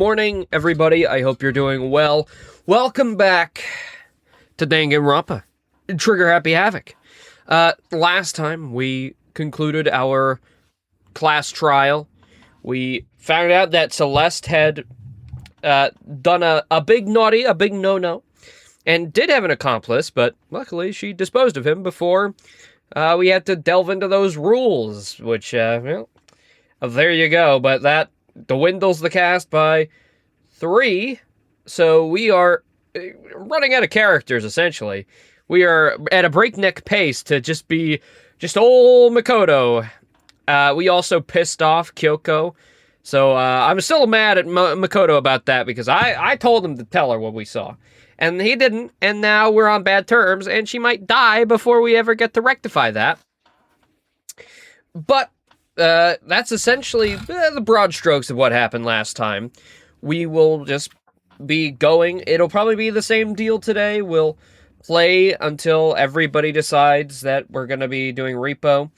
Morning, everybody. I hope you're doing well. Welcome back to Danganronpa, Trigger Happy Havoc. Last time we concluded our class trial. We found out that Celeste had done a big naughty, a big no-no, and did have an accomplice, but luckily she disposed of him before we had to delve into those rules, which, well, there you go, but that dwindles the cast by 3, so we are running out of characters, essentially. We are at a breakneck pace to just old Makoto. We also pissed off Kyoko, so I'm still mad at Makoto about that, because I told him to tell her what we saw, and he didn't, and now we're on bad terms, and she might die before we ever get to rectify that. But that's essentially the broad strokes of what happened last time. We will just be going. It'll probably be the same deal today. We'll play until everybody decides that we're going to be doing repo.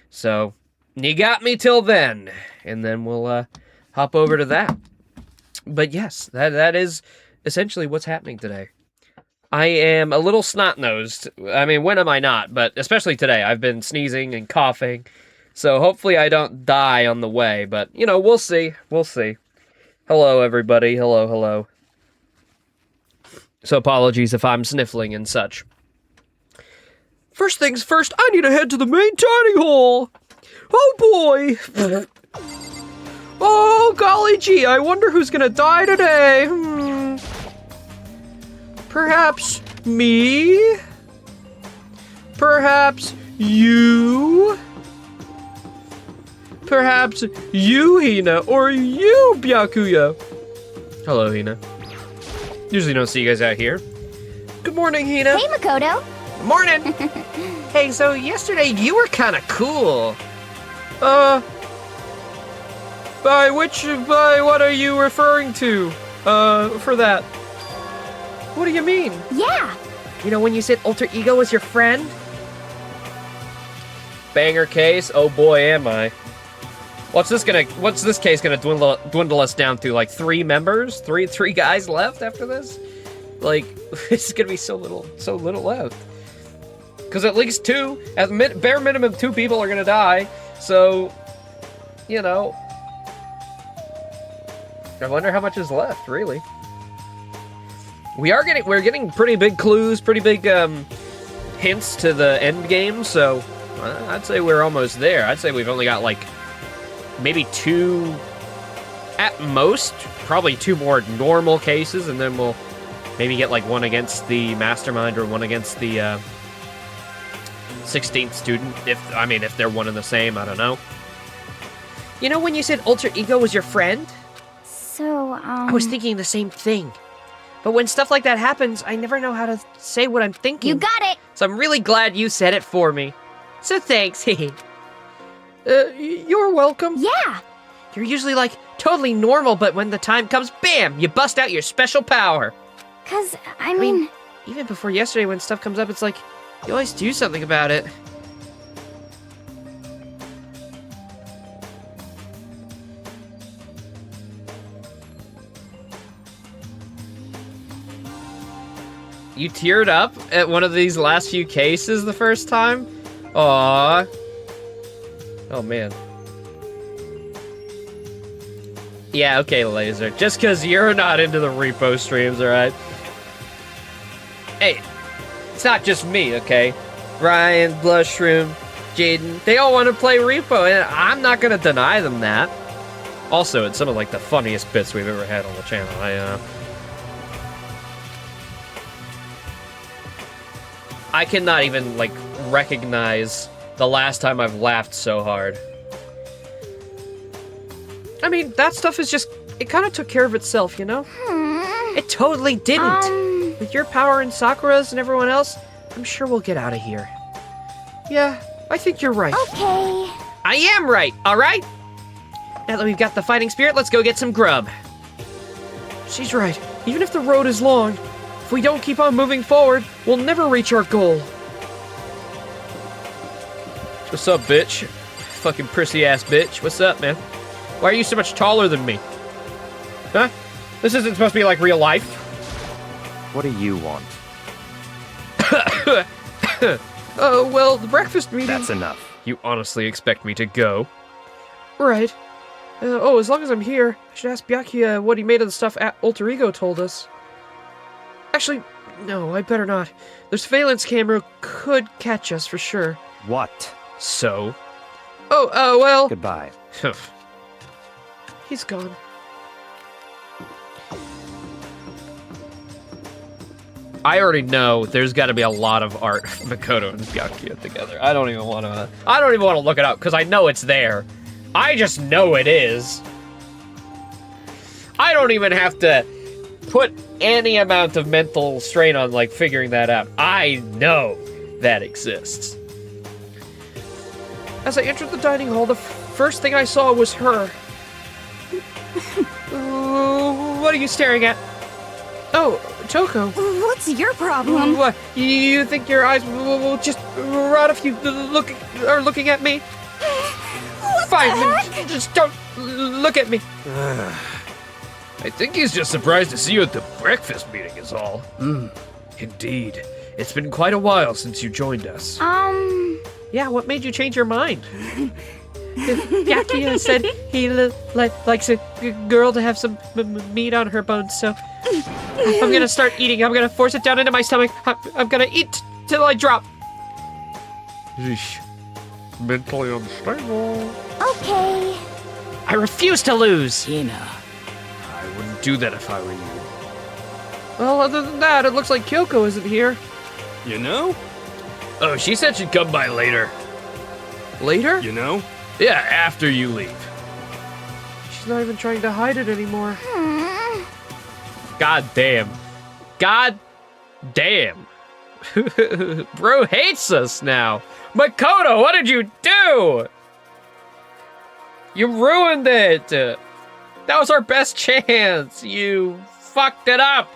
So, you got me till then. And then we'll hop over to that. But yes, that is essentially what's happening today. I am a little snot-nosed. I mean, when am I not? But especially today. I've been sneezing and coughing. So hopefully I don't die on the way, but, you know, we'll see. We'll see. Hello, everybody. Hello. So apologies if I'm sniffling and such. First things first, I need to head to the main dining hall. Oh, boy. Oh, golly gee, I wonder who's gonna die today. Perhaps me? Perhaps you? Perhaps you, Hina, or you, Byakuya. Hello, Hina. Usually don't see you guys out here. Good morning, Hina. Hey, Makoto. Morning. Hey, so yesterday you were kind of cool. By what are you referring to? For that? What do you mean? Yeah. You know, when you said alter ego was your friend? Banger case, oh boy am I. What's this case gonna dwindle us down to? Like 3 members? Three guys left after this? Like, it's gonna be so little left. Because at least 2, at bare minimum 2 people are gonna die, so, you know. I wonder how much is left, really. We're getting pretty big clues, pretty big, hints to the end game, so I'd say we're almost there. I'd say we've only got, like, maybe 2, at most, probably 2 more normal cases, and then we'll maybe get like 1 against the mastermind or 1 against the 16th student, if they're one and the same, I don't know. You know when you said alter ego was your friend? So, I was thinking the same thing. But when stuff like that happens, I never know how to say what I'm thinking. You got it! So I'm really glad you said it for me. So thanks, you're welcome. Yeah. You're usually, like, totally normal, but when the time comes, bam, you bust out your special power. 'Cause, I mean... Even before yesterday, when stuff comes up, it's like, you always do something about it. You teared up at one of these last few cases the first time? Aww. Oh, man. Yeah, okay, Laser. Just because you're not into the repo streams, alright? Hey, it's not just me, okay? Ryan, Blushroom, Jaden, they all want to play repo, and I'm not going to deny them that. Also, it's some of, like, the funniest bits we've ever had on the channel. I cannot even, like, recognize the last time I've laughed so hard. I mean, that stuff is just... It kind of took care of itself, you know? It totally didn't. With your power and Sakura's and everyone else, I'm sure we'll get out of here. Yeah, I think you're right. Okay. I am right, alright? Now that we've got the fighting spirit, let's go get some grub. She's right. Even if the road is long, if we don't keep on moving forward, we'll never reach our goal. What's up, bitch? Fucking prissy-ass bitch. What's up, man? Why are you so much taller than me? Huh? This isn't supposed to be like real life. What do you want? Well, the breakfast meeting... That's enough. You honestly expect me to go? Right. As long as I'm here, I should ask Byakuya what he made of the stuff Alter Ego told us. Actually, no, I better not. The surveillance camera could catch us for sure. What? So? Well... Goodbye. He's gone. I already know there's got to be a lot of art of Makoto and Byakuya together. I don't even want to look it up because I know it's there. I just know it is. I don't even have to put any amount of mental strain on like figuring that out. I know that exists. As I entered the dining hall, the first thing I saw was her. What are you staring at? Oh, Toko. What's your problem? What? You think your eyes will just rot if you are looking at me? Fine, then just don't look at me. I think he's just surprised to see you at the breakfast meeting is all. Indeed. It's been quite a while since you joined us. Yeah, what made you change your mind? Byakuya said he likes a girl to have some meat on her bones, so I'm gonna start eating. I'm gonna force it down into my stomach. I'm gonna eat till I drop. Eesh. Mentally unstable. Okay. I refuse to lose. Hina. I wouldn't do that if I were you. Well, other than that, it looks like Kyoko isn't here. You know? Oh, she said she'd come by later. Later? You know? Yeah, after you leave. She's not even trying to hide it anymore. God damn. God damn. Bro hates us now. Makoto, what did you do? You ruined it. That was our best chance. You fucked it up.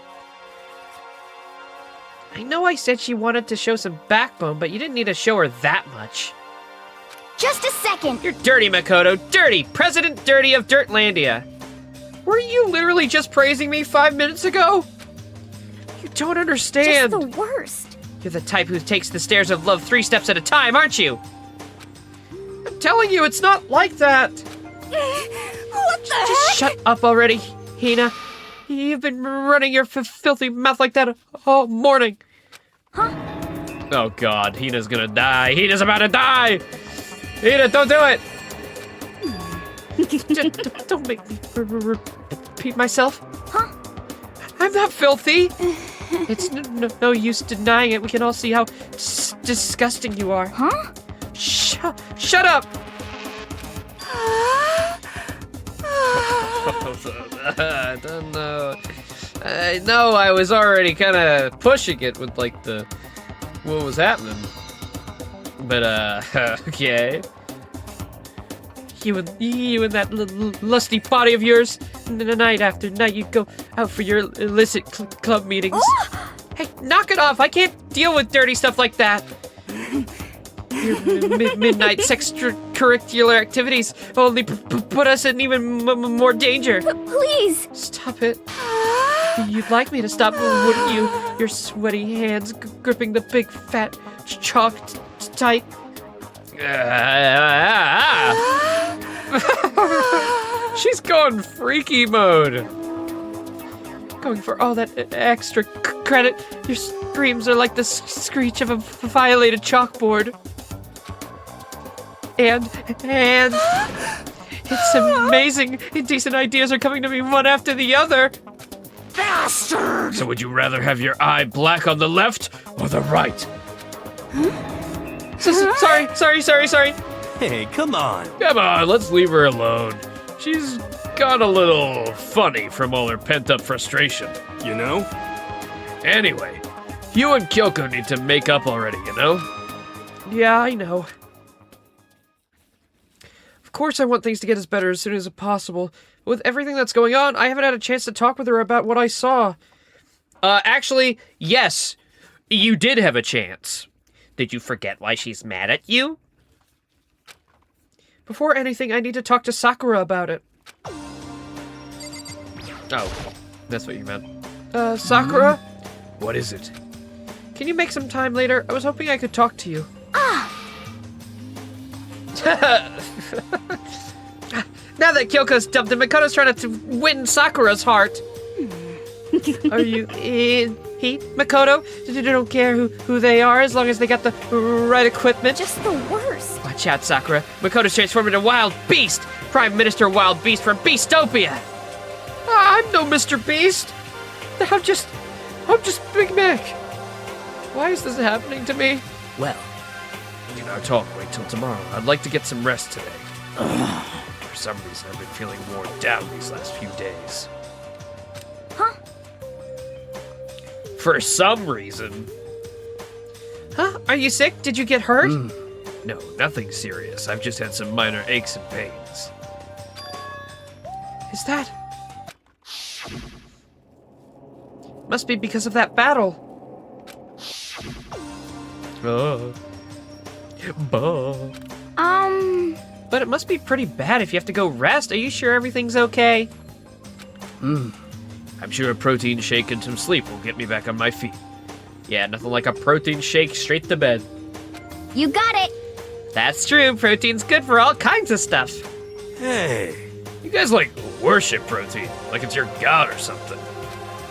I know I said she wanted to show some backbone, but you didn't need to show her that much. Just a second. You're dirty, Makoto. Dirty. President Dirty of Dirtlandia. Were you literally just praising me 5 minutes ago? You don't understand. Just the worst. You're the type who takes the stairs of love 3 steps at a time, aren't you? I'm telling you, it's not like that. What the Just heck? shut up already, Hina. You've been running your filthy mouth like that all morning. Huh? Oh God, Hina's gonna die. Hina's about to die. Hina, don't do it. Don't make me repeat myself. Huh? I'm not filthy. It's no use denying it. We can all see how disgusting you are. Huh? Shut up. I don't know. I know I was already kind of pushing it with like what was happening. But okay. You and that lusty body of yours, night after night, you go out for your illicit club meetings. Hey, knock it off! I can't deal with dirty stuff like that. Your midnight extracurricular activities only put us in even more danger. Please. Stop it. You'd like me to stop, wouldn't you? Your sweaty hands gripping the big fat chalk tight. She's going freaky mode. Going for all that extra credit. Your screams are like the screech of a violated chalkboard. And it's amazing. Indecent ideas are coming to me one after the other. Bastard! So would you rather have your eye black on the left or the right? Sorry. Hey, come on. Come on, let's leave her alone. She's got a little funny from all her pent-up frustration. You know? Anyway, you and Kyoko need to make up already, you know? Yeah, I know. Of course I want things to get as better as soon as possible. But with everything that's going on, I haven't had a chance to talk with her about what I saw. Actually, yes, you did have a chance. Did you forget why she's mad at you? Before anything, I need to talk to Sakura about it. Oh. That's what you meant. Sakura? What is it? Can you make some time later? I was hoping I could talk to you. Now that Kyoko's dumped him, Makoto's trying to win Sakura's heart. Are you in heat, Makoto? You don't care who they are as long as they got the right equipment? Just the worst. Watch out, Sakura. Makoto's transformed into Wild Beast! Prime Minister Wild Beast from Beastopia! I'm no Mr. Beast! I'm just Big Mac. Why is this happening to me? Well, can our talk wait till tomorrow? I'd like to get some rest today. For some reason, I've been feeling worn down these last few days. Huh? For some reason. Huh? Are you sick? Did you get hurt? No, nothing serious. I've just had some minor aches and pains. Is that... Must be because of that battle. But it must be pretty bad if you have to go rest. Are you sure everything's okay? I'm sure a protein shake and some sleep will get me back on my feet. Yeah, nothing like a protein shake straight to bed. You got it. That's true. Protein's good for all kinds of stuff. Hey. You guys like worship protein, like it's your god or something.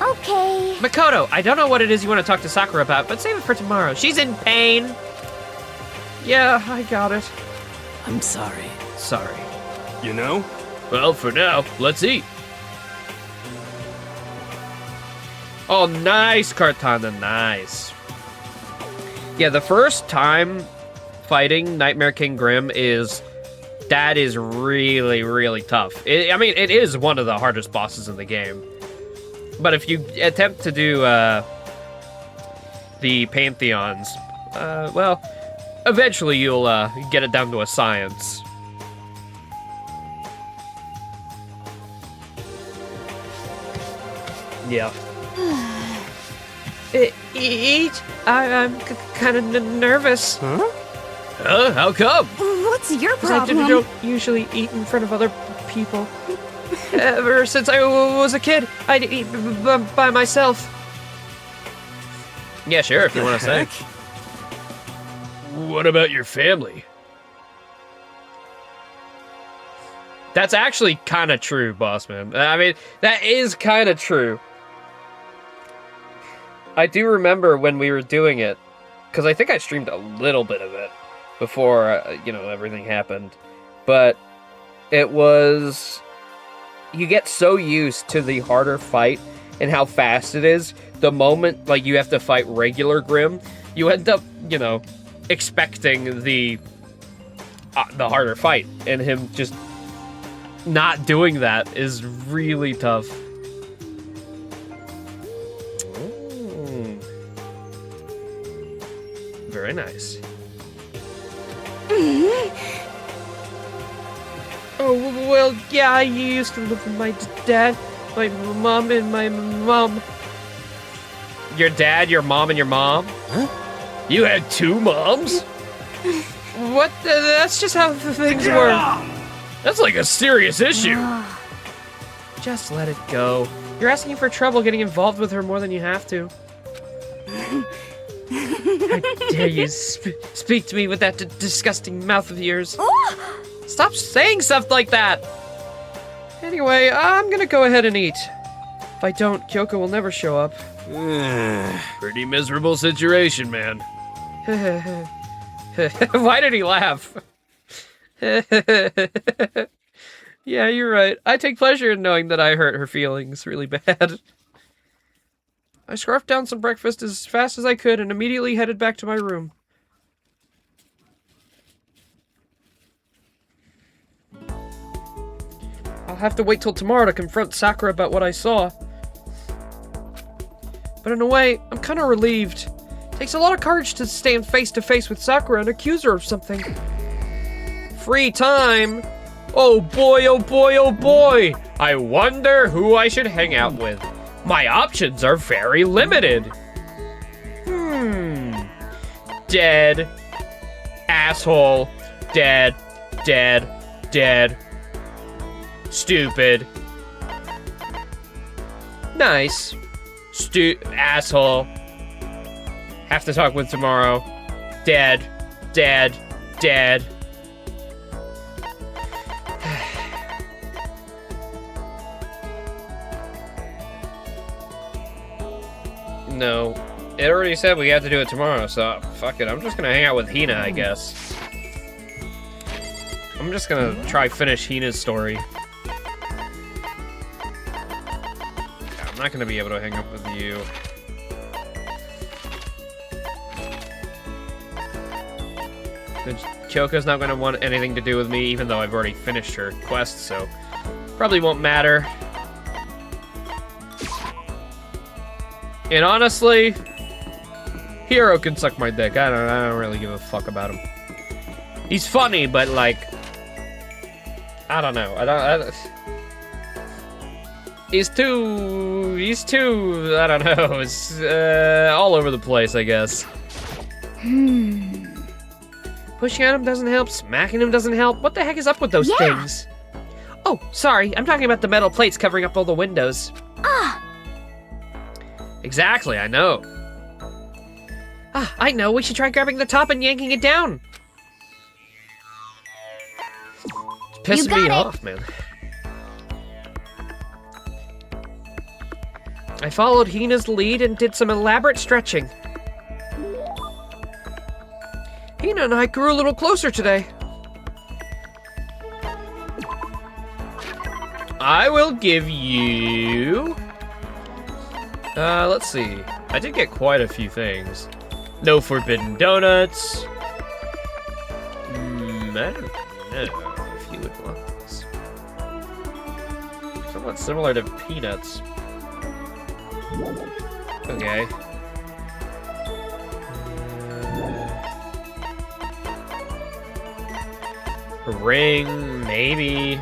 Okay. Makoto, I don't know what it is you want to talk to Sakura about, but save it for tomorrow. She's in pain. Yeah, I got it. I'm sorry. Sorry. You know? Well, for now, let's eat. Oh, nice, Kartana, nice. Yeah, the first time fighting Nightmare King Grim is really, really tough. I mean, it is one of the hardest bosses in the game. But if you attempt to do the Pantheons, well, eventually you'll get it down to a science. Yeah. Eat? I'm kind of nervous. Huh? How come? What's your Because I problem? don't usually eat in front of other people. Ever since I was a kid, I'd eat by myself. Yeah, sure, if you want to say. What about your family? That's actually kind of true, boss man. I mean, that is kind of true. I do remember when we were doing it, because I think I streamed a little bit of it before, everything happened. But it was... You get so used to the harder fight and how fast it is, the moment, like, you have to fight regular Grim, you end up, expecting the harder fight, and him just not doing that is really tough. Very nice. Oh, well, yeah, I used to live with my dad, my mom, and my mom. Your dad, your mom, and your mom? Huh? You had two moms? What? That's just how things work. That's like a serious issue. Just let it go. You're asking for trouble getting involved with her more than you have to. How dare you speak to me with that disgusting mouth of yours? Stop saying stuff like that! Anyway, I'm gonna go ahead and eat. If I don't, Kyoko will never show up. Pretty miserable situation, man. Why did he laugh? Yeah, you're right. I take pleasure in knowing that I hurt her feelings really bad. I scarfed down some breakfast as fast as I could and immediately headed back to my room. I'll have to wait till tomorrow to confront Sakura about what I saw. But in a way, I'm kind of relieved. It takes a lot of courage to stand face to face with Sakura and accuse her of something. Free time? Oh boy, oh boy, oh boy! I wonder who I should hang out with. My options are very limited. Dead. Asshole. Dead. Dead. Dead. Stupid. Nice. Asshole. Have to talk with tomorrow. Dead. Dead. Dead. No. It already said we have to do it tomorrow, so fuck it. I'm just gonna hang out with Hina, I guess. I'm just gonna try finish Hina's story. I'm not gonna be able to hang up with you. Choko's not gonna want anything to do with me, even though I've already finished her quest, so probably won't matter. And honestly, Hero can suck my dick. I don't really give a fuck about him. He's funny, but like, I don't know. He's too, I don't know. It's all over the place, I guess. Pushing at him doesn't help. Smacking him doesn't help. What the heck is up with those things? Oh, sorry. I'm talking about the metal plates covering up all the windows. Exactly, I know. I know. We should try grabbing the top and yanking it down. It's pissing me off, man. I followed Hina's lead and did some elaborate stretching. Hina and I grew a little closer today. I will give you... let's see. I did get quite a few things. No forbidden donuts. I don't know if you would want this. Somewhat similar to peanuts. Okay. A ring, maybe.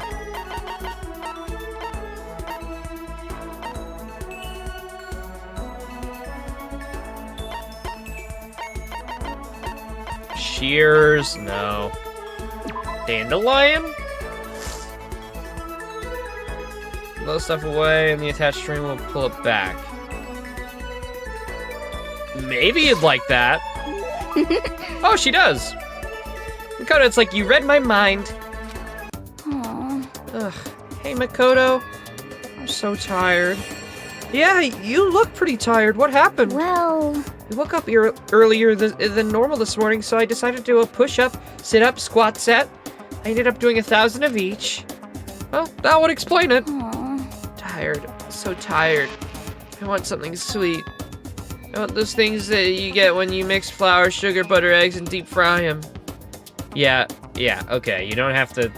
Shears, no. Dandelion? Blow stuff away and the attached string will pull it back. Maybe you'd like that. Oh, she does. Makoto, it's like you read my mind. Aww. Ugh. Hey, Makoto. I'm so tired. Yeah, you look pretty tired. What happened? Well... I woke up earlier than normal this morning, so I decided to do a push-up, sit-up, squat set. I ended up doing 1,000 of each. Well, that would explain it. Aww. Tired. So tired. I want something sweet. I want those things that you get when you mix flour, sugar, butter, eggs, and deep fry them. Yeah, okay. You don't have to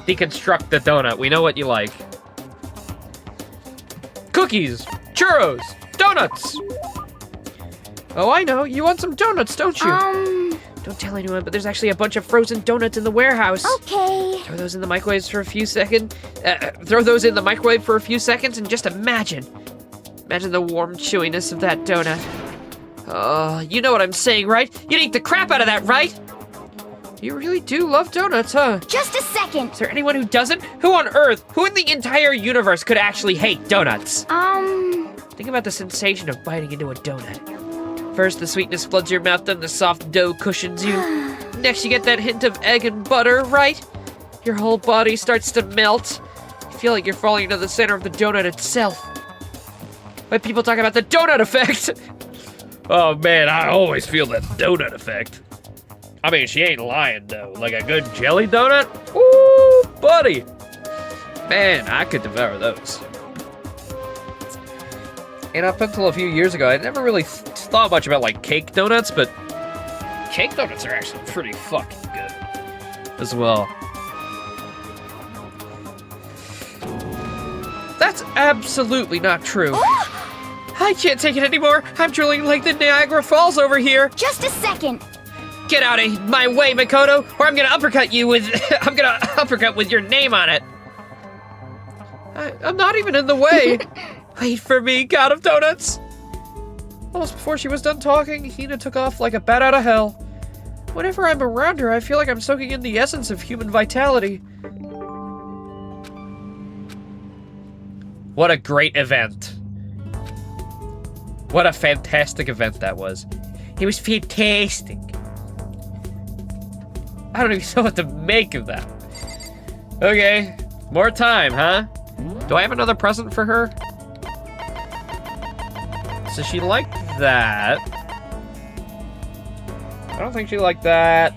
deconstruct the donut. We know what you like. Cookies, churros, donuts. Oh, I know. You want some donuts, don't you? Don't tell anyone, but there's actually a bunch of frozen donuts in the warehouse. Okay. Throw those in the microwave for a few seconds. Throw those in the microwave for a few seconds and just imagine the warm chewiness of that donut. Oh, you know what I'm saying, right? You'd eat the crap out of that, right? You really do love donuts, huh? Just a second. Is there anyone who doesn't? Who on Earth, who in the entire universe could actually hate donuts? Think about the sensation of biting into a donut. First, the sweetness floods your mouth, then the soft dough cushions you. Next, you get that hint of egg and butter, right? Your whole body starts to melt. You feel like you're falling into the center of the donut itself. But people talk about the donut effect. Oh man, I always feel that donut effect. I mean, she ain't lying though. Like a good jelly donut? Ooh, buddy. Man, I could devour those. And up until a few years ago, I never really thought much about like cake donuts, but cake donuts are actually pretty fucking good as well. That's absolutely not true. I can't take it anymore. I'm drilling like the Niagara Falls over here. Just a second. Get out of my way, Makoto, or I'm gonna uppercut you with with your name on it. I'm not even in the way. Wait for me, God of Donuts. Almost before she was done talking, Hina took off like a bat out of hell. Whenever I'm around her, I feel like I'm soaking in the essence of human vitality. What a great event. What a fantastic event that was. It was fantastic. I don't even know what to make of that. Okay, more time, huh? Do I have another present for her? So she liked that. I don't think she liked that.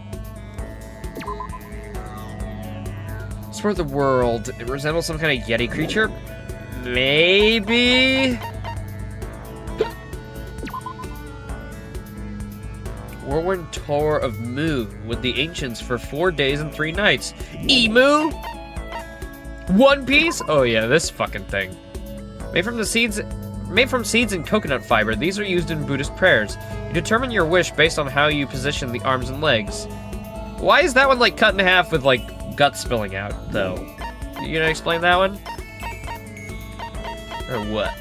Explore the world. It resembles some kind of Yeti creature. Maybe? Whirlwind Tour of Moon with the ancients for 4 days and 3 nights. Emu? One Piece? Oh yeah, this fucking thing. Made from seeds and coconut fiber, these are used in Buddhist prayers. You determine your wish based on how you position the arms and legs. Why is that one like cut in half with like guts spilling out, though? You gonna explain that one? Or what?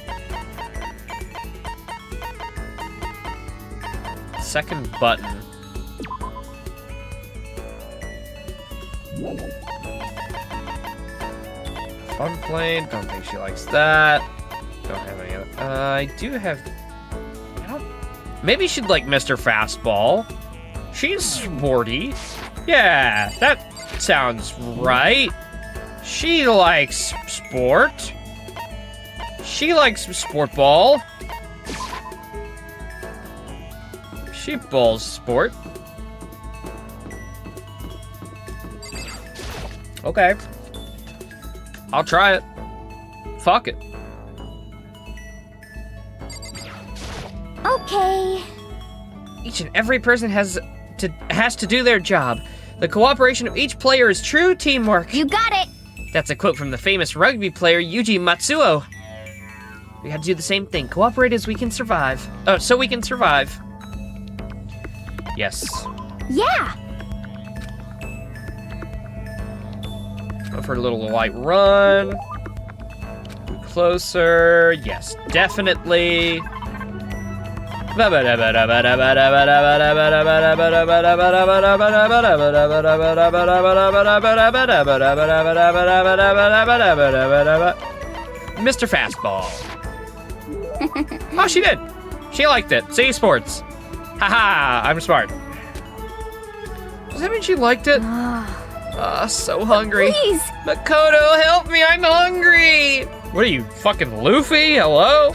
Second button. Fun plane. Don't think she likes that. Don't have any other. I do have. I don't. Maybe she'd like Mr. Fastball. She's sporty. Yeah, that sounds right. She likes sport. She likes sport ball. She bowls sport. Okay. I'll try it. Fuck it. Okay. Each and every person has to do their job. The cooperation of each player is true teamwork. You got it. That's a quote from the famous rugby player Yuji Matsuo. We had to do the same thing. Cooperate as we can survive. Oh, so we can survive. Yes. Yeah. Go for a little light run. Closer. Yes, definitely. Mr. Fastball. Oh, she did. She liked it. See, sports. Haha, I'm smart. Does that mean she liked it? So hungry. Please. Makoto, help me, I'm hungry. What are you, fucking Luffy? Hello?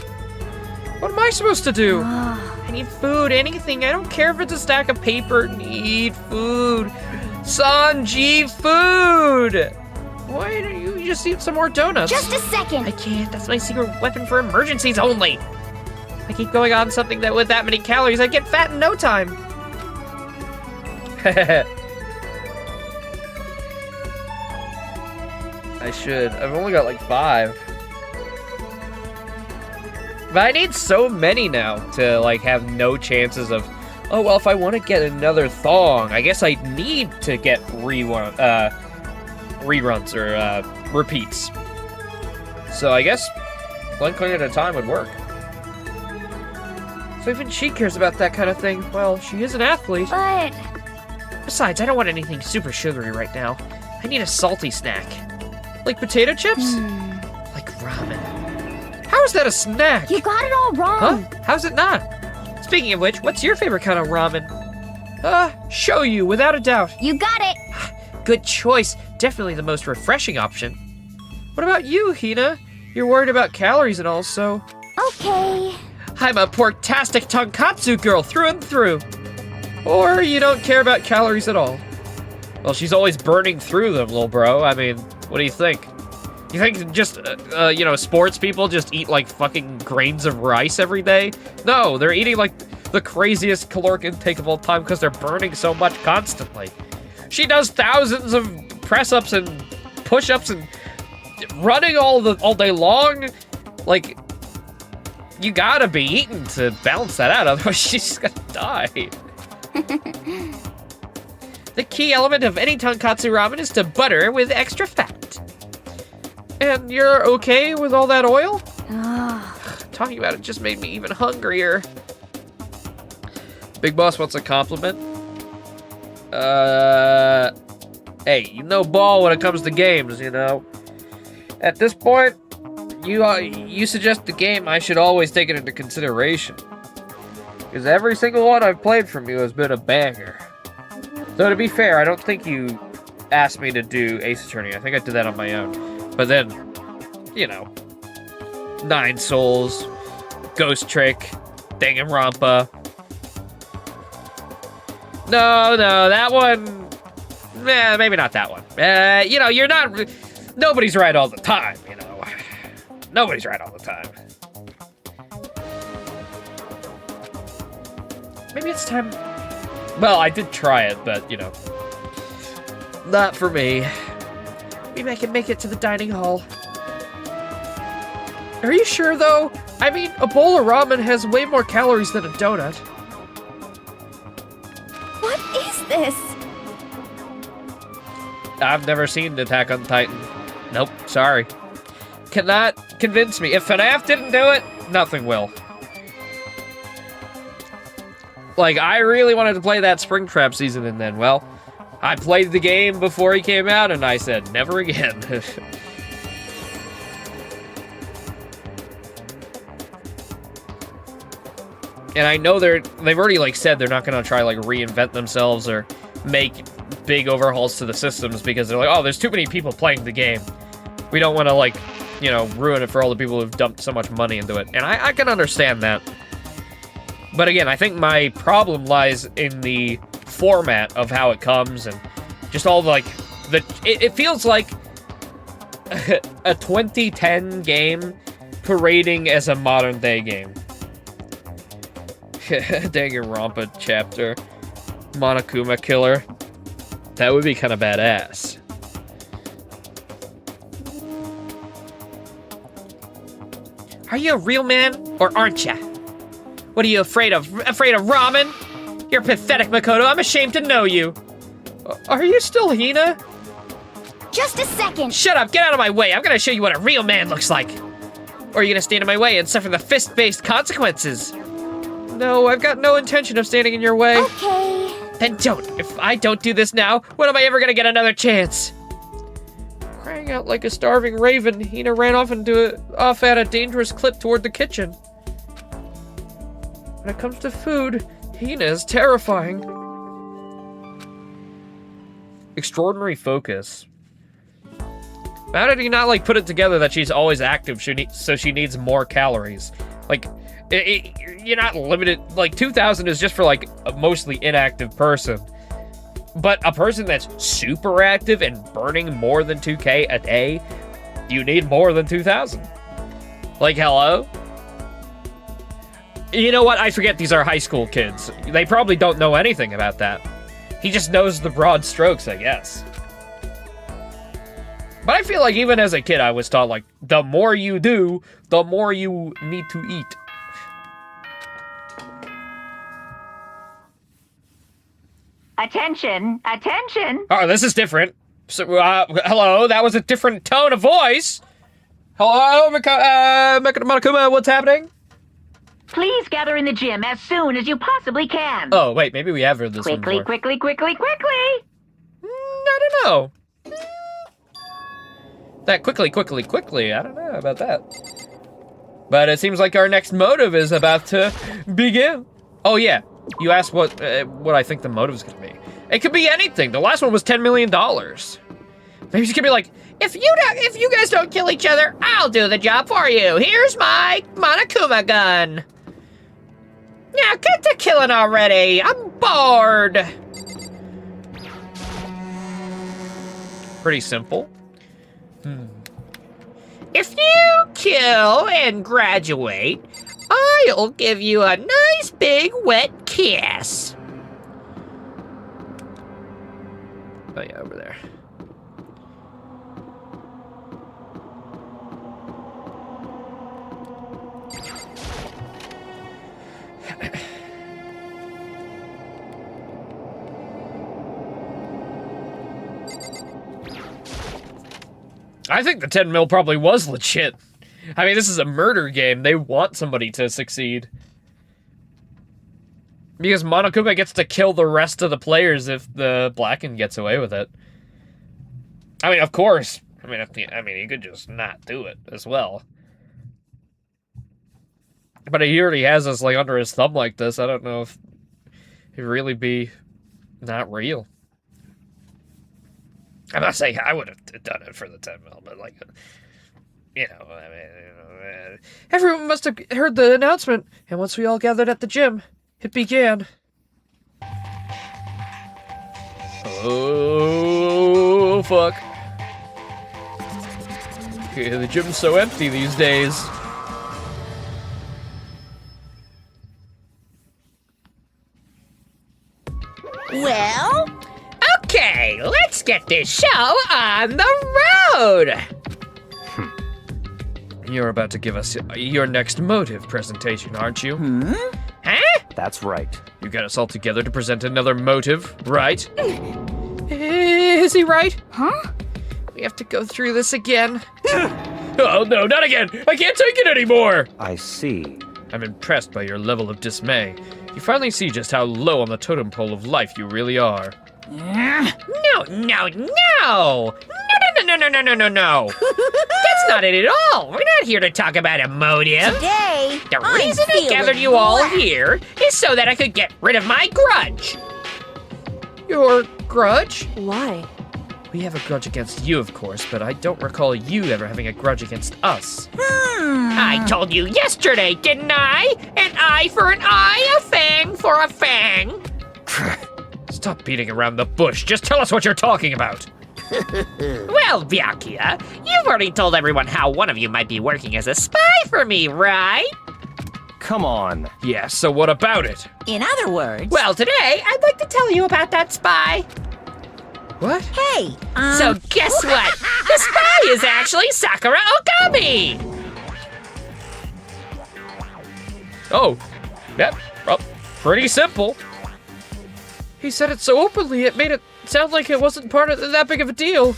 What am I supposed to do? I need food, anything. I don't care if it's a stack of paper. Need food. Sanji, food. Why don't you just eat some more donuts? Just a second. I can't. That's my secret weapon for emergencies only. I keep going on something that with that many calories, I'd get fat in no time. I should. I've only got like 5. But I need so many now to like have no chances of, oh, well, if I want to get another thong, I guess I need to get reruns or repeats. So I guess one coin at a time would work. So even she cares about that kind of thing. Well, she is an athlete. But Besides, I don't want anything super sugary right now. I need a salty snack. Like potato chips? Like ramen. How is that a snack? you got it all wrong. Huh? How's it not? Speaking of which, what's your favorite kind of ramen? Show you, without a doubt. You got it. Good choice. Definitely the most refreshing option. What about you, Hina? You're worried about calories and all, so... Okay. I'm a porktastic tonkatsu girl through and through. Or you don't care about calories at all. Well, she's always burning through them, little bro. I mean, what do you think? You think just, sports people just eat like fucking grains of rice every day? No, they're eating like the craziest caloric intake of all time because they're burning so much constantly. She does thousands of press-ups and push-ups and running all day long. Like, you gotta be eating to balance that out, otherwise she's gonna die. The key element of any tonkatsu ramen is to butter with extra fat. And you're okay with all that oil? Talking about it just made me even hungrier. Big Boss wants a compliment. Hey, you know ball when it comes to games, you know. At this point, you suggest the game, I should always take it into consideration. Because every single one I've played from you has been a banger. So to be fair, I don't think you asked me to do Ace Attorney. I think I did that on my own. But then, you know, Nine Souls, Ghost Trick, Danganronpa. No, that one... maybe not that one. You know, you're not... Nobody's right all the time, you know. Nobody's right all the time. Maybe it's time... Well, I did try it, but, you know. Not for me. Maybe I can make it to the dining hall. Are you sure, though? I mean, a bowl of ramen has way more calories than a donut. What is this? I've never seen Attack on Titan. Nope, sorry. Cannot convince me. If FNAF didn't do it, nothing will. Like, I really wanted to play that Springtrap season, and then, well, I played the game before he came out, and I said, never again. And I know they've already, like, said they're not gonna try, like, reinvent themselves or make big overhauls to the systems because they're like, oh, there's too many people playing the game. We don't want to, like, you know, ruin it for all the people who've dumped so much money into it. And I can understand that. But again, I think my problem lies in the format of how it comes and just all, like, it feels like a 2010 game parading as a modern-day game. Danganronpa chapter. Monokuma killer. That would be kind of badass. Are you a real man, or aren't ya? What are you afraid of? Afraid of ramen? You're pathetic, Makoto. I'm ashamed to know you. Are you still Hina? Just a second. Shut up. Get out of my way. I'm gonna show you what a real man looks like. Or are you gonna stand in my way and suffer the fist-based consequences? No, I've got no intention of standing in your way. Okay. Then don't. If I don't do this now, when am I ever gonna get another chance? Crying out like a starving raven, Hina ran off at a dangerous clip toward the kitchen. When it comes to food, Hina is terrifying. Extraordinary focus. How did he not, like, put it together that she's always active, so she needs more calories? Like, you're not limited. Like, 2,000 is just for, like, a mostly inactive person. But a person that's super active and burning more than 2K a day, you need more than 2,000. Like, hello? You know what? I forget these are high school kids. They probably don't know anything about that. He just knows the broad strokes, I guess. But I feel like even as a kid, I was taught, like, the more you do, the more you need to eat. Attention, attention. Oh, this is different. So, hello, that was a different tone of voice. Hello, Monokuma, what's happening? Please gather in the gym as soon as you possibly can. Oh, wait, maybe we have heard this one Quickly, before. quickly. I don't know. That quickly, I don't know about that. But it seems like our next motive is about to begin. Oh, yeah. You asked what I think the motive is going to be. It could be anything. The last one was $10 million. Maybe she could be like, if you guys don't kill each other, I'll do the job for you. Here's my Monokuma gun. Now get to killing already. I'm bored. Pretty simple. If you kill and graduate, I'll give you a nice big wet kiss. Oh yeah, over there. I think the 10 mil probably was legit. I mean, this is a murder game. They want somebody to succeed. Because Monokuma gets to kill the rest of the players if the Blacken gets away with it. I mean, of course. I mean, he could just not do it as well. But he already has us, like, under his thumb like this. I don't know if it'd really be not real. I'm not saying I would have done it for the 10 mil, but, like, everyone must have heard the announcement, and once we all gathered at the gym, it began. Oh, fuck. Okay, the gym's so empty these days. Well, Okay, let's get this show on the road! You're about to give us your next motive presentation, aren't you? Huh? That's right. You got us all together to present another motive, right? Is he right? huh? We have to go through this again. Oh no, not again! I can't take it anymore! I see. I'm impressed by your level of dismay. You finally see just how low on the totem pole of life you really are. No! No! That's not it at all! We're not here to talk about a motive. Today, The I'm reason I feeling gathered you all black. here is so that I could get rid of my grudge. Your grudge? Why? We have a grudge against you, of course, but I don't recall you ever having a grudge against us. I told you yesterday, didn't I? An eye for an eye, a fang for a fang. Stop beating around the bush. Just tell us what you're talking about. Well, Byakuya, you've already told everyone how one of you might be working as a spy for me, right? Come on. Yeah, so what about it? In other words, Well, today, I'd like to tell you about that spy. What? hey, So guess what? The spy is actually Sakura Okami! Oh, yep, well, pretty simple. He said it so openly, it made it sound like it wasn't part of that big of a deal.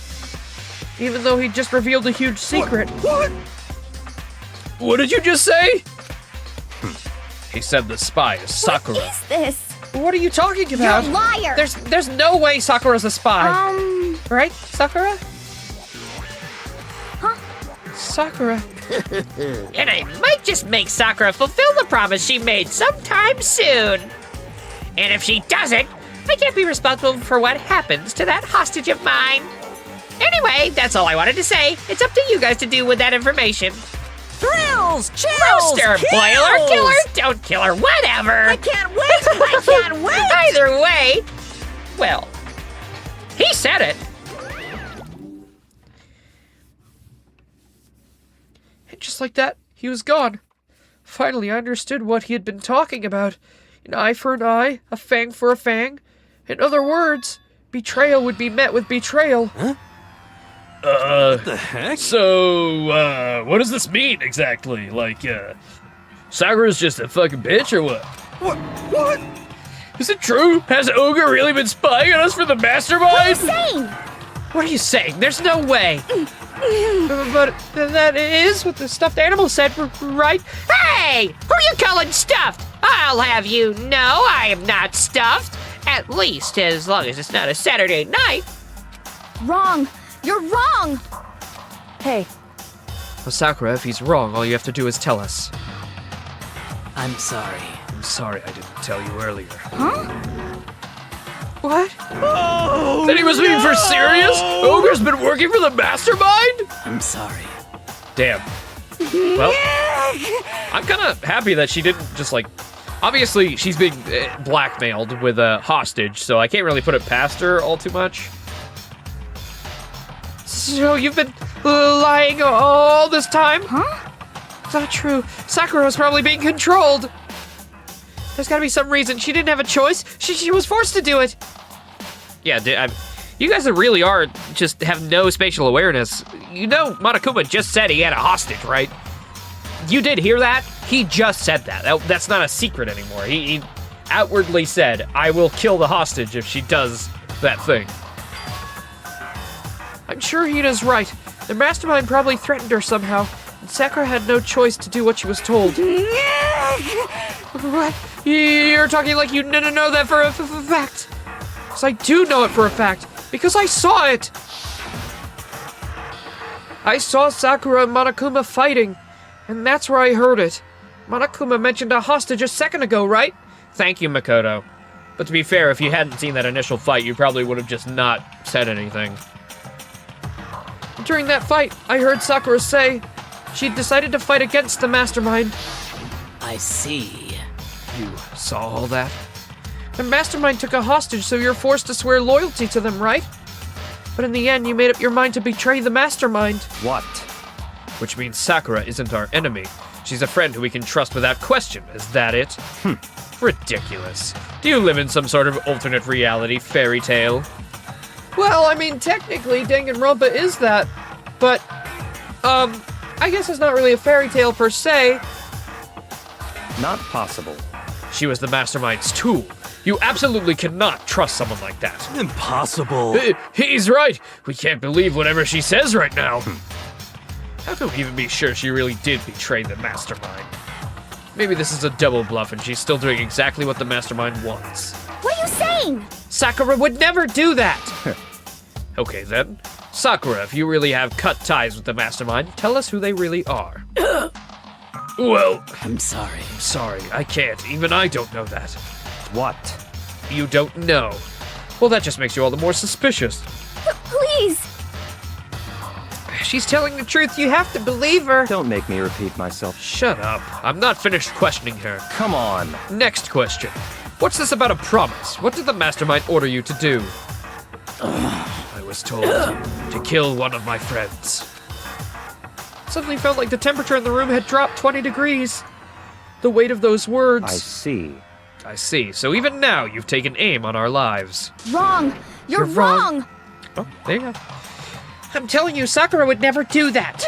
Even though he just revealed a huge secret. What did you just say? He said the spy is Sakura. What is this? What are you talking You're about? a liar. There's no way Sakura's a spy. Right, Sakura? Huh? Sakura. And I might just make Sakura fulfill the promise she made sometime soon. And if she doesn't, I can't be responsible for what happens to that hostage of mine. Anyway, that's all I wanted to say. It's up to you guys to do with that information. Thrills, chills, Roaster, kills. boiler, killer, don't kill her, whatever. I can't wait. I can't wait. Either way, well, he said it. And just like that, he was gone. Finally, I understood what he had been talking about. An eye for an eye, a fang for a fang. In other words, betrayal would be met with betrayal. Huh? What the heck? So, what does this mean exactly? Like, Sakura's just a fucking bitch or what? What? Is it true? Has Ogre really been spying on us for the mastermind? Insane. What are you saying? There's no way. But that is what the stuffed animal said, right? Hey! Who are you calling stuffed? I'll have you know I am not stuffed. At least as long as it's not a Saturday night. Wrong. You're wrong. Hey, Well, Sakura, if he's wrong, all you have to do is tell us. I'm sorry. I'm sorry I didn't tell you earlier. huh? What? Oh, Then he was being for serious? Ogre's been working for the mastermind? I'm sorry. Damn. Well, I'm kind of happy that she didn't just like. Obviously, she's being blackmailed with a hostage, so I can't really put it past her all too much. So you've been lying all this time? Huh? It's not true. Sakura was probably being controlled. There's got to be some reason. She didn't have a choice. She was forced to do it. Yeah, you guys really are just have no spatial awareness. You know, Monokuma just said he had a hostage, right? You did hear that? He just said that. That's not a secret anymore. He outwardly said, I will kill the hostage if she does that thing. I'm sure Hina's right. The mastermind probably threatened her somehow, and Sakura had no choice to do what she was told. What? You're talking like you know that for a fact. Because I do know it for a fact, because I saw it. I saw Sakura and Monokuma fighting, and that's where I heard it. Monokuma mentioned a hostage a second ago, right? Thank you, Makoto. But to be fair, if you hadn't seen that initial fight, you probably would have just not said anything. During that fight, I heard Sakura say she'd decided to fight against the mastermind. I see. You saw all that? The mastermind took a hostage, so you're forced to swear loyalty to them, right? But in the end, you made up your mind to betray the mastermind. What? Which means Sakura isn't our enemy. She's a friend who we can trust without question. Is that it? Ridiculous. Do you live in some sort of alternate reality fairy tale? Well, I mean, technically, Danganronpa is that, but, I guess it's not really a fairy tale per se. Not possible. She was the mastermind's tool. You absolutely cannot trust someone like that. Impossible. He's right. We can't believe whatever she says right now. How can we even be sure she really did betray the mastermind? Maybe this is a double bluff and she's still doing exactly what the mastermind wants. What are you saying? Sakura would never do that! Okay then. Sakura, if you really have cut ties with the mastermind, tell us who they really are. Well, I'm sorry. sorry, I can't. Even I don't know that. What? You don't know. Well, that just makes you all the more suspicious. Please. She's telling the truth. You have to believe her. Don't make me repeat myself. Shut up. I'm not finished questioning her. Come on. Next question. What's this about a promise? What did the mastermind order you to do? I was told to kill one of my friends. Suddenly felt like the temperature in the room had dropped 20 degrees. The weight of those words. I see. I see. So even now, you've taken aim on our lives. Wrong. You're wrong. Oh, there you go. I'm telling you, Sakura would never do that.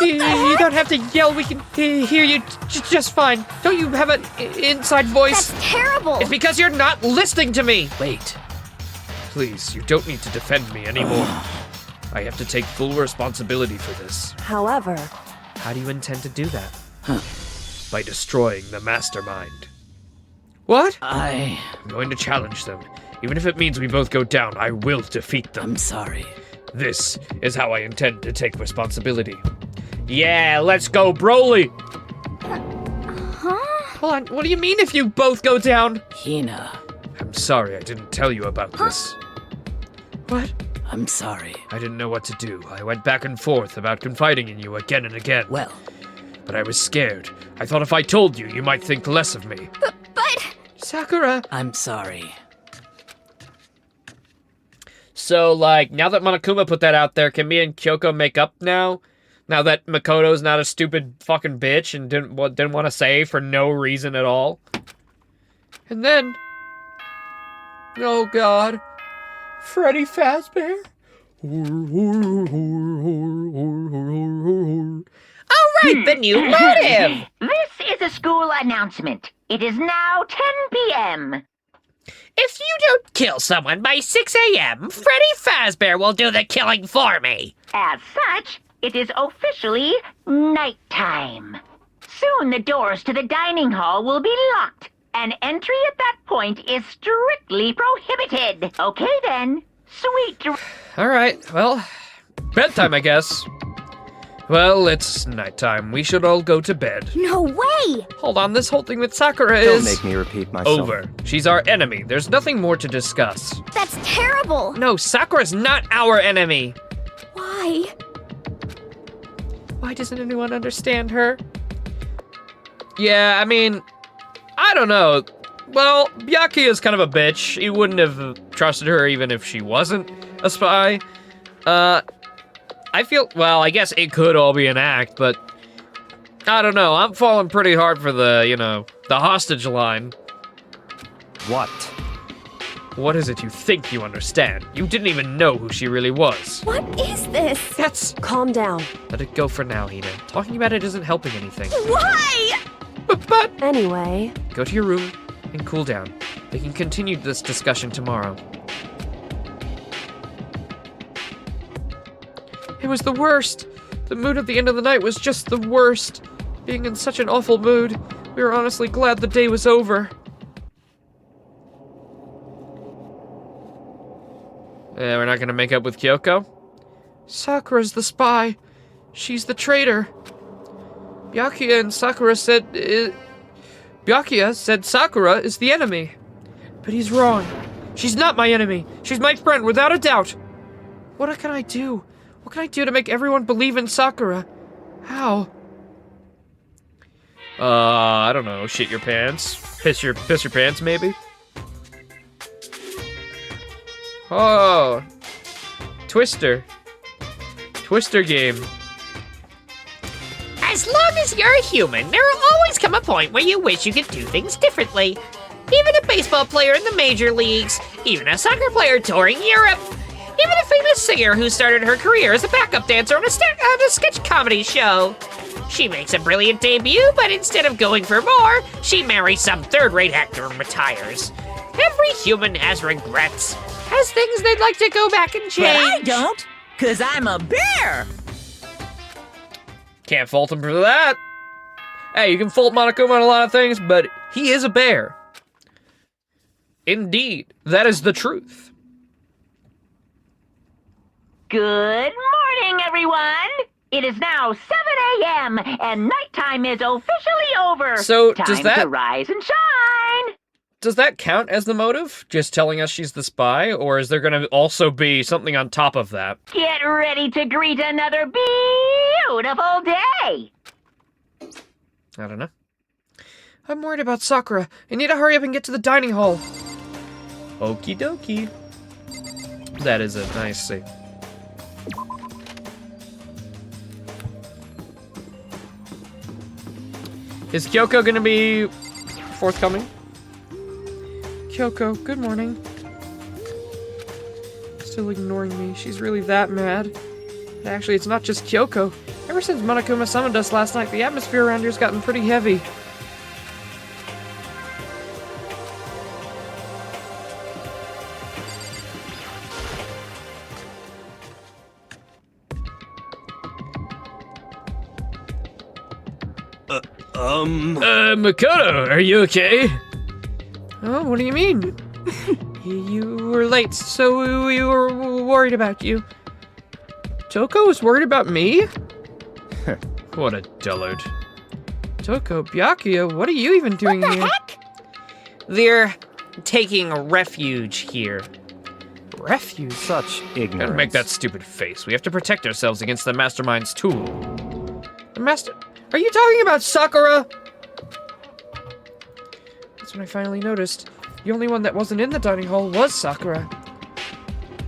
You don't have to yell. We can hear you just fine. Don't you have an inside voice? That's terrible. It's because you're not listening to me. Wait. Please, you don't need to defend me anymore. I have to take full responsibility for this. However, How do you intend to do that? By destroying the mastermind. What? I'm I'm going to challenge them. Even if it means we both go down, I will defeat them. sorry. This is how I intend to take responsibility. Yeah, let's go, Broly! Hold on, what do you mean if you both go down? Hina, I'm sorry I didn't tell you about this. What? I'm sorry. I didn't know what to do. I went back and forth about confiding in you again and again. Well, But I was scared. I thought if I told you, you might think less of me. But Sakura! I'm sorry. So, like, now that Monokuma put that out there, can me and Kyoko make up now? Now that Makoto's not a stupid fucking bitch and didn't want to say for no reason at all? And then... Oh, God. Freddy Fazbear? Alright, the new motive! This is a school announcement. It is now 10 p.m. If you don't kill someone by 6 a.m., Freddy Fazbear will do the killing for me. As such, it is officially nighttime. Soon the doors to the dining hall will be locked, and entry at that point is strictly prohibited. Okay then, sweet dreams. Alright, well, bedtime, I guess. Well, it's nighttime. We should all go to bed. no way. Hold on, this whole thing with Sakura Don't is... make me repeat myself. over. She's our enemy. There's nothing more to discuss. That's terrible. No, Sakura's not our enemy. Why? Why doesn't anyone understand her? Yeah, I mean, I don't know. Well, Byaki is kind of a bitch. He wouldn't have trusted her even if she wasn't a spy. I feel, well, I guess it could all be an act, but I don't know. I'm falling pretty hard for the, the hostage line. What? What is it you think you understand? You didn't even know who she really was. What is this? That's... calm down. Let it go for now, Hina. Talking about it isn't helping anything. Why? But Anyway, go to your room and cool down. We can continue this discussion tomorrow. It was the worst. The mood at the end of the night was just the worst. Being in such an awful mood, we were honestly glad the day was over. We're not gonna make up with Kyoko? Sakura's the spy. She's the traitor. Byakuya said Sakura is the enemy. But he's wrong. She's not my enemy. She's my friend, without a doubt. What can I do? What can I do to make everyone believe in Sakura? How? I don't know. Shit your pants. Piss your pants, maybe? Oh. Twister. Twister game. As long as you're a human, there will always come a point where you wish you could do things differently. Even a baseball player in the major leagues, even a soccer player touring Europe, even a famous singer who started her career as a backup dancer on a sketch comedy show. She makes a brilliant debut, but instead of going for more, she marries some third-rate actor and retires. Every human has regrets, has things they'd like to go back and change. But I don't, 'cause I'm a bear! Can't fault him for that. Hey, you can fault Monokuma on a lot of things, but he is a bear. Indeed, that is the truth. Good morning, everyone! It is now 7 a.m. and nighttime is officially over. So, Time does that- to rise and shine. Does that count as the motive? Just telling us she's the spy? Or is there gonna also be something on top of that? Get ready to greet another beautiful day. I don't know. I'm worried about Sakura. I need to hurry up and get to the dining hall. Okie dokie. That is it. Nice see. Is Kyoko gonna be forthcoming? Kyoko, good morning. Still ignoring me. She's really that mad. Actually, it's not just Kyoko. Ever since Monokuma summoned us last night, the atmosphere around here's gotten pretty heavy. Makoto, are you okay? Oh, what do you mean? You were late, so we were worried about you. Toko was worried about me? What a dullard. Toko, Byakuya, what are you even doing here? Heck? They're taking refuge here. Refuge? Such ignorance. Gotta make that stupid face. We have to protect ourselves against the Mastermind's tool. The Master... Are you talking about Sakura? That's when I finally noticed. The only one that wasn't in the dining hall was Sakura.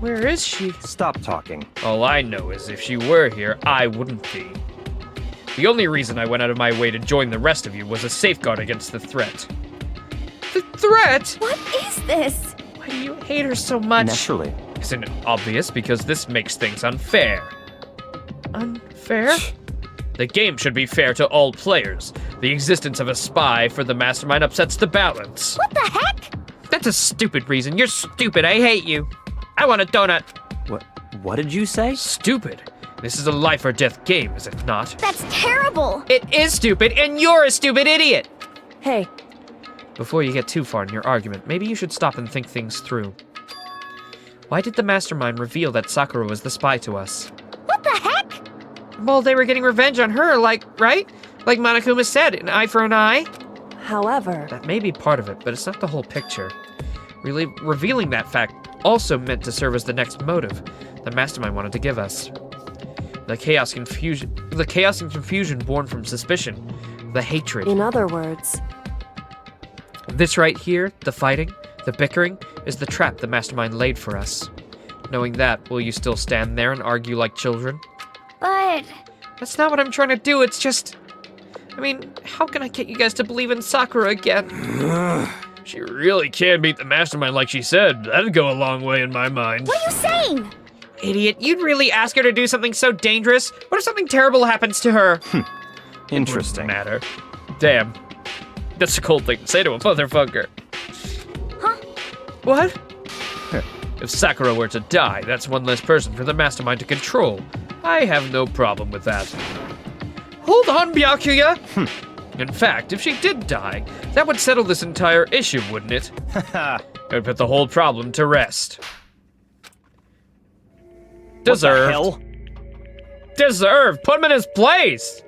Where is she? Stop talking. All I know is if she were here, I wouldn't be. The only reason I went out of my way to join the rest of you was a safeguard against the threat. The threat? What is this? Why do you hate her so much? Naturally. Isn't it obvious? Because this makes things unfair. Unfair? The game should be fair to all players. The existence of a spy for the Mastermind upsets the balance. What the heck? That's a stupid reason. You're stupid. I hate you. I want a donut. What did you say? Stupid. This is a life or death game, is it not? That's terrible. It is stupid, and you're a stupid idiot. Hey, Before you get too far in your argument, maybe you should stop and think things through. Why did the Mastermind reveal that Sakura was the spy to us? What the heck? Well, they were getting revenge on her, right? Like Monokuma said, an eye for an eye? however, That may be part of it, but it's not the whole picture. Really, revealing that fact also meant to serve as the next motive the Mastermind wanted to give us. The chaos and confusion born from suspicion, the hatred. in other words, This right here, the fighting, the bickering, is the trap the Mastermind laid for us. Knowing that, will you still stand there and argue like children? But That's not what I'm trying to do, it's just... I mean, how can I get you guys to believe in Sakura again? She really can beat the Mastermind like she said. That'd go a long way in my mind. what are you saying? Idiot, you'd really ask her to do something so dangerous? What if something terrible happens to her? Interesting. Matter. Damn. That's a cold thing to say to a motherfucker. Huh? What? If Sakura were to die, that's one less person for the Mastermind to control. I have no problem with that. Hold on, Byakuya! In fact, if she did die, that would settle this entire issue, wouldn't it? It would put the whole problem to rest. Deserved. What the hell? Deserved. Put him in his place.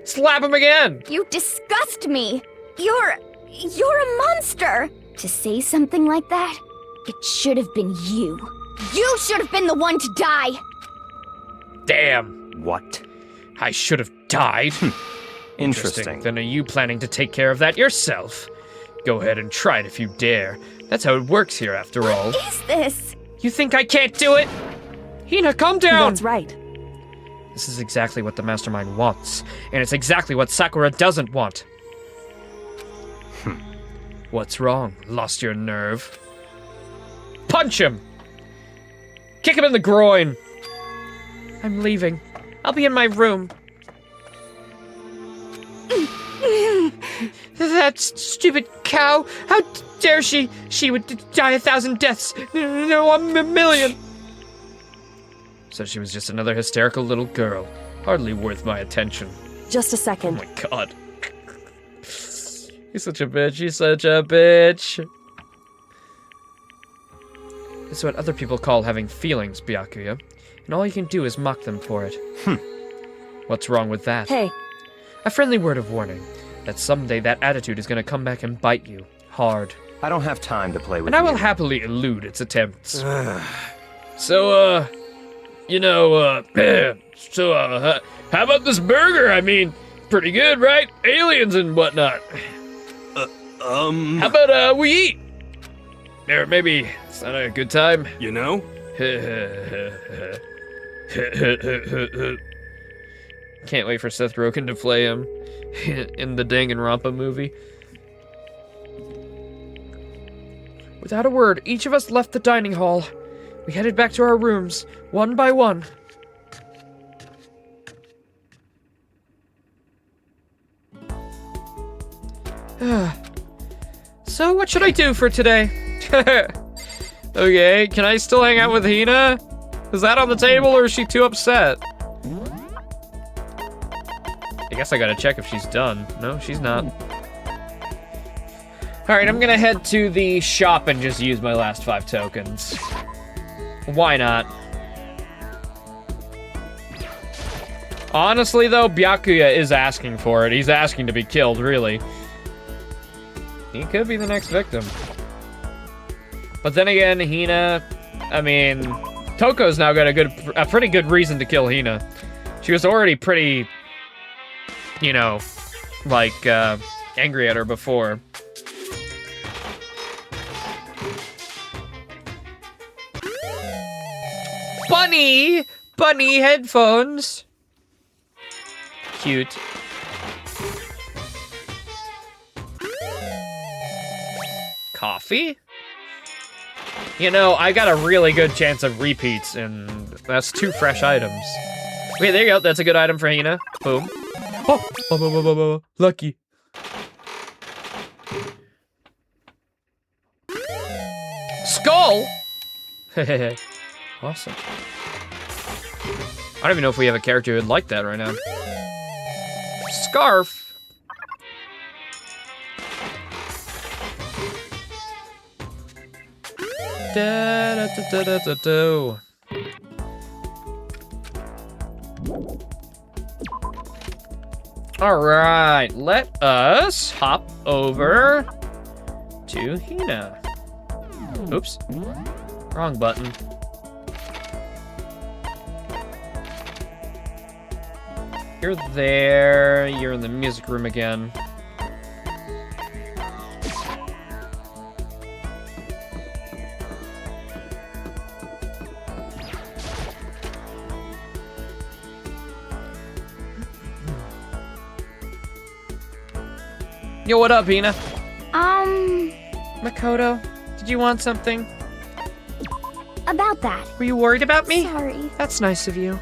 Slap him again! You disgust me. You're a monster. To say something like that, it should have been you. You should have been the one to die. Damn. What? I should have died. Interesting. Then are you planning to take care of that yourself? Go ahead and try it if you dare. That's how it works here, after all. What is this? You think I can't do it? Hina, calm down! That's right. This is exactly what the mastermind wants, and it's exactly what Sakura doesn't want. What's wrong? Lost your nerve? Punch him! Kick him in the groin! I'm leaving. I'll be in my room. That stupid cow! How dare she? She would die 1,000 deaths. No, a million. So she was just another hysterical little girl. Hardly worth my attention. Just a Oh second. my god. He's such a bitch. He's such a bitch. It's what other people call having feelings, Byakuya. And all you can do is mock them for it. What's wrong with that? Hey, A friendly word of warning. That someday that attitude is going to come back and bite you. Hard. I don't have time to play with And I will you. happily elude its attempts. So, how about this burger? I mean, pretty good, right? Aliens and whatnot. How about, we eat? Or maybe it's not a good time. You know? Can't wait for Seth Rogen to play him in the Danganronpa movie. Without a word, each of us left the dining hall. We headed back to our rooms, one by one. So, what should I do for today? Okay, can I still hang out with Hina? Is that on the table, or is she too upset? I guess I gotta check if she's done. No, she's not. Alright, I'm gonna head to the shop and just use my last 5 tokens. Why not? Honestly, though, Byakuya is asking for it. He's asking to be killed, really. He could be the next victim. But then again, Hina... I mean... Toko's now got a pretty good reason to kill Hina. She was already pretty... You know... Like, angry at her before. Bunny! Bunny headphones! Cute. Coffee? You know, I got a really good chance of repeats, and that's 2 fresh items. Okay, there you go. That's a good item for Hina. Boom. Oh! Lucky. Skull? Awesome. I don't even know if we have a character who'd like that right now. Scarf? Da-da-da-da-da-da. All right, let us hop over to Hina. Oops, wrong button. You're there, you're in the music room again. Yo, what up, Hina? Makoto, did you want something? About that. Were you worried about me? Sorry. That's nice of you.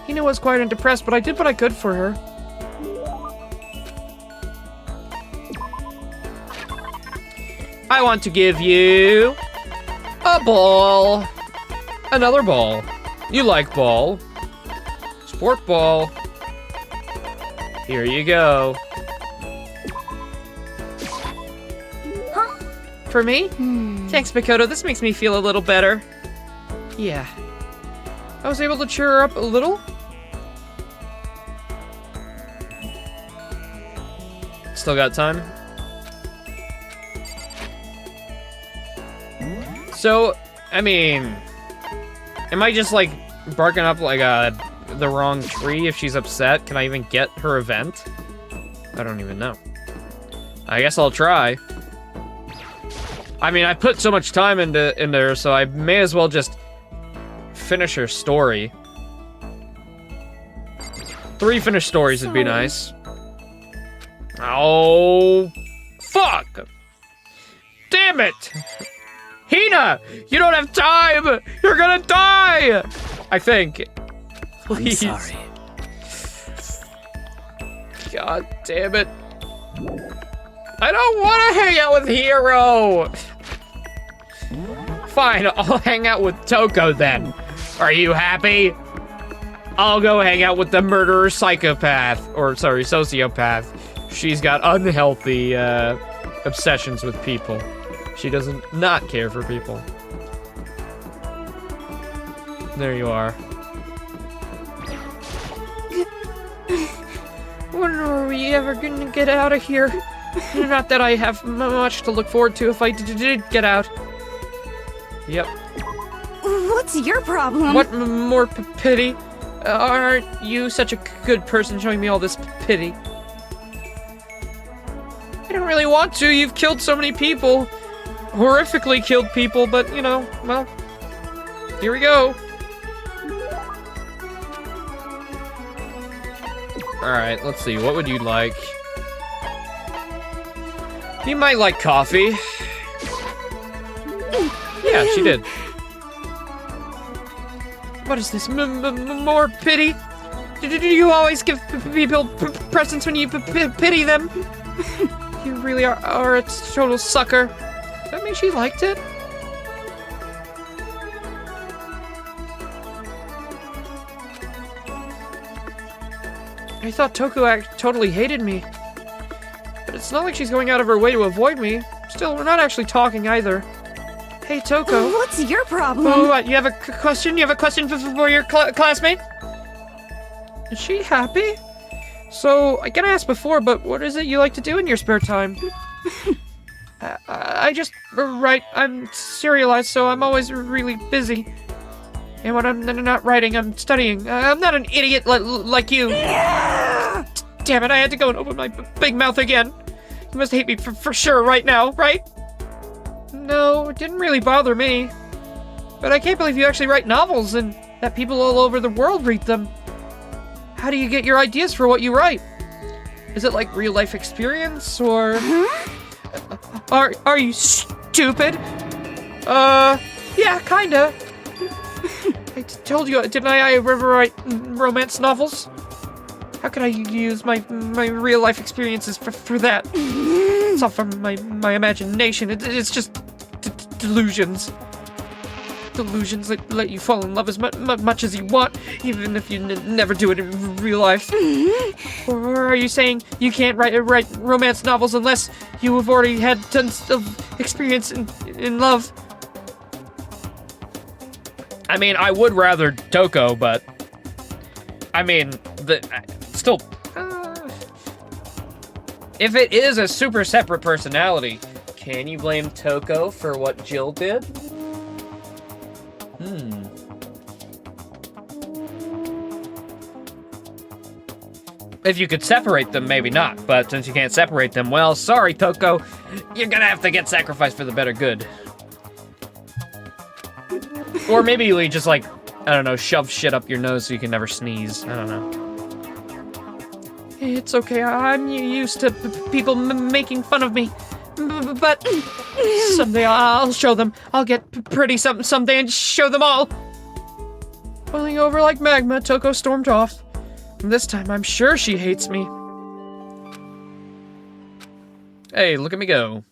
Hina was quiet and depressed, but I did what I could for her. I want to give you a ball. Another ball. You like ball. Sport ball. Here you go. Huh? For me? Thanks, Makoto. This makes me feel a little better. Yeah. I was able to cheer her up a little. Still got time. So, I mean, am I just like barking up like the wrong tree if she's upset? Can I even get her event? I don't even know. I guess I'll try. I mean, I put so much time in there, so I may as well just finish her story. 3 finished stories would be nice. Oh, fuck! Damn it! Hina! You don't have time! You're gonna die! I think. Please. I'm sorry. God damn it. I don't want to hang out with Hero! Fine, I'll hang out with Toko then. Are you happy? I'll go hang out with the murderer psychopath. Or, sorry, sociopath. She's got unhealthy obsessions with people. She doesn't not care for people. There you are. When are we ever gonna get out of here? Not that I have much to look forward to if I did get out. Yep. What's your problem? What more pity? Aren't you such a good person showing me all this pity? I don't really want to. You've killed so many people. Horrifically killed people, but, you know, well, here we go. Alright, let's see. What would you like? You might like coffee. Yeah, she did. What is this? More pity? Do you always give people presents when you pity them? You really are a total sucker. Does that mean she liked it? I thought Toko totally hated me. But it's not like she's going out of her way to avoid me. Still, we're not actually talking either. Hey, Toko. What's your problem? Oh, what, you have a question? You have a question for your classmate? Is she happy? So, I gotta ask before, but what is it you like to do in your spare time? I just write. I'm serialized, so I'm always really busy. And when I'm not writing, I'm studying. I'm not an idiot like you. Damn it, I had to go and open my big mouth again. You must hate me for sure right now, right? No, it didn't really bother me. But I can't believe you actually write novels and that people all over the world read them. How do you get your ideas for what you write? Is it like real life experience or... Are you stupid? Yeah, kinda. I told you, didn't I ever write romance novels? How could I use my real life experiences for that? It's all from my imagination. It's just delusions. Delusions that let you fall in love as much as you want, even if you never do it in real life. Or are you saying you can't write romance novels unless you have already had tons of experience in love? I mean, I would rather Toko, but I mean, still, if it is a super separate personality, can you blame Toko for what Jill did? If you could separate them, maybe not. But since you can't separate them, well, sorry, Toko. You're gonna have to get sacrificed for the better good. Or maybe you just, like, I don't know, shove shit up your nose so you can never sneeze. I don't know. It's okay. I'm used to people making fun of me. But someday I'll show them. I'll get pretty someday and show them all. Boiling over like magma, Toko stormed off. This time, I'm sure she hates me. Hey, look at me go.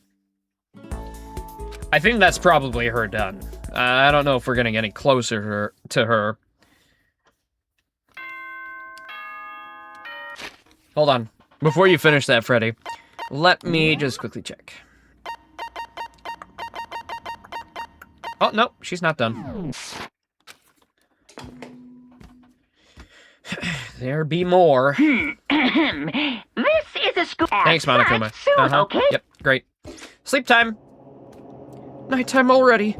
I think that's probably her done. I don't know if we're getting any closer to her. Hold on. Before you finish that, Freddy, let me just quickly check. Oh, no, she's not done. There be more. This is to school. Thanks, Monokuma. Soon, okay? Yep, great. Sleep time. Nighttime already.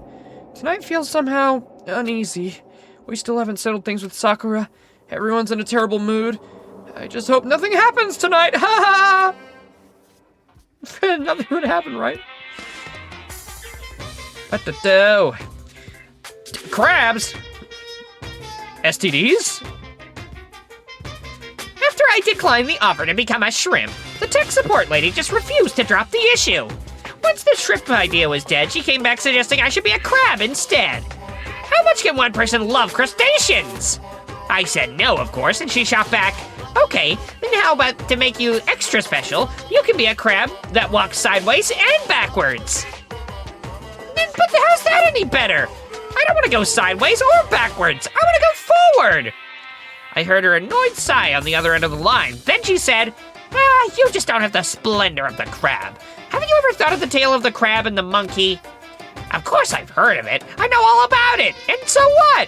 Tonight feels somehow uneasy. We still haven't settled things with Sakura. Everyone's in a terrible mood. I just hope nothing happens tonight. Ha ha! Nothing would happen, right? Crabs? STDs? After I declined the offer to become a shrimp, the tech support lady just refused to drop the issue. Once the shrimp idea was dead, she came back suggesting I should be a crab instead. How much can one person love crustaceans? I said no, of course, and she shot back, okay, then how about to make you extra special, you can be a crab that walks sideways and backwards. But how's that any better? I don't want to go sideways or backwards. I want to go forward. I heard her annoyed sigh on the other end of the line. Then she said, you just don't have the splendor of the crab. Haven't you ever thought of the tale of the crab and the monkey? Of course I've heard of it. I know all about it. And so what?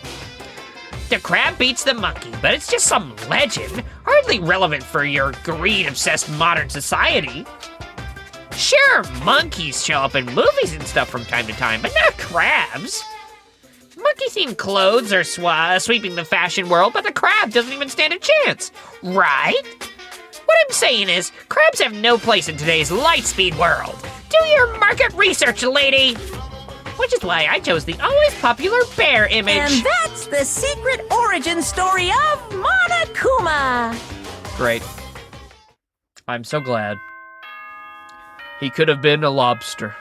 The crab beats the monkey, but it's just some legend, hardly relevant for your greed-obsessed modern society. Sure, monkeys show up in movies and stuff from time to time, but not crabs. Monkey-themed clothes are sweeping the fashion world, but the crab doesn't even stand a chance, right? What I'm saying is, crabs have no place in today's lightspeed world. Do your market research, lady! Which is why I chose the always popular bear image. And that's the secret origin story of Monokuma. Great. I'm so glad. He could have been a lobster.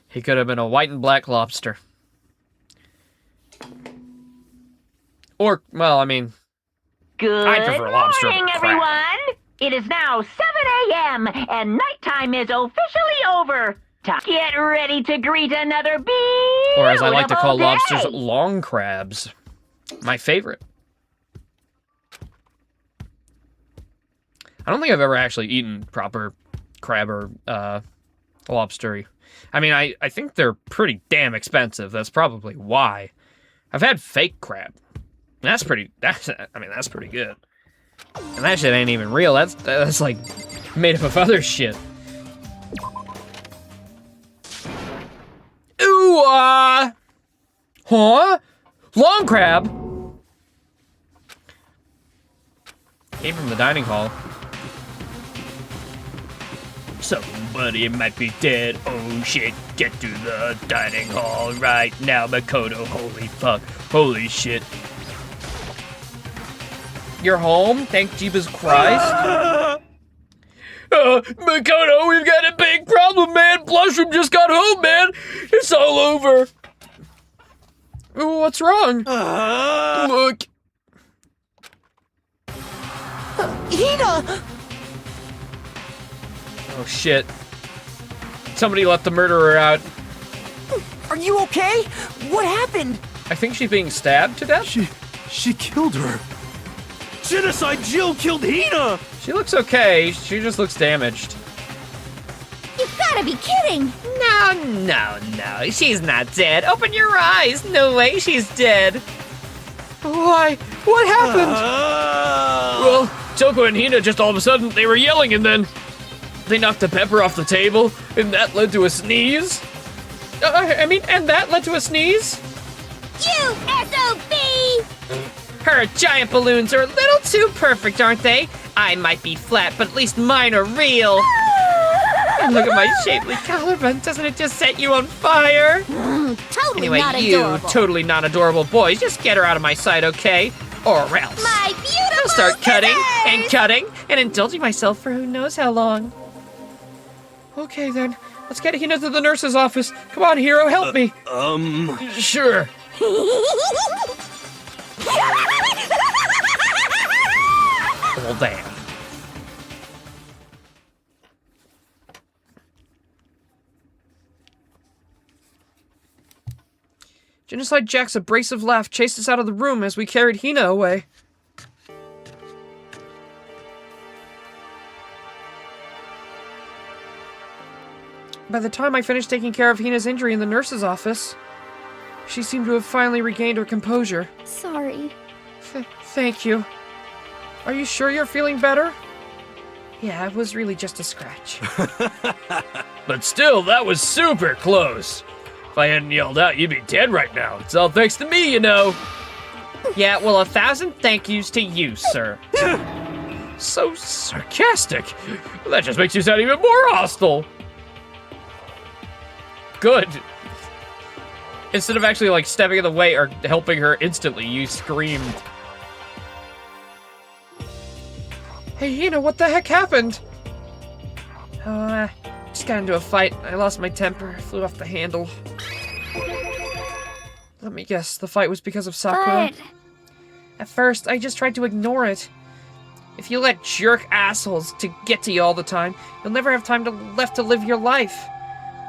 He could have been a white and black lobster. Or, well, I mean, Good I prefer lobster over morning, crab. everyone. It is now 7 a.m. and nighttime is officially over. Get ready to greet another beautiful or as I like to call day. lobsters, long crabs. My favorite. I don't think I've ever actually eaten proper crab or lobster. I mean, I think they're pretty damn expensive. That's probably why. I've had fake crab. That's pretty good. And that shit ain't even real. That's like made up of other shit. Ooh, huh? Long crab? Came from the dining hall. Somebody might be dead. Oh shit, get to the dining hall right now, Makoto. Holy fuck. Holy shit. You're home? Thank Jeebus Christ. Makoto, we've got a big problem, man. Blushroom just got home, man. It's all over. Ooh, what's wrong? Look. Hina! Oh shit. Somebody let the murderer out. Are you okay? What happened? I think she's being stabbed to death. She killed her. Genocide Jill killed Hina! She looks okay. She just looks damaged. You've gotta be kidding! No. She's not dead. Open your eyes. No way she's dead. Why? What happened? Well, Toko and Hina just all of a sudden, they were yelling and then they knocked the pepper off the table and that led to a sneeze. And that led to a sneeze? You SOB! Her giant balloons are a little too perfect, aren't they? I might be flat, but at least mine are real. And look at my shapely collarbone. Doesn't it just set you on fire? Totally Anyway, not you adorable. totally not adorable boys, just get her out of my sight, okay? Or else. My beautiful I'll start cutting and scissors! cutting and indulging myself for who knows how long. Okay then, let's get Hina to the nurse's office. Come on, hero, help me. Sure. Well, damn. Genocide Jack's abrasive laugh chased us out of the room as we carried Hina away. By the time I finished taking care of Hina's injury in the nurse's office, she seemed to have finally regained her composure. Sorry. Thank you. Are you sure you're feeling better? Yeah, it was really just a scratch. But still, that was super close. If I hadn't yelled out, you'd be dead right now. It's all thanks to me, you know. Yeah, well, 1,000 thank yous to you, sir. So sarcastic. That just makes you sound even more hostile. Good. Instead of actually, like, stepping in the way or helping her instantly, you screamed. Hey, Hina, what the heck happened? Oh, just got into a fight. I lost my temper, flew off the handle. Let me guess, the fight was because of Sakura? But At first, I just tried to ignore it. If you let jerk assholes to get to you all the time, you'll never have time left to live your life.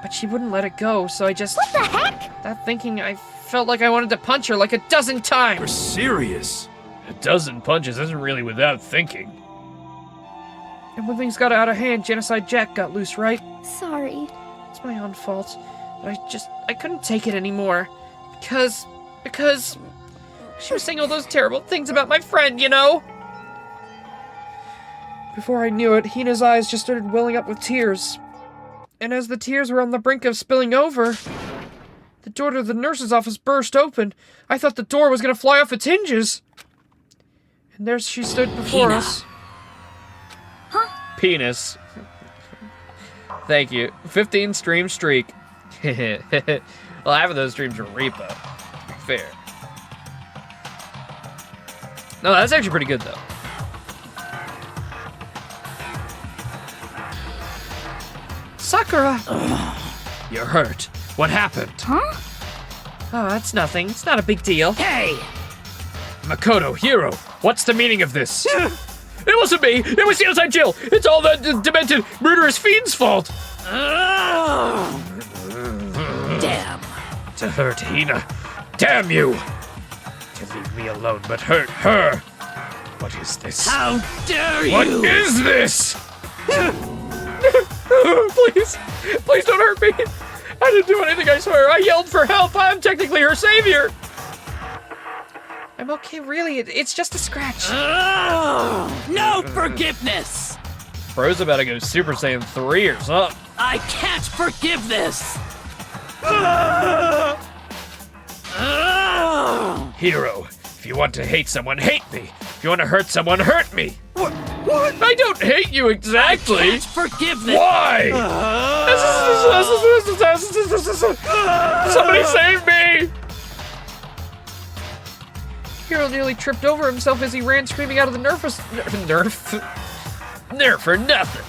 But she wouldn't let it go, so I just... what the heck? That thinking, I felt like I wanted to punch her like a dozen You're times. serious? A dozen punches isn't really without thinking. And when things got out of hand, Genocide Jack got loose, right? Sorry. It's my own fault. But I couldn't take it anymore. Because she was saying all those terrible things about my friend, you know? Before I knew it, Hina's eyes just started welling up with tears. And as the tears were on the brink of spilling over, the door to the nurse's office burst open. I thought the door was gonna fly off its hinges. And there she stood before Hina. us. Penis. Thank you. 15 stream streak. Well, half of those streams were repo. To be fair. No, that's actually pretty good, though. Sakura! You're hurt. What happened? Huh? Oh, that's nothing. It's not a big deal. Hey! Makoto, Hero, what's the meaning of this? It wasn't me! It was Genocide Jill! It's all that demented, murderous fiend's fault! Damn. To hurt Hina. Damn you! To leave me alone but hurt her! What is this? How dare you! What is this? Please! Please don't hurt me! I didn't do anything, I swear! I yelled for help! I'm technically her savior! I'm okay, really. It's just a scratch. No forgiveness! Bro's about to go Super Saiyan 3 or something. I can't forgive this! Hero, if you want to hate someone, hate me. If you want to hurt someone, hurt me. What? I don't hate you exactly. Can't forgive this! Why? Somebody save me! Hiro nearly tripped over himself as he ran screaming out of the nerf for nothing.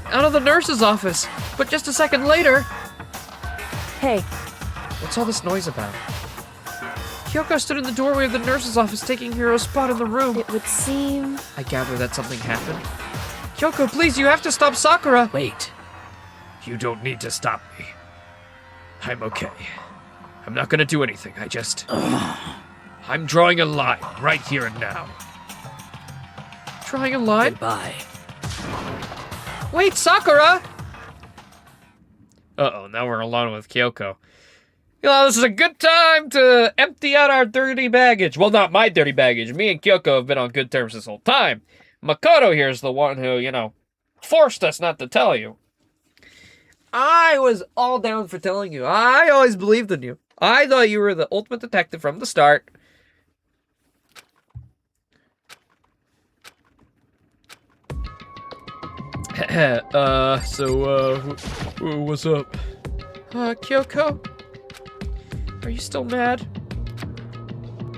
out of the nurse's office. But just a second later... Hey, What's all this noise about? Kyoko stood in the doorway of the nurse's office, taking Hiro's spot in the room. it would seem... I gather that something happened. Kyoko, please, you have to stop Sakura! Wait. You don't need to stop me. I'm okay. I'm not gonna do anything. I'm drawing a line right here and now. Drawing a line? Goodbye. Wait, Sakura! Uh-oh, now we're alone with Kyoko. You know, this is a good time to empty out our dirty baggage. Well, not my dirty baggage. Me and Kyoko have been on good terms this whole time. Makoto here is the one who, forced us not to tell you. I was all down for telling you. I always believed in you. I thought you were the ultimate detective from the start. What's up? Kyoko? Are you still mad?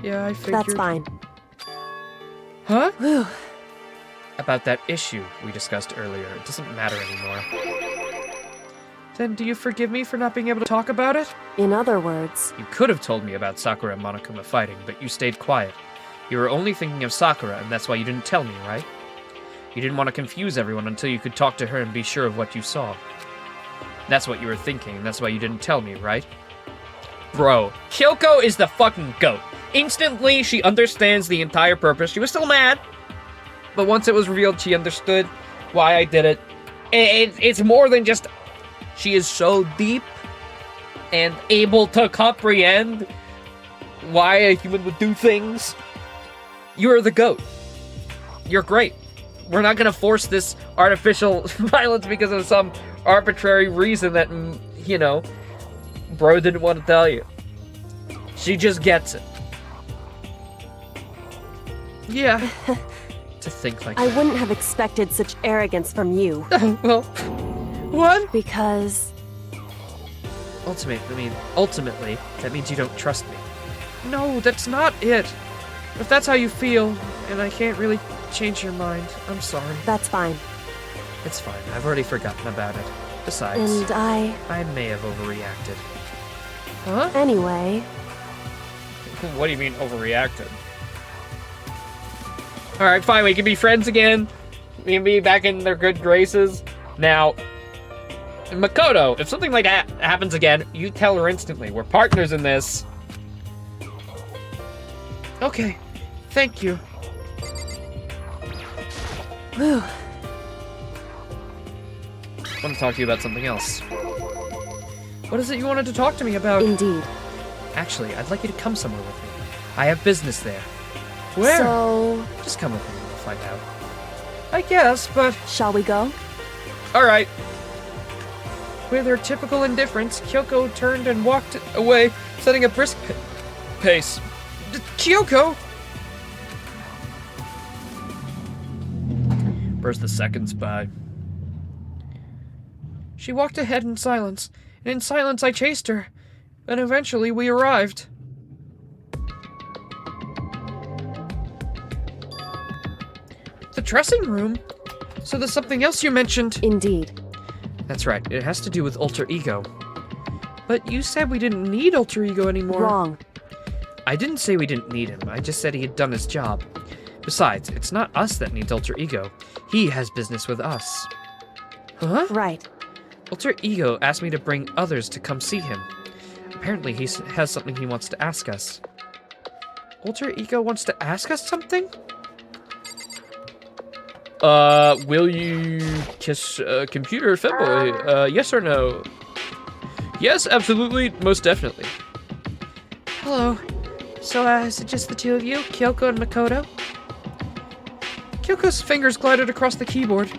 Yeah, I figured. That's fine. Huh? Whew. About that issue we discussed earlier. It doesn't matter anymore. Then do you forgive me for not being able to talk about it? In other words, You could have told me about Sakura and Monokuma fighting, but you stayed quiet. You were only thinking of Sakura, and that's why you didn't tell me, right? You didn't want to confuse everyone until you could talk to her and be sure of what you saw. That's what you were thinking, and that's why you didn't tell me, right? Bro, Kyoko is the fucking GOAT. Instantly, she understands the entire purpose. She was still mad, but once it was revealed, she understood why I did it. It's more than just... She is so deep and able to comprehend why a human would do things. You're the GOAT. You're great. we're not gonna force this artificial violence because of some arbitrary reason that, you know, bro didn't want to tell you. She just gets it. Yeah. To think like I that. wouldn't have expected such arrogance from you. Well, what? Because Ultimately, that means you don't trust me. No, that's not it. If that's how you feel, and I can't really change your mind, I'm sorry. that's fine. It's fine. I've already forgotten about it. Besides, And I may have overreacted. Huh? anyway, What do you mean overreacted? Alright, fine, we can be friends again. We can be back in their good graces. Now, Makoto, if something like that happens again, you tell her instantly. We're partners in this. Okay, thank you. whew, I want to talk to you about something else. What is it you wanted to talk to me about? indeed. Actually, I'd like you to come somewhere with me. I have business there. Where? So, Just come with me, we'll find out. I guess, but... shall we go? Alright. With her typical indifference, Kyoko turned and walked away, setting a brisk pace. Kyoko! Where's the seconds by? She walked ahead in silence, and in silence I chased her. And eventually we arrived. The dressing room? So there's something else you mentioned. Indeed. That's right, it has to do with alter ego. But you said we didn't need alter ego anymore. Wrong. I didn't say we didn't need him, I just said he had done his job. Besides, it's not us that needs alter ego. He has business with us. Huh? Right. Alter ego asked me to bring others to come see him. Apparently he has something he wants to ask us. Alter ego wants to ask us something? Will you kiss a computer femboy? Yes or no? Yes, absolutely, most definitely. Hello. So, is it just the two of you, Kyoko and Makoto? Kyoko's fingers glided across the keyboard.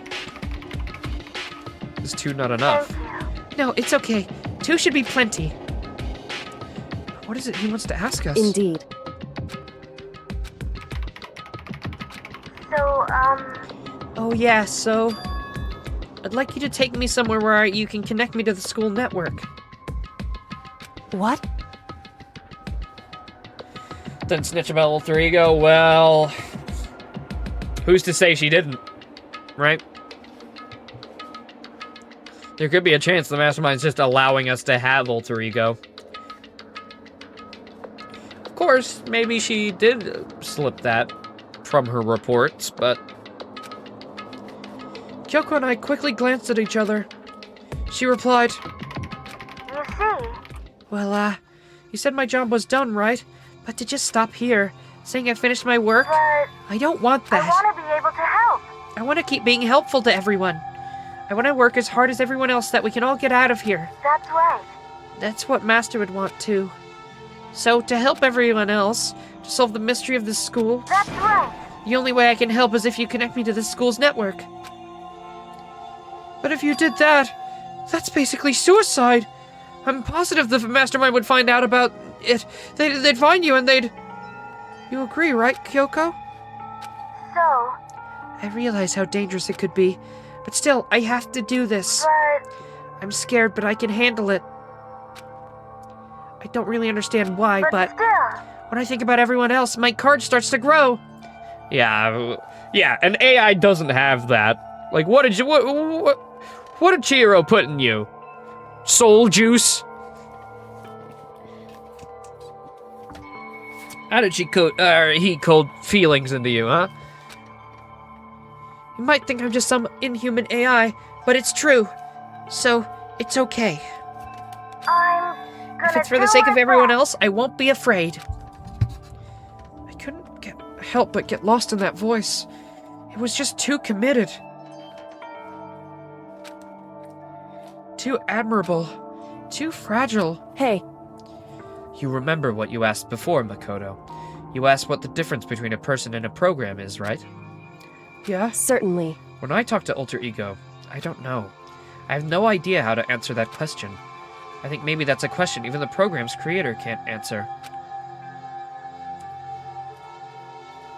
Is two not enough? No, it's okay. Two should be plenty. What is it he wants to ask us? Indeed. Oh yeah, so... I'd like you to take me somewhere where you can connect me to the school network. What? Didn't snitch about alter ego? Well... Who's to say she didn't? Right? There could be a chance the mastermind's just allowing us to have alter ego. Of course, maybe she did slip that from her reports, but... Kyoko and I quickly glanced at each other. She replied, You see? Well, you said my job was done, right? But to just stop here, saying I finished my work? But I don't want that. I want to be able to help. I want to keep being helpful to everyone. I want to work as hard as everyone else that we can all get out of here. That's right. That's what Master would want too. So, to help everyone else, to solve the mystery of this school, That's right. the only way I can help is if you connect me to this school's network. But if you did that, that's basically suicide. I'm positive the mastermind would find out about it. They'd find you and they'd... You agree, right, Kyoko? So, I realize how dangerous it could be, but still, I have to do this. but I'm scared, but I can handle it. I don't really understand why, but still. when I think about everyone else, my card starts to grow. Yeah, an AI doesn't have that. Like, what did Chihiro put in you? Soul juice? How did he code feelings into you, huh? You might think I'm just some inhuman AI, but it's true. So, it's okay. I'm gonna If it's for the do sake of my everyone best. else, I won't be afraid. I couldn't help but get lost in that voice. It was just too committed. Too admirable. Too fragile. Hey, You remember what you asked before, Makoto. You asked what the difference between a person and a program is, right? Yeah? Certainly. When I talk to Alter Ego, I don't know. I have no idea how to answer that question. I think maybe that's a question even the program's creator can't answer.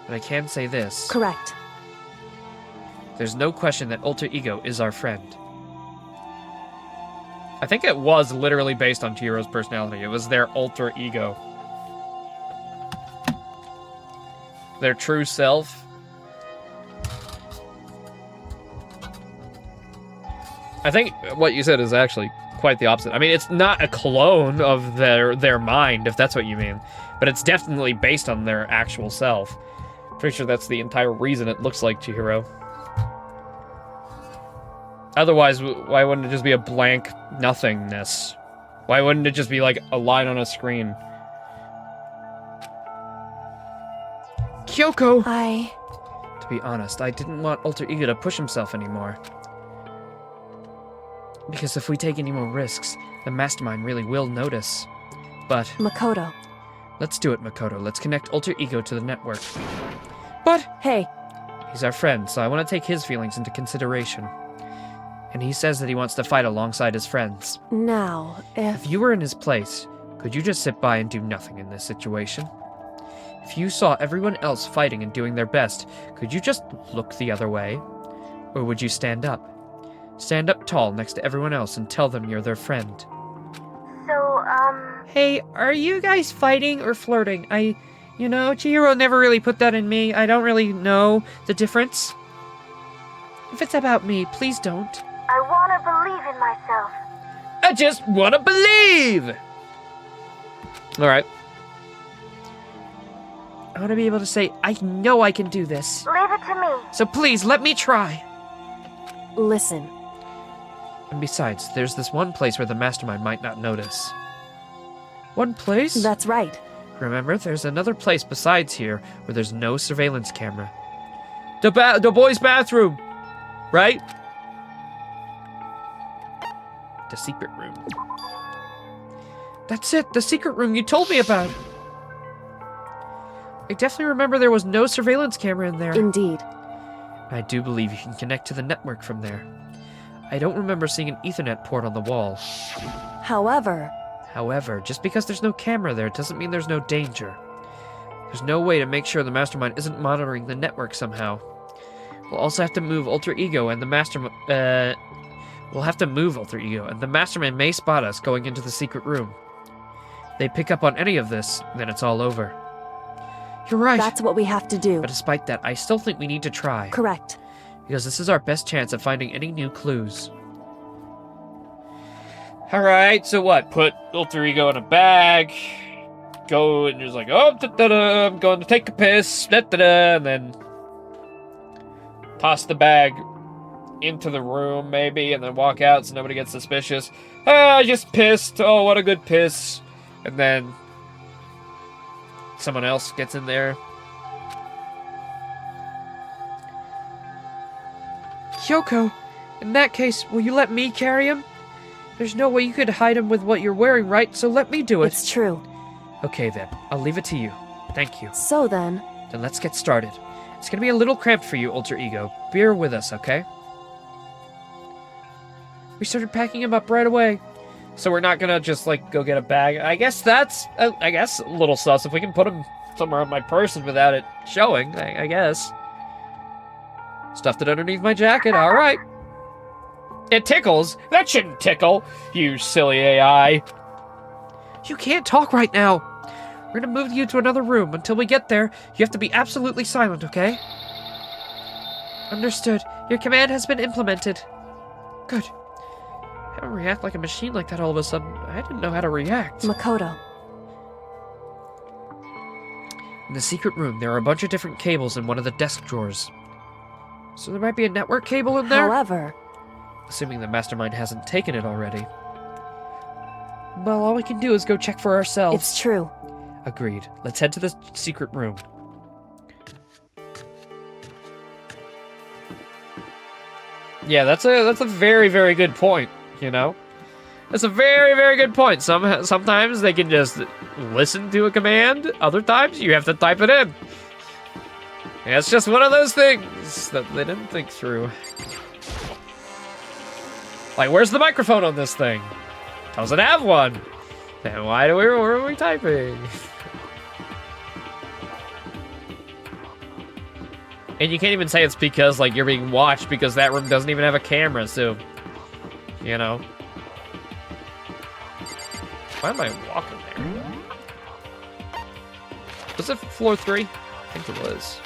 But I can say this. Correct. There's no question that Alter Ego is our friend. I think it was literally based on Chihiro's personality. It was their alter ego. Their true self. I think what you said is actually quite the opposite. I mean, it's not a clone of their mind, if that's what you mean. But it's definitely based on their actual self. Pretty sure that's the entire reason it looks like Chihiro. Otherwise, why wouldn't it just be a blank nothingness? Why wouldn't it just be like a line on a screen? Kyoko! To be honest, I didn't want Alter Ego to push himself anymore. Because if we take any more risks, the Mastermind really will notice. But... Makoto. Let's do it, Makoto. Let's connect Alter Ego to the network. But... Hey. He's our friend, so I want to take his feelings into consideration. And he says that he wants to fight alongside his friends. Now, If you were in his place, could you just sit by and do nothing in this situation? If you saw everyone else fighting and doing their best, could you just look the other way? Or would you stand up? Stand up tall next to everyone else and tell them you're their friend. So, Hey, are you guys fighting or flirting? You know, Chihiro never really put that in me. I don't really know the difference. If it's about me, please don't. I want to believe in myself. I just want to believe! Alright. I want to be able to say, I know I can do this. Leave it to me. So please, let me try. Listen. And besides, there's this one place where the Mastermind might not notice. One place? That's right. Remember, there's another place besides here where there's no surveillance camera. The boys' bathroom! Right? The secret room. That's it, the secret room you told me about. I definitely remember there was no surveillance camera in there. Indeed. I do believe you can connect to the network from there. I don't remember seeing an Ethernet port on the wall. However, just because there's no camera there doesn't mean there's no danger. There's no way to make sure the Mastermind isn't monitoring the network somehow. We'll also have to move Alter Ego and the Mastermind... We'll have to move Alter Ego, and the Mastermind may spot us going into the secret room. They pick up on any of this, then it's all over. You're right. That's what we have to do. But despite that, I still think we need to try. Correct. Because this is our best chance of finding any new clues. Alright, so what? Put Alter Ego in a bag. Go and just like, oh, da-da-da, I'm going to take a piss. Da-da-da, and then toss the bag into the room, maybe, and then walk out so nobody gets suspicious. Ah, I just pissed. Oh, what a good piss. And then someone else gets in there. Kyoko, in that case, will you let me carry him? There's no way you could hide him with what you're wearing, right? So let me do it. It's true. Okay then, I'll leave it to you. Thank you. So then... Then let's get started. It's gonna be a little cramped for you, Alter Ego. Bear with us, okay? We started packing him up right away. So we're not gonna just, like, go get a bag. I guess that's, I guess, a little sus. If we can put him somewhere on my person without it showing, I guess. Stuffed it underneath my jacket, alright. It tickles? That shouldn't tickle, you silly AI. You can't talk right now. We're gonna move you to another room. Until we get there, you have to be absolutely silent, okay? Understood. Your command has been implemented. Good. I don't react like a machine like that all of a sudden. I didn't know how to react. Makoto. In the secret room, there are a bunch of different cables in one of the desk drawers. So there might be a network cable in there? However... Assuming the Mastermind hasn't taken it already. Well, all we can do is go check for ourselves. It's true. Agreed. Let's head to the secret room. Yeah, that's a very, very good point, you know? That's a very, very good point. Sometimes they can just listen to a command. Other times, you have to type it in. Yeah, it's just one of those things that they didn't think through. Like, where's the microphone on this thing? Doesn't have one. Then why are we typing? And you can't even say it's because, like, you're being watched because that room doesn't even have a camera, so, you know. Why am I walking there? Was it floor 3? I think it was.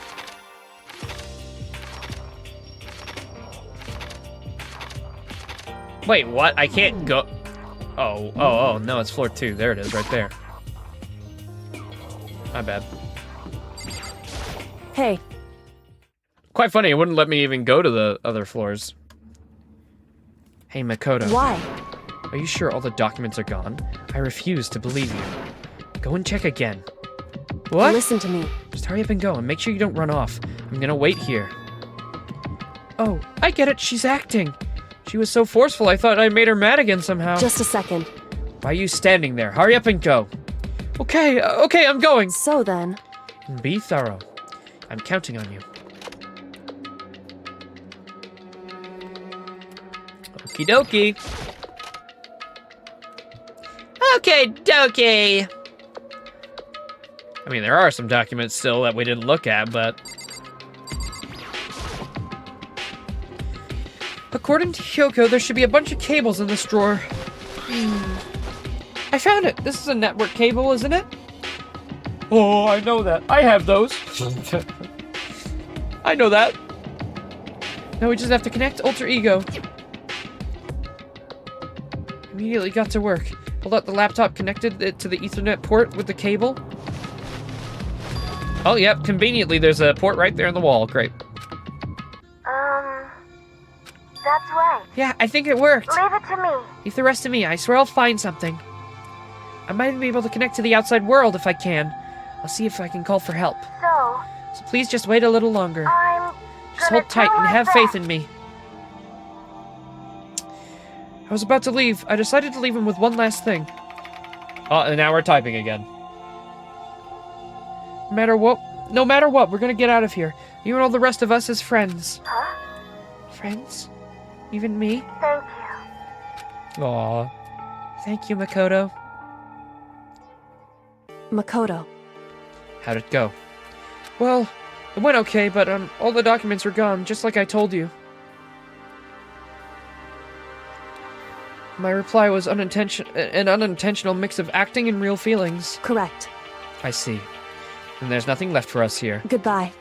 Wait, what? I can't go... Oh, no, it's floor 2. There it is, right there. My bad. Hey. Quite funny, it wouldn't let me even go to the other floors. Hey, Makoto. Why? Are you sure all the documents are gone? I refuse to believe you. Go and check again. What? Listen to me. Just hurry up and go, and make sure you don't run off. I'm gonna wait here. Oh, I get it, she's acting. She was so forceful, I thought I made her mad again somehow. Just a second. Why are you standing there? Hurry up and go. Okay, I'm going. So then... Be thorough. I'm counting on you. Okie dokie. Okay, dokie. I mean, there are some documents still that we didn't look at, but... According to Hyoko, there should be a bunch of cables in this drawer. I found it! This is a network cable, isn't it? Oh, I know that. I have those. I know that. Now we just have to connect Alter Ego. Immediately got to work. Pulled out the laptop, connected it to the Ethernet port with the cable. Oh, yep, conveniently there's a port right there in the wall. Great. That's right. Yeah, I think it worked. Leave it to me. Leave the rest to me. I swear I'll find something. I might even be able to connect to the outside world if I can. I'll see if I can call for help. So please just wait a little longer. Just hold tight and have faith in me. I was about to leave. I decided to leave him with one last thing. Oh, and now we're typing again. No matter what, we're gonna get out of here. You and all the rest of us as friends. Huh? Friends? Even me? Thank you. Aw. Thank you, Makoto. Makoto. How'd it go? Well, it went okay, but all the documents are gone, just like I told you. My reply was an unintentional mix of acting and real feelings. Correct. I see. And there's nothing left for us here. Goodbye.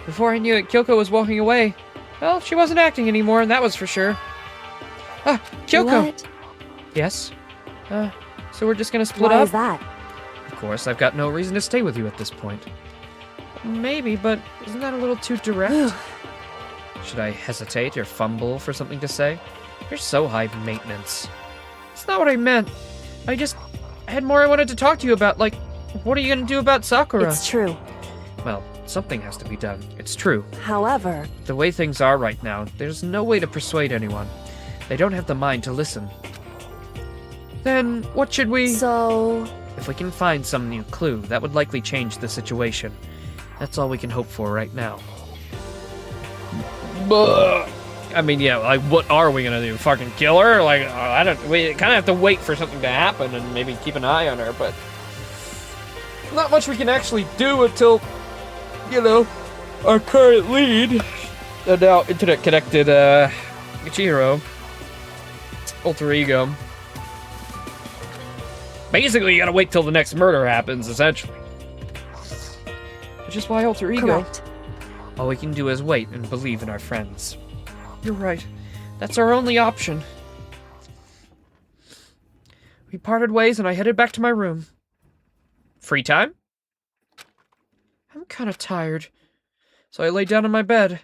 Before I knew it, Kyoko was walking away. Well, she wasn't acting anymore, and that was for sure. Ah, Kyoko! What? Yes? So we're just gonna split Why up? is that? Of course, I've got no reason to stay with you at this point. Maybe, but isn't that a little too direct? Should I hesitate or fumble for something to say? You're so high maintenance. It's not what I meant. I had more I wanted to talk to you about, like, what are you gonna do about Sakura? It's true. Well, something has to be done. It's true. However... The way things are right now, there's no way to persuade anyone. They don't have the mind to listen. Then, what should we... So... If we can find some new clue, that would likely change the situation. That's all we can hope for right now. I mean, yeah, like, what are we gonna do? Fucking kill her? Like, we kind of have to wait for something to happen and maybe keep an eye on her, but... Not much we can actually do until, you know, our current lead, the now internet-connected, Ichiro, Alter Ego. Basically, you gotta wait till the next murder happens, essentially. Which is why Alter Ego... Correct. All we can do is wait and believe in our friends. You're right. That's our only option. We parted ways and I headed back to my room. Free time? I'm kind of tired. So I lay down on my bed.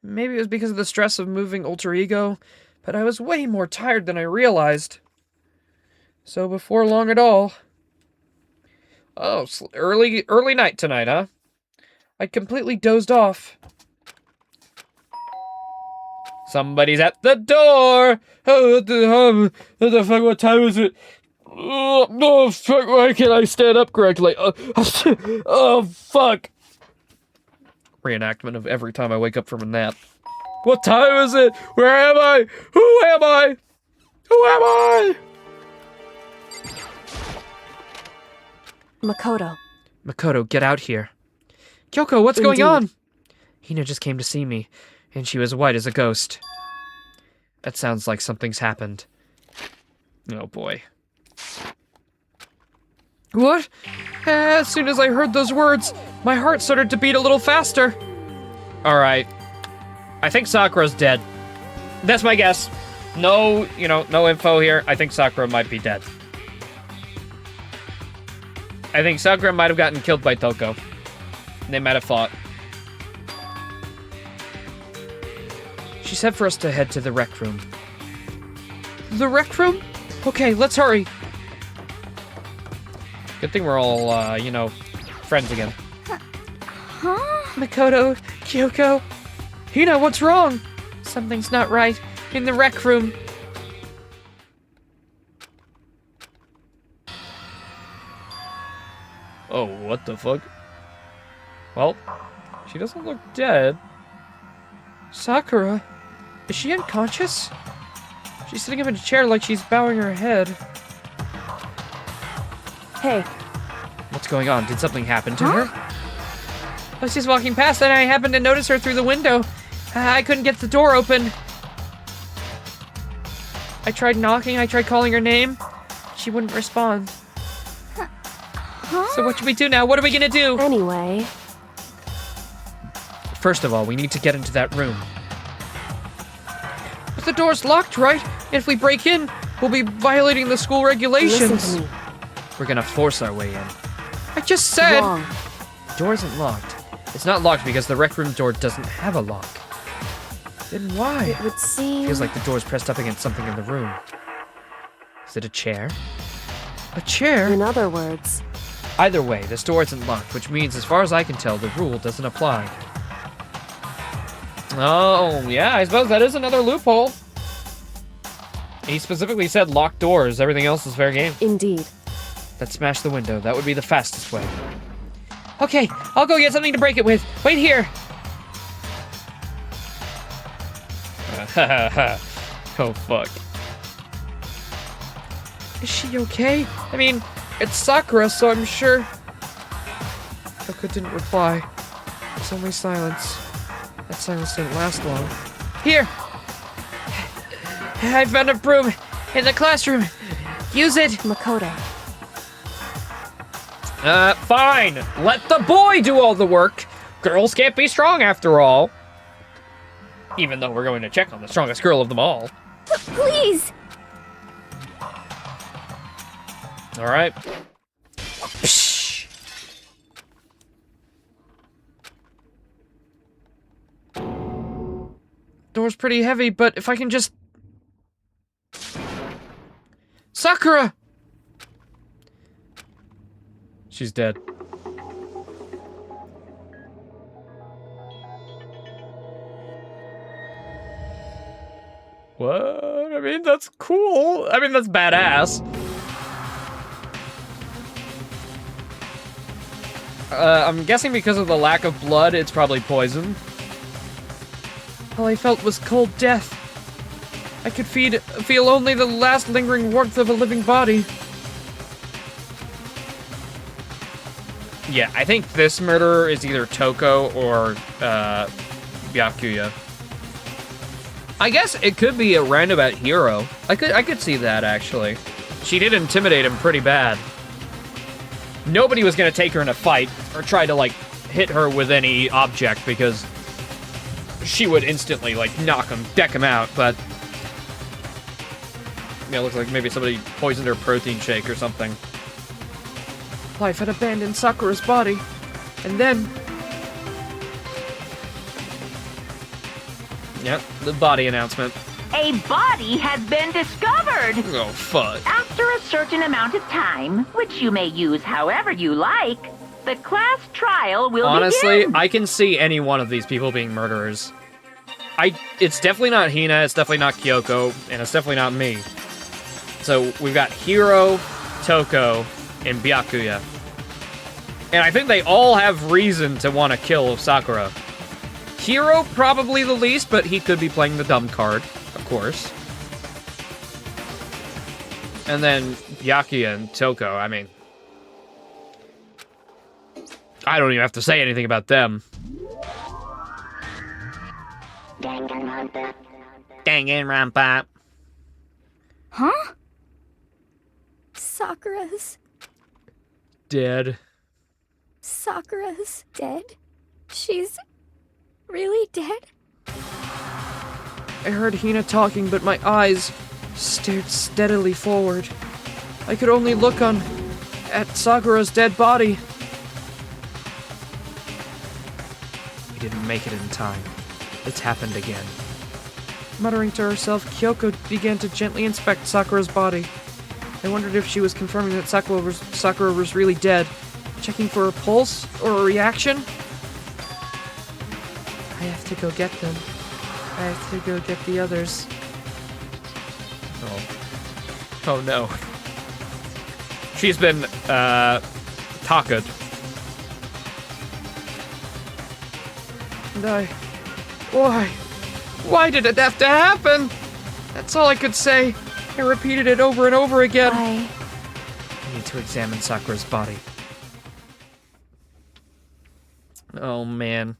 Maybe it was because of the stress of moving Alter Ego, but I was way more tired than I realized. So before long at all... Oh, early night tonight, huh? I completely dozed off. Somebody's at the door! Oh, what the fuck, what time is it? Oh, fuck, why can't I stand up correctly? Oh, fuck. Reenactment of every time I wake up from a nap. What time is it? Where am I? Who am I? Who am I? Makoto. Makoto, get out here. Kyoko, what's going on? Hina just came to see me, and she was white as a ghost. That sounds like something's happened. Oh boy. What? As soon as I heard those words, my heart started to beat a little faster. Alright. I think Sakura's dead. That's my guess. No, no info here. I think Sakura might be dead. I think Sakura might have gotten killed by Toko. They might have fought. She said for us to head to the rec room. The rec room? Okay, let's hurry. Good thing we're all, friends again. Huh? Makoto, Kyoko. Hina, what's wrong? Something's not right in the rec room. Oh, what the fuck? Well, she doesn't look dead. Sakura? Is she unconscious? She's sitting up in a chair like she's bowing her head. Hey. What's going on? Did something happen to her? I was just walking past and I happened to notice her through the window. I couldn't get the door open. I tried knocking, I tried calling her name. She wouldn't respond. So what should we do now? What are we gonna do? Anyway. First of all, we need to get into that room. But the door's locked, right? If we break in, we'll be violating the school regulations. Listen to me. We're gonna force our way in. I just said... Wrong. The door isn't locked. It's not locked because the rec room door doesn't have a lock. Then why? It would seem... Feels like the door's pressed up against something in the room. Is it a chair? A chair? In other words... Either way, this door isn't locked, which means, as far as I can tell, the rule doesn't apply. Oh, yeah, I suppose that is another loophole. He specifically said locked doors. Everything else is fair game. Indeed. Let's smash the window. That would be the fastest way. Okay, I'll go get something to break it with. Wait here. Oh, fuck. Is she okay? I mean, it's Sakura, so I'm sure... Kyoko didn't reply. It's only silence. That silence didn't last long. Here! I found a broom in the classroom. Use it! Makoto. Fine. Let the boy do all the work. Girls can't be strong after all. Even though we're going to check on the strongest girl of them all. Please! Alright. Door's pretty heavy, but if I can just... Sakura! She's dead. What? I mean, that's cool. I mean, that's badass. I'm guessing because of the lack of blood, it's probably poison. All I felt was cold death. I could feel only the last lingering warmth of a living body. Yeah, I think this murderer is either Toko or, Byakuya. I guess it could be a roundabout hero. I could see that, actually. She did intimidate him pretty bad. Nobody was gonna take her in a fight or try to, like, hit her with any object because she would instantly, like, knock him, deck him out, but... Yeah, it looks like maybe somebody poisoned her protein shake or something. Life had abandoned Sakura's body, and then... Yep, the body announcement. A body has been discovered! Oh, fuck. After a certain amount of time, which you may use however you like, the class trial will Honestly, begin. I can see any one of these people being murderers. It's definitely not Hina, it's definitely not Kyoko, and it's definitely not me. So, we've got Hiro, Toko, and Byakuya. And I think they all have reason to want to kill Sakura. Hiro, probably the least, but he could be playing the dumb card, of course. And then Byakuya and Toko, I mean... I don't even have to say anything about them. Danganronpa. Huh? Sakura's Dead. Sakura's dead? She's really dead? I heard Hina talking, but my eyes stared steadily forward. I could only look at Sakura's dead body. We didn't make it in time. It's happened again. Muttering to herself, Kyoko began to gently inspect Sakura's body. I wondered if she was confirming that Sakura was really dead, checking for a pulse or a reaction. I have to go get them. I have to go get the others. Oh. Oh no. She's been, Taka'd. And why did it have to happen? That's all I could say. I repeated it over and over again. I need to examine Sakura's body. Oh man.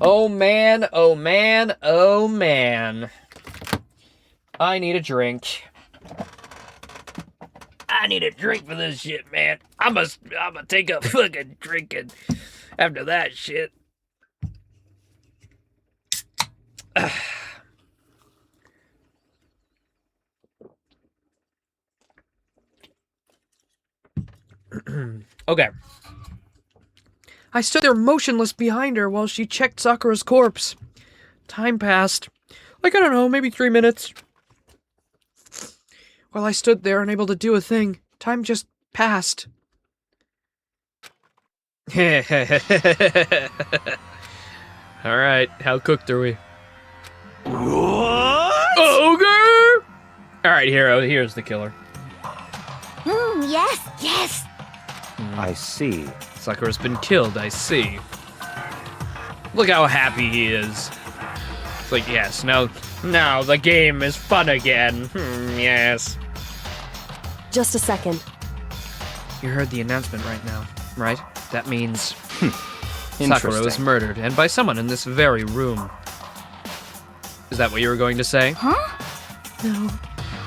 Oh man, oh man, oh man. I need a drink. I need a drink for this shit, man. I'ma take a fucking drinking after that shit. Okay. I stood there motionless behind her while she checked Sakura's corpse. Time passed. Like, I don't know, maybe 3 minutes. While I stood there unable to do a thing, time just passed. Alright, how cooked are we? What? Ogre! Alright, Hiro, here's the killer. Yes, yes. I see. Sakura's been killed, I see. Look how happy he is. It's like, yes, now the game is fun again. Yes. Just a second. You heard the announcement right now, right? That means Sakura Interesting. was murdered, and by someone in this very room. Is that what you were going to say? Huh? No.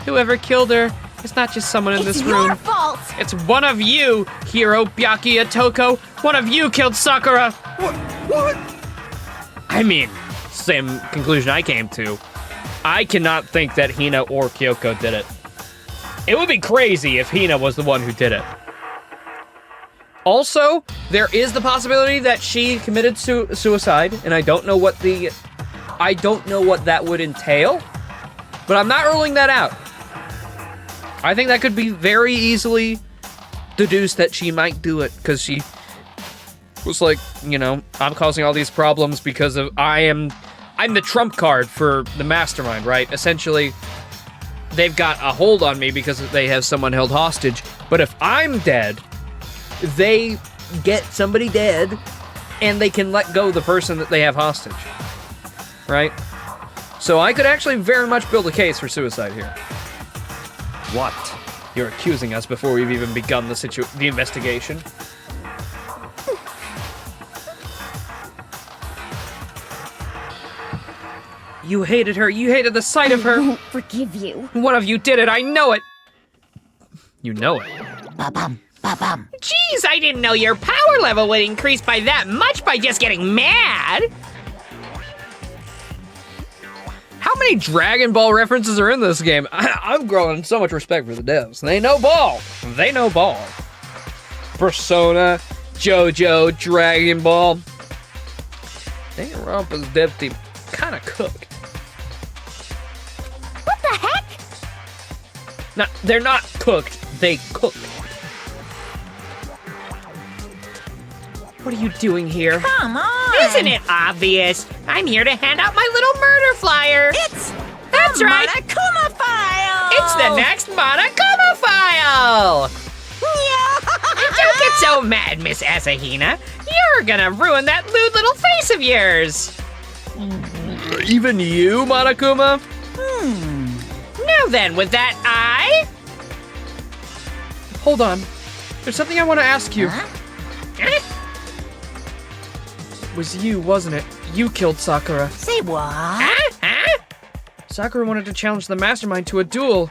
Whoever killed her, it's not just someone in this room. It's your fault! It's one of you, Hiro, Byakuya, Toko. One of you killed Sakura. What? I mean, same conclusion I came to. I cannot think that Hina or Kyoko did it. It would be crazy if Hina was the one who did it. Also, there is the possibility that she committed suicide, and I don't know what that would entail, but I'm not ruling that out. I think that could be very easily deduced that she might do it, because she was like, you know, I'm causing all these problems because of I'm the trump card for the mastermind, right? Essentially, they've got a hold on me because they have someone held hostage, but if I'm dead, they get somebody dead, and they can let go the person that they have hostage, right? So I could actually very much build a case for suicide here. What? You're accusing us before we've even begun the investigation. You hated her. You hated the sight of her. I won't forgive you. One of you did it. I know it. You know it. Ba-bum, ba-bum. Jeez, I didn't know your power level would increase by that much by just getting mad. How many Dragon Ball references are in this game? I'm growing so much respect for the devs. They know ball. They know ball. Persona, JoJo, Dragon Ball. Danganronpa's dev team kind of cooked. What the heck? No, they're not cooked. They cook. What are you doing here? Come on! Isn't it obvious? I'm here to hand out my little murder flyer. That's right. Monokuma file! It's the next Monokuma file! get so mad, Miss Asahina. You're gonna ruin that lewd little face of yours. Even you, Monokuma? Now then, with that eye... Hold on. There's something I want to ask you. It was you, wasn't it? You killed Sakura. Say what? Sakura wanted to challenge the mastermind to a duel.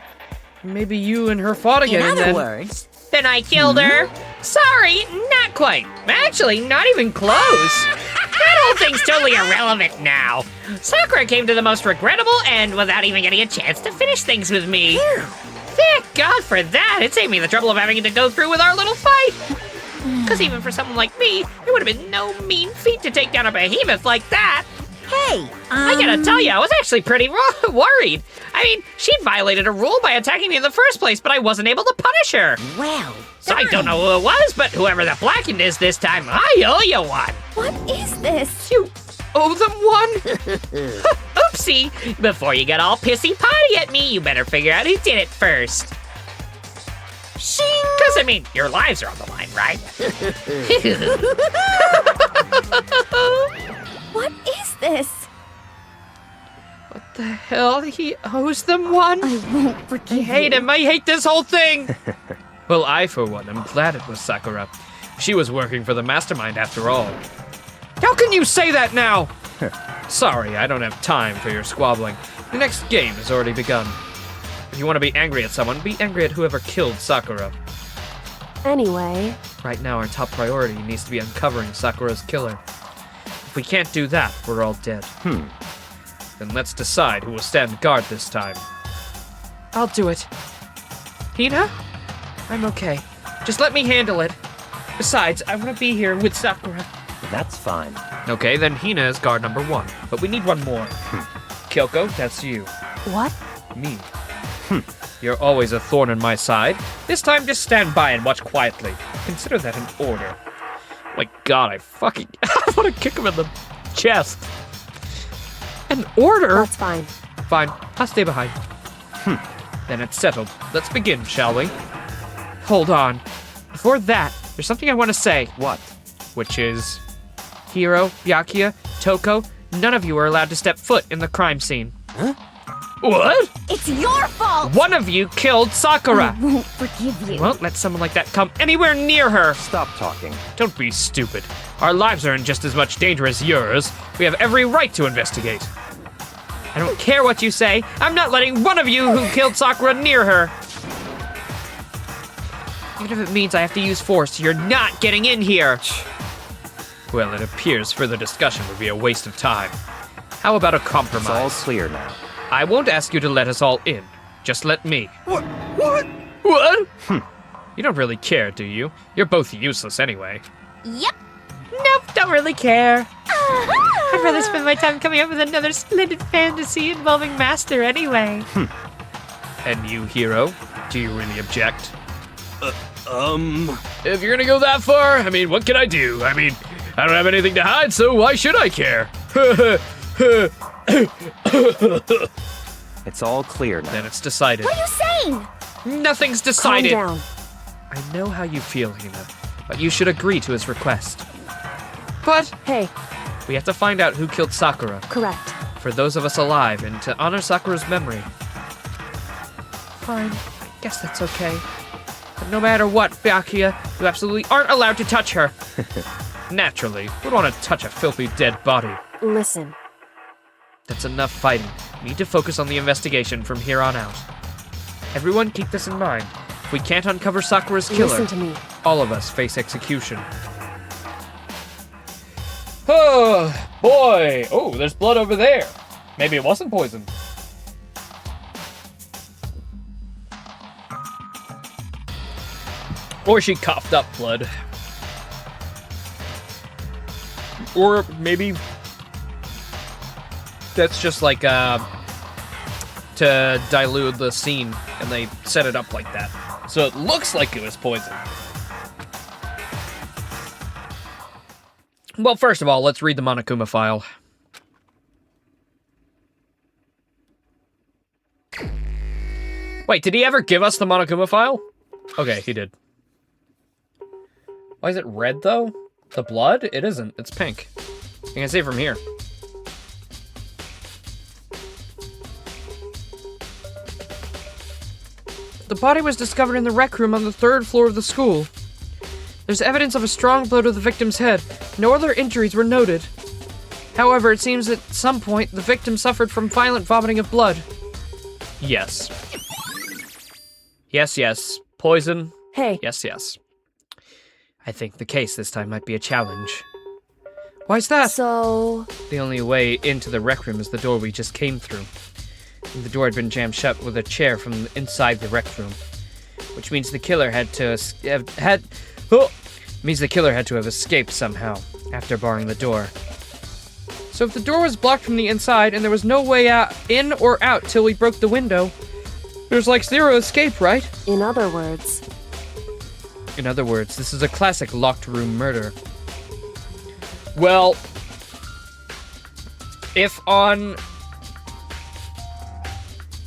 Maybe you and her fought again, In and other then... words, Then I killed her. Sorry, not quite. Actually, not even close. That whole thing's totally irrelevant now. Sakura came to the most regrettable end without even getting a chance to finish things with me. Thank God for that. It saved me the trouble of having to go through with our little fight. Because even for someone like me, it would have been no mean feat to take down a behemoth like that. hey, I gotta tell you, I was actually pretty worried. I mean, she'd violated a rule by attacking me in the first place, but I wasn't able to punish her. well, So I don't know who it was, but whoever the blackened is this time, I owe you one. What is this? You owe them one? Oopsie. Before you get all pissy potty at me, you better figure out who did it first. shing. Because, I mean, your lives are on the line, right? What is this? What the hell? He owes them one? I won't forgive I hate you. him. I hate this whole thing. Well, I, for one, am glad it was Sakura. She was working for the mastermind after all. How can you say that now? Sorry, I don't have time for your squabbling. The next game has already begun. If you want to be angry at someone, be angry at whoever killed Sakura. Anyway, Right now, our top priority needs to be uncovering Sakura's killer. If we can't do that, we're all dead. Then let's decide who will stand guard this time. I'll do it. Hina? I'm okay. Just let me handle it. Besides, I want to be here with Sakura. That's fine. Okay, then Hina is guard number 1. But we need one more. Kyoko, that's you. what? Me. You're always a thorn in my side. This time, just stand by and watch quietly. Consider that an order. My God, I want to kick him in the chest. An order? That's fine. Fine, I'll stay behind. Then it's settled. Let's begin, shall we? Hold on. Before that, there's something I want to say. What? Which is... Hiro, Byakuya, Toko, none of you are allowed to step foot in the crime scene. What? It's your fault! One of you killed Sakura! I won't forgive you. Won't let someone like that come anywhere near her! Stop talking. Don't be stupid. Our lives are in just as much danger as yours. We have every right to investigate. I don't care what you say. I'm not letting one of you who killed Sakura near her. Even if it means I have to use force, you're not getting in here. Well, it appears further discussion would be a waste of time. How about a It's all compromise? clear now. I won't ask you to let us all in. Just let me. What? What? You don't really care, do you? You're both useless anyway. Yep. Nope, don't really care. I'd rather spend my time coming up with another splendid fantasy involving Master anyway. And you, Hiro, do you really object? Um, If you're gonna go that far, I mean, what can I do? I mean, I don't have anything to hide, so why should I care? It's all clear now. Then it's decided. What are you saying? Nothing's Calm decided. down. I know how you feel, Hina, but you should agree to his request. But Hey, we have to find out who killed Sakura, correct. for those of us alive, and to honor Sakura's memory. Fine, I guess that's okay. But no matter what, Byakuya, you absolutely aren't allowed to touch her. Naturally, who'd want to touch a filthy dead body? Listen, That's enough fighting. We need to focus on the investigation from here on out. Everyone keep this in mind. If we can't uncover Sakura's killer, listen to me. all of us face execution. Oh, boy. Oh, there's blood over there. Maybe it wasn't poison. Or she coughed up blood. Or maybe that's just like to dilute the scene, and they set it up like that. So it looks like it was poison. Well, first of all, let's read the Monokuma file. Wait, did he ever give us the Monokuma file? Okay, he did. Why is it red, though? The blood? It isn't. It's pink. You can see it from here. The body was discovered in the rec room on the 3rd floor of the school. There's evidence of a strong blow to the victim's head. No other injuries were noted. However, it seems at some point the victim suffered from violent vomiting of blood. Yes. Yes, yes. Poison. Hey. Yes, yes. I think the case this time might be a challenge. Why's that? So... The only way into the rec room is the door we just came through. And the door had been jammed shut with a chair from inside the rec room, which means the killer had to have escaped somehow after barring the door. So if the door was blocked from the inside and there was no way out, in or out till we broke the window, there's like zero escape, right? In other words, this is a classic locked room murder. Well,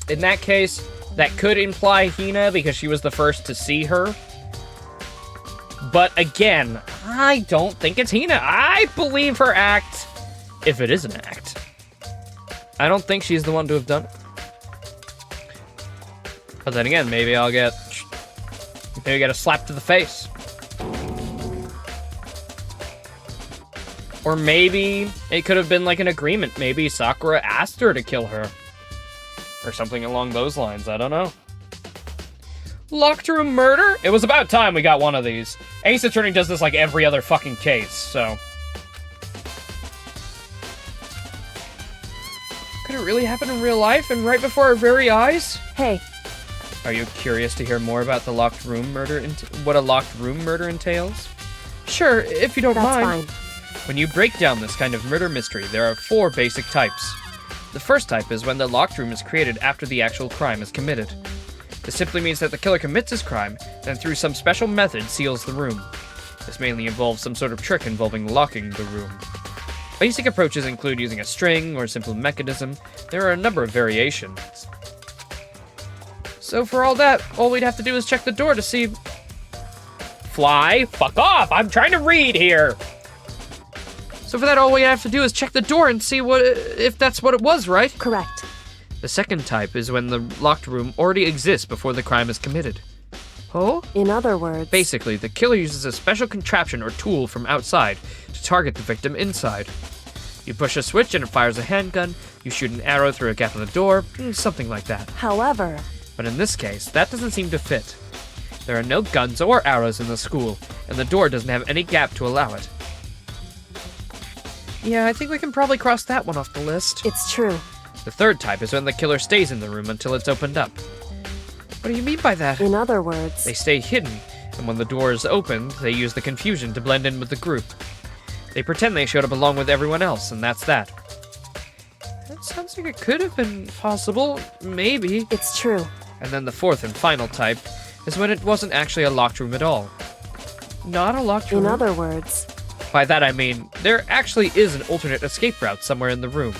in that case, that could imply Hina because she was the first to see her. But again, I don't think it's Hina. I believe her act, if it is an act. I don't think she's the one to have done it. But then again, maybe I'll get a slap to the face. Or maybe it could have been like an agreement. Maybe Sakura asked her to kill her. Or something along those lines, I don't know. Locked room murder? It was about time we got one of these. Ace Attorney does this like every other fucking case, so... Could it really happen in real life and right before our very eyes? hey, Are you curious to hear more about the locked room murder what a locked room murder entails? Sure, if you don't that's mind. fine. When you break down this kind of murder mystery, there are 4 basic types. The first type is when the locked room is created after the actual crime is committed. This simply means that the killer commits his crime, then through some special method seals the room. This mainly involves some sort of trick involving locking the room. Basic approaches include using a string or a simple mechanism. There are a number of variations. So for all that, all we'd have to do is check the door to see... Fly? Fuck off! I'm trying to read here! So for that, all we have to do is check the door and see if that's what it was, right? Correct. The second type is when the locked room already exists before the crime is committed. Oh? In other words... Basically, the killer uses a special contraption or tool from outside to target the victim inside. You push a switch and it fires a handgun, you shoot an arrow through a gap in the door, something like that. However... But in this case, that doesn't seem to fit. There are no guns or arrows in the school, and the door doesn't have any gap to allow it. Yeah, I think we can probably cross that one off the list. It's true. The third type is when the killer stays in the room until it's opened up. What do you mean by that? In other words... They stay hidden, and when the door is opened, they use the confusion to blend in with the group. They pretend they showed up along with everyone else, and that's that. That sounds like it could have been possible. Maybe. It's true. And then the fourth and final type is when it wasn't actually a locked room at all. Not a locked room? In other words... By that I mean, there actually is an alternate escape route somewhere in the room.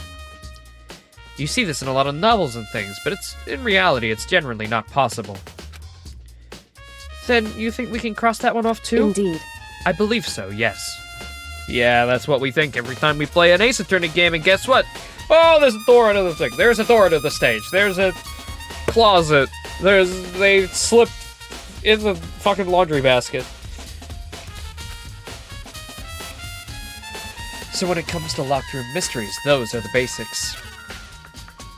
You see this in a lot of novels and things, but in reality, it's generally not possible. Then, you think we can cross that one off too? Indeed. I believe so, yes. Yeah, that's what we think every time we play an Ace Attorney game, and guess what? Oh, there's a door into the thing. There's a door to the stage. There's a closet. They slipped in the fucking laundry basket. So when it comes to locked room mysteries, those are the basics.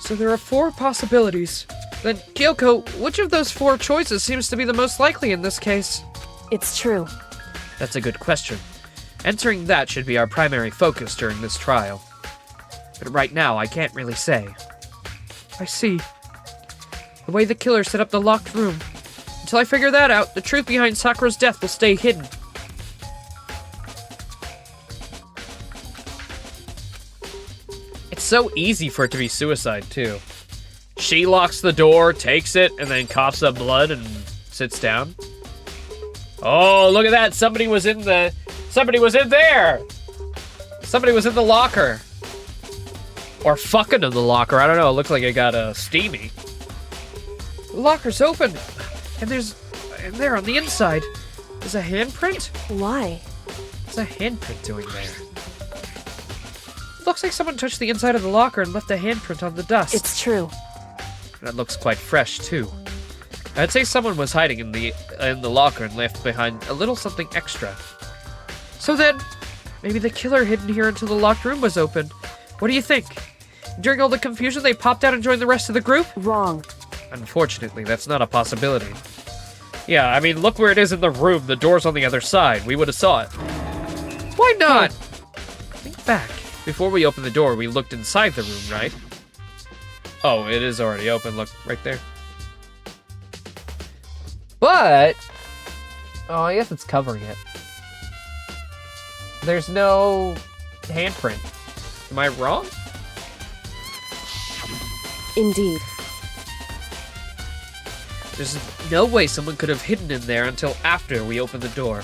So there are 4 possibilities. Then, Kyoko, which of those 4 choices seems to be the most likely in this case? It's true. That's a good question. Answering that should be our primary focus during this trial. But right now, I can't really say. I see. The way the killer set up the locked room. Until I figure that out, the truth behind Sakura's death will stay hidden. It's so easy for it to be suicide, too. She locks the door, takes it, and then coughs up blood and sits down. Oh, look at that! Somebody was in there! Somebody was in the locker! Or fucking in the locker, I don't know, it looked like it got steamy. The locker's open! And there on the inside, Is a handprint? Why? What's a handprint doing there? Looks like someone touched the inside of the locker and left a handprint on the dust. It's true. That looks quite fresh, too. I'd say someone was hiding in the locker and left behind a little something extra. So then, maybe the killer hidden here until the locked room was open. What do you think? During all the confusion, they popped out and joined the rest of the group? Wrong. Unfortunately, that's not a possibility. Yeah, I mean, look where it is in the room. The door's on the other side. We would have saw it. Why not? Think back. Before we opened the door, we looked inside the room, right? Oh, it is already open. Look, right there. But... oh, I guess it's covering it. There's no handprint. Am I wrong? Indeed. There's no way someone could have hidden in there until after we opened the door.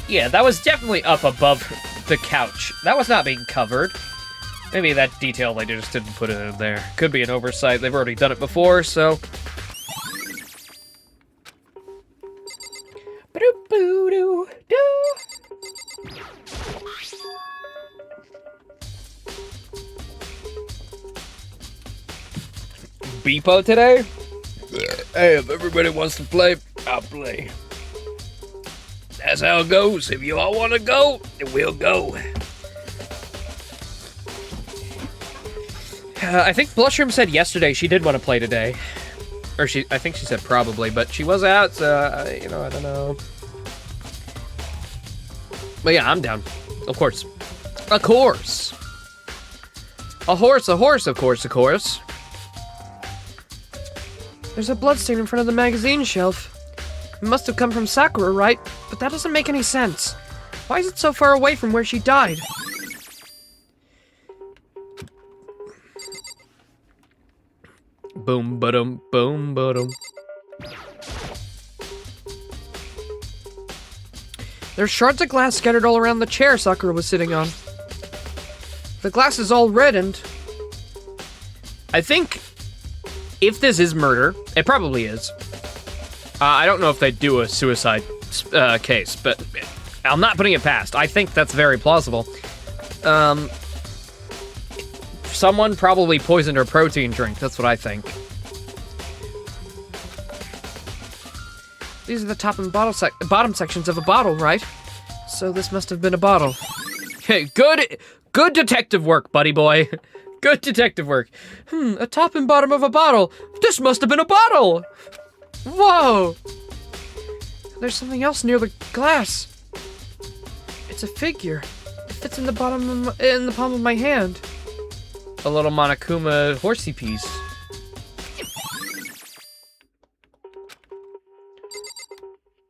Yeah, that was definitely up above the couch. That was not being covered. Maybe that detail, they just didn't put it in there. Could be an oversight. They've already done it before, so... Beepo today? Hey, if everybody wants to play, I'll play. That's how it goes. If you all want to go, then we'll go. I think Blushroom said yesterday she did want to play today. Or I think she said probably, but she was out, so, I don't know. But yeah, I'm down. Of course. Of course. A horse, of course. There's a bloodstain in front of the magazine shelf. It must have come from Sakura, right? But that doesn't make any sense. Why is it so far away from where she died? Boom, ba-dum, boom, ba-dum. There's shards of glass scattered all around the chair Sakura was sitting on. The glass is all red and... I think... if this is murder, it probably is. I don't know if they do a suicide case, but I'm not putting it past. I think that's very plausible. Someone probably poisoned her protein drink. That's what I think. These are the top and bottom sections of a bottle, right? So this must have been a bottle. Hey, good detective work, buddy boy. Good detective work. A top and bottom of a bottle. This must have been a bottle. Whoa. There's something else near the glass. It's a figure. It fits in the palm of my hand. A little Monokuma horsey piece.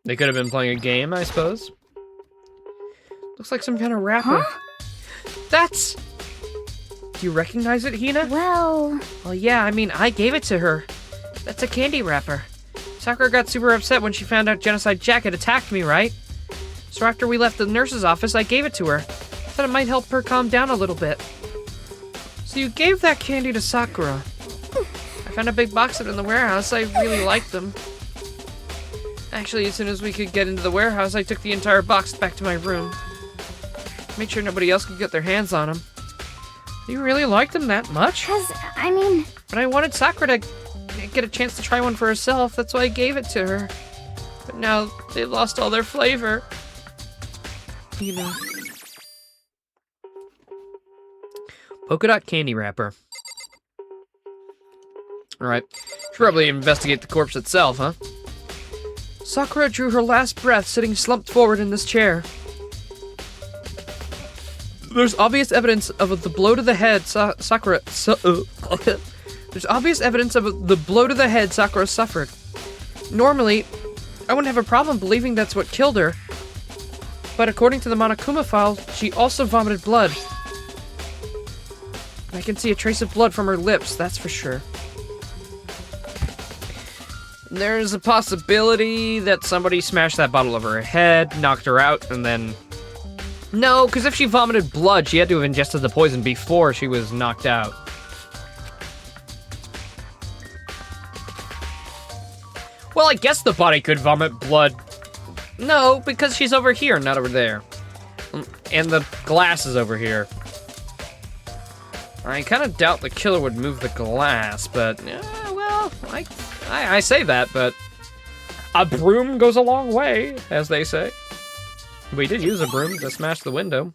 They could have been playing a game, I suppose. Looks like some kind of wrapper. Huh? That's... do you recognize it, Hina? Well, Yeah, I mean, I gave it to her. That's a candy wrapper. Sakura got super upset when she found out Genocide Jack had attacked me, right? So after we left the nurse's office, I gave it to her. Thought it might help her calm down a little bit. So you gave that candy to Sakura. I found a big box of it in the warehouse. I really liked them. Actually, as soon as we could get into the warehouse, I took the entire box back to my room. Made sure nobody else could get their hands on them. You really liked them that much? But I wanted Sakura to get a chance to try one for herself. That's why I gave it to her. But now they lost all their flavor. Polka dot candy wrapper. Alright. Should probably investigate the corpse itself, huh? Sakura drew her last breath sitting slumped forward in this chair. There's obvious evidence of the blow to the head There's obvious evidence of the blow to the head Sakura suffered. Normally, I wouldn't have a problem believing that's what killed her. But according to the Monokuma file, she also vomited blood. I can see a trace of blood from her lips, that's for sure. There's a possibility that somebody smashed that bottle over her head, knocked her out, and then... No, because if she vomited blood, she had to have ingested the poison before she was knocked out. Well, I guess the body could vomit blood. No, because she's over here, not over there. And the glass is over here. I kind of doubt the killer would move the glass, but, well, I say that, but a broom goes a long way, as they say. We did use a broom to smash the window.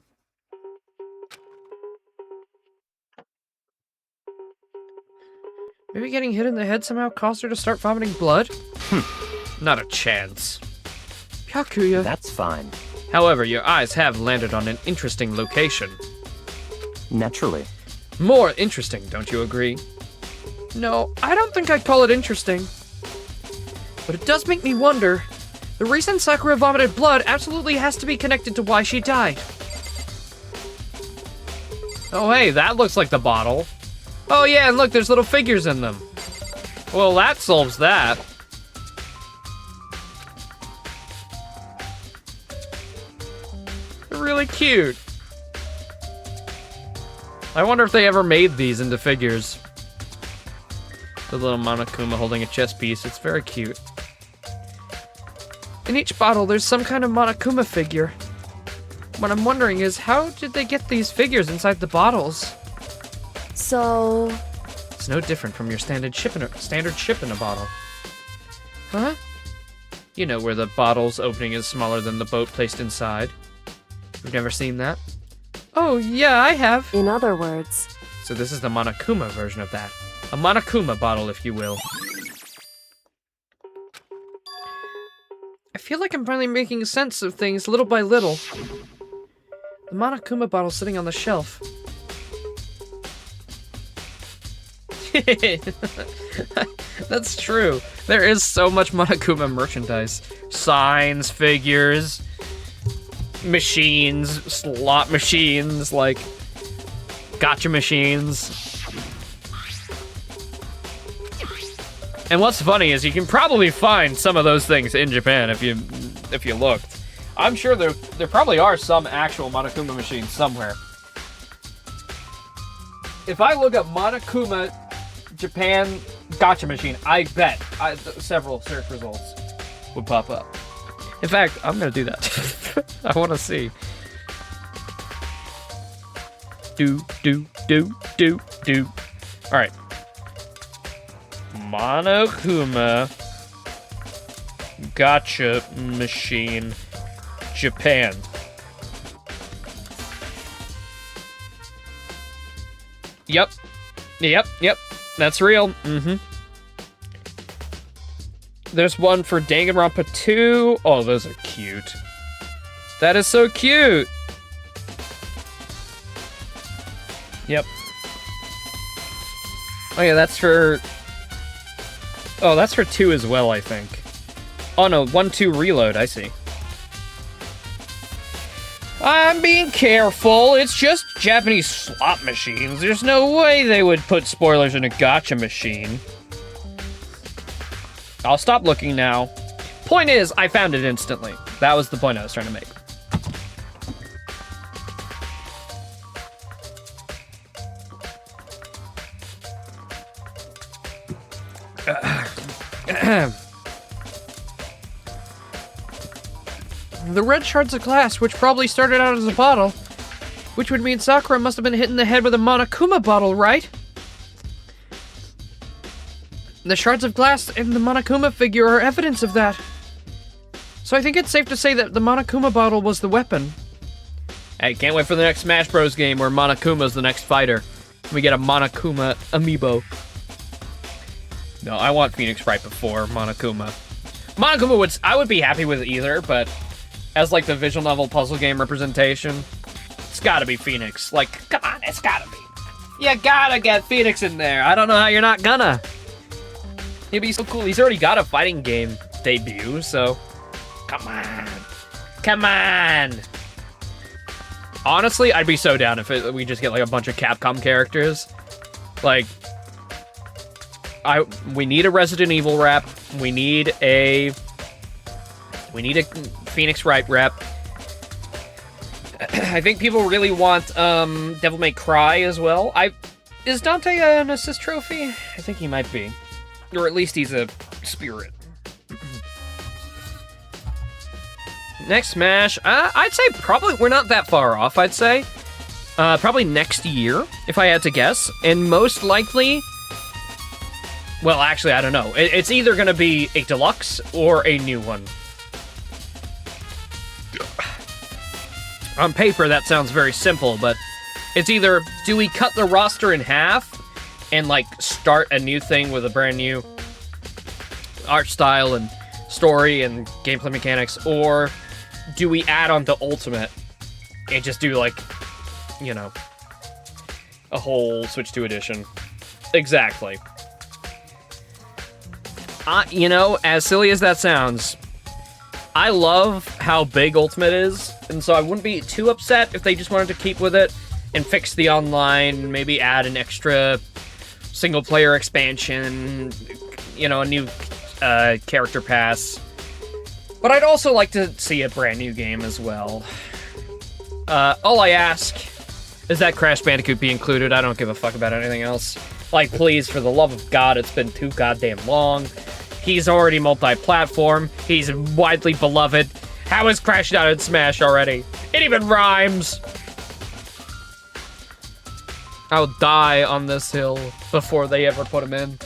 Maybe getting hit in the head somehow caused her to start vomiting blood? Not a chance. Hyakuya. That's fine. However, your eyes have landed on an interesting location. Naturally. More interesting, don't you agree? No, I don't think I'd call it interesting. But it does make me wonder. The reason Sakura vomited blood absolutely has to be connected to why she died. Oh hey, that looks like the bottle. Oh yeah, and look, there's little figures in them. Well, that solves that. They're really cute. I wonder if they ever made these into figures. The little Monokuma holding a chess piece, it's very cute. In each bottle, there's some kind of Monokuma figure. What I'm wondering is, how did they get these figures inside the bottles? So... It's no different from your standard ship in a bottle. Huh? You know where the bottle's opening is smaller than the boat placed inside. You've never seen that? Oh, yeah, I have. In other words... So this is the Monokuma version of that. A Monokuma bottle, if you will. I feel like I'm finally making sense of things little by little. The Monokuma bottle sitting on the shelf. That's true. There is so much Monokuma merchandise. Signs, figures, machines, slot machines, like gacha machines. And what's funny is you can probably find some of those things in Japan if you looked. I'm sure there probably are some actual Monokuma machines somewhere. If I look up Monokuma Japan gacha machine, I bet several search results would pop up. In fact, I'm gonna do that. I want to see. Do. All right. Monokuma gacha machine Japan. Yep. That's real. There's one for Danganronpa 2. Oh, those are cute. That is so cute. Yep. Oh yeah, that's for 2 as well, I think. Oh no, 1-2 reload, I see. I'm being careful. It's just Japanese slot machines. There's no way they would put spoilers in a gacha machine. I'll stop looking now. Point is, I found it instantly. That was the point I was trying to make. The red shards of glass, which probably started out as a bottle, which would mean Sakura must have been hit in the head with a Monokuma bottle, right? The shards of glass and the Monokuma figure are evidence of that. So I think it's safe to say that the Monokuma bottle was the weapon. Hey, can't wait for the next Smash Bros. Game where Monokuma's the next fighter. We get a Monokuma amiibo. No, I want Phoenix right before Monokuma. Monokuma I would be happy with either, but as like the visual novel puzzle game representation, it's gotta be Phoenix. Like, come on, it's gotta be. You gotta get Phoenix in there. I don't know how you're not gonna. He'd be so cool. He's already got a fighting game debut, so come on. Come on. Honestly, I'd be so down if we just get like a bunch of Capcom characters. Like, we need a Resident Evil rep. We need a Phoenix Wright rep. I think people really want Devil May Cry as well. Is Dante an assist trophy? I think he might be. Or at least he's a spirit. Next Smash, I'd say probably we're not that far off, I'd say. Probably next year, if I had to guess. And most likely, well, actually, I don't know. It's either going to be a deluxe or a new one. On paper, that sounds very simple, but it's either, do we cut the roster in half and, like, start a new thing with a brand new art style and story and gameplay mechanics, or do we add on to Ultimate and just do, like, you know, a whole Switch 2 edition? Exactly. You know, as silly as that sounds, I love how big Ultimate is, and so I wouldn't be too upset if they just wanted to keep with it and fix the online, maybe add an extra single-player expansion, you know, a new character pass. But I'd also like to see a brand new game as well. All I ask is that Crash Bandicoot be included. I don't give a fuck about anything else. Like, please, for the love of God, it's been too goddamn long. He's already multi-platform. He's widely beloved. How is Crash not in Smash already? It even rhymes! I'll die on this hill before they ever put him in.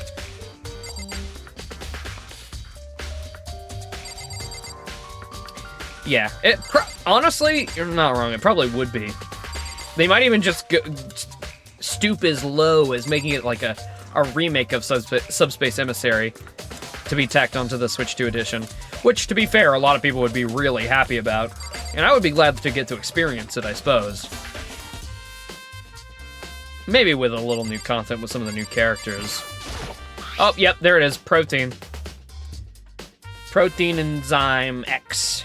Yeah, honestly, you're not wrong. It probably would be. They might even just stoop as low as making it like a remake of Subspace Emissary to be tacked onto the Switch 2 edition, which, to be fair, a lot of people would be really happy about, and I would be glad to get to experience it, I suppose. Maybe with a little new content with some of the new characters. Oh, yep, there it is, Protein. Protein Enzyme X.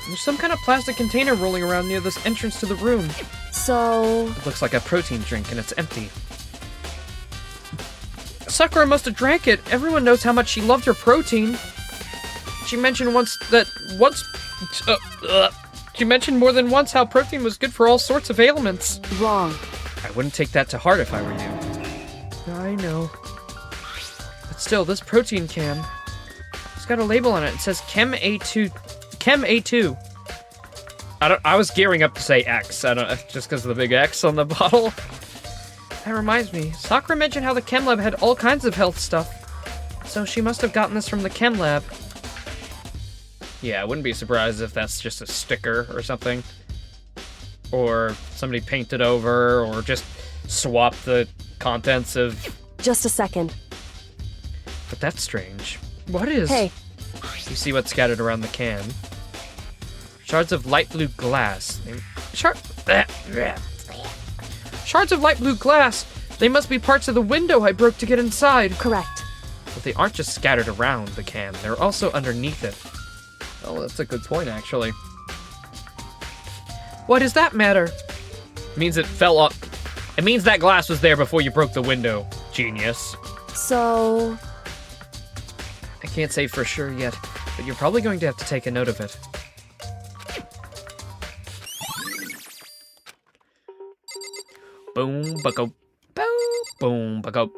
There's some kind of plastic container rolling around near this entrance to the room. So... It looks like a protein drink, and it's empty. Sakura must have drank it. Everyone knows how much she loved her protein. She mentioned she mentioned more than once how protein was good for all sorts of ailments. Wrong. I wouldn't take that to heart if I were you. I know. But still, this protein can, it's got a label on it. It says Chem A2. Chem A2. I was gearing up to say X. I don't just because of the big X on the bottle. That reminds me. Sakura mentioned how the Chem Lab had all kinds of health stuff. So she must have gotten this from the Chem Lab. Yeah, I wouldn't be surprised if that's just a sticker or something. Or somebody painted over, or just swapped the contents of... Just a second. But that's strange. What is... Hey. You see what's scattered around the can. Shards of light blue glass. Shards of light blue glass! They must be parts of the window I broke to get inside. Correct. But they aren't just scattered around the can. They're also underneath it. Oh, that's a good point, actually. What does that matter? It means it fell up. It means that glass was there before you broke the window. Genius. So... I can't say for sure yet, but you're probably going to have to take a note of it. Boom, bucko, boo, boom, bucko,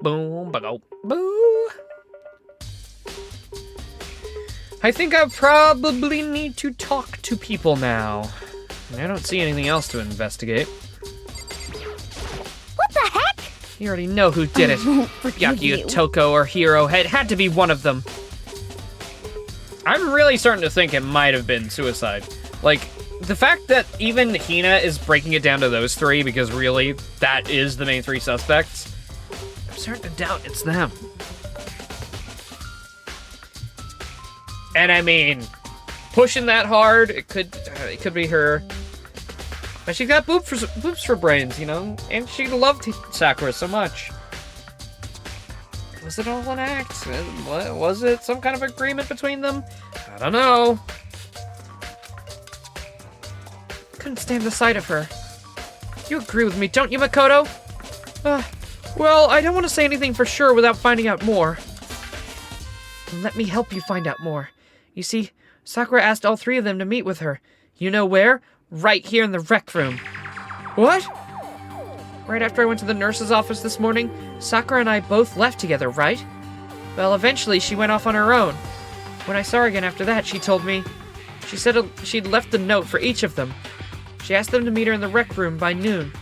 boom, bucko, boo. I think I probably need to talk to people now. I don't see anything else to investigate. What the heck? You already know who did it. Yakuya, Toko, or Hiro. It had to be one of them. I'm really starting to think it might have been suicide. Like, the fact that even Hina is breaking it down to those three, because really, that is the main three suspects, I'm starting to doubt it's them. And I mean, pushing that hard, it could be her. But she got boobs for brains, you know? And she loved Sakura so much. Was it all an act? Was it some kind of agreement between them? I don't know. Couldn't stand the sight of her. You agree with me, don't you, Makoto? Well, I don't want to say anything for sure without finding out more. Let me help you find out more. You see, Sakura asked all three of them to meet with her. You know where? Right here in the rec room. What? Right after I went to the nurse's office this morning, Sakura and I both left together, right? Well, eventually she went off on her own. When I saw her again after that, she told me... She said she'd left a note for each of them. She asked them to meet her in the rec room by noon.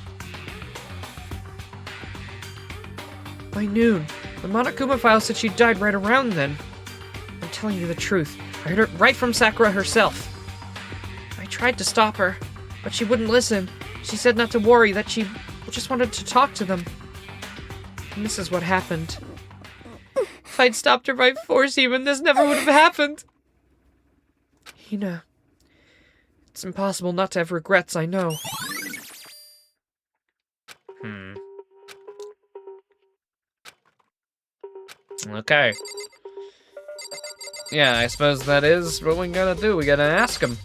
By noon. The Monokuma file said she died right around then. I'm telling you the truth. I heard it right from Sakura herself. I tried to stop her, but she wouldn't listen. She said not to worry, that she just wanted to talk to them. And this is what happened. If I'd stopped her by force even, this never would have happened. Hina. It's impossible not to have regrets, I know. Okay. Yeah, I suppose that is what we gotta do. We gotta ask him.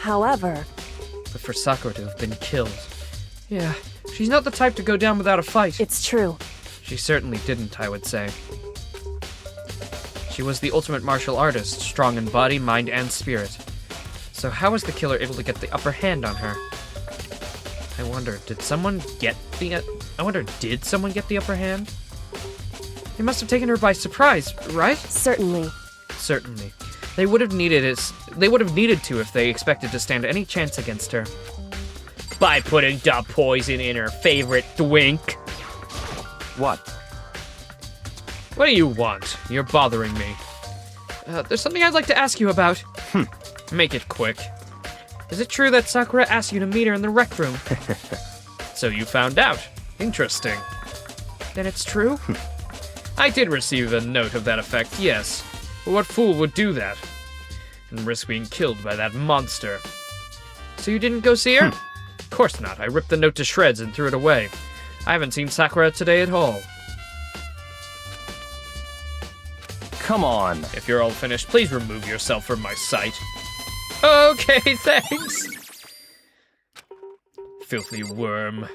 However... But for Sakura to have been killed... Yeah, she's not the type to go down without a fight. It's true. She certainly didn't, I would say. She was the ultimate martial artist, strong in body, mind, and spirit. So how was the killer able to get the upper hand on her? I wonder, did someone get the upper hand? They must have taken her by surprise, right? Certainly. Certainly. They would have needed to if they expected to stand any chance against her. By putting the poison in her favorite drink. What? What do you want? You're bothering me. There's something I'd like to ask you about. Make it quick. Is it true that Sakura asked you to meet her in the rec room? So you found out. Interesting. Then it's true? I did receive a note of that effect, yes. But what fool would do that? And risk being killed by that monster? So you didn't go see her? Of course not. I ripped the note to shreds and threw it away. I haven't seen Sakura today at all. Come on. If you're all finished, please remove yourself from my sight. Okay, thanks. Filthy worm.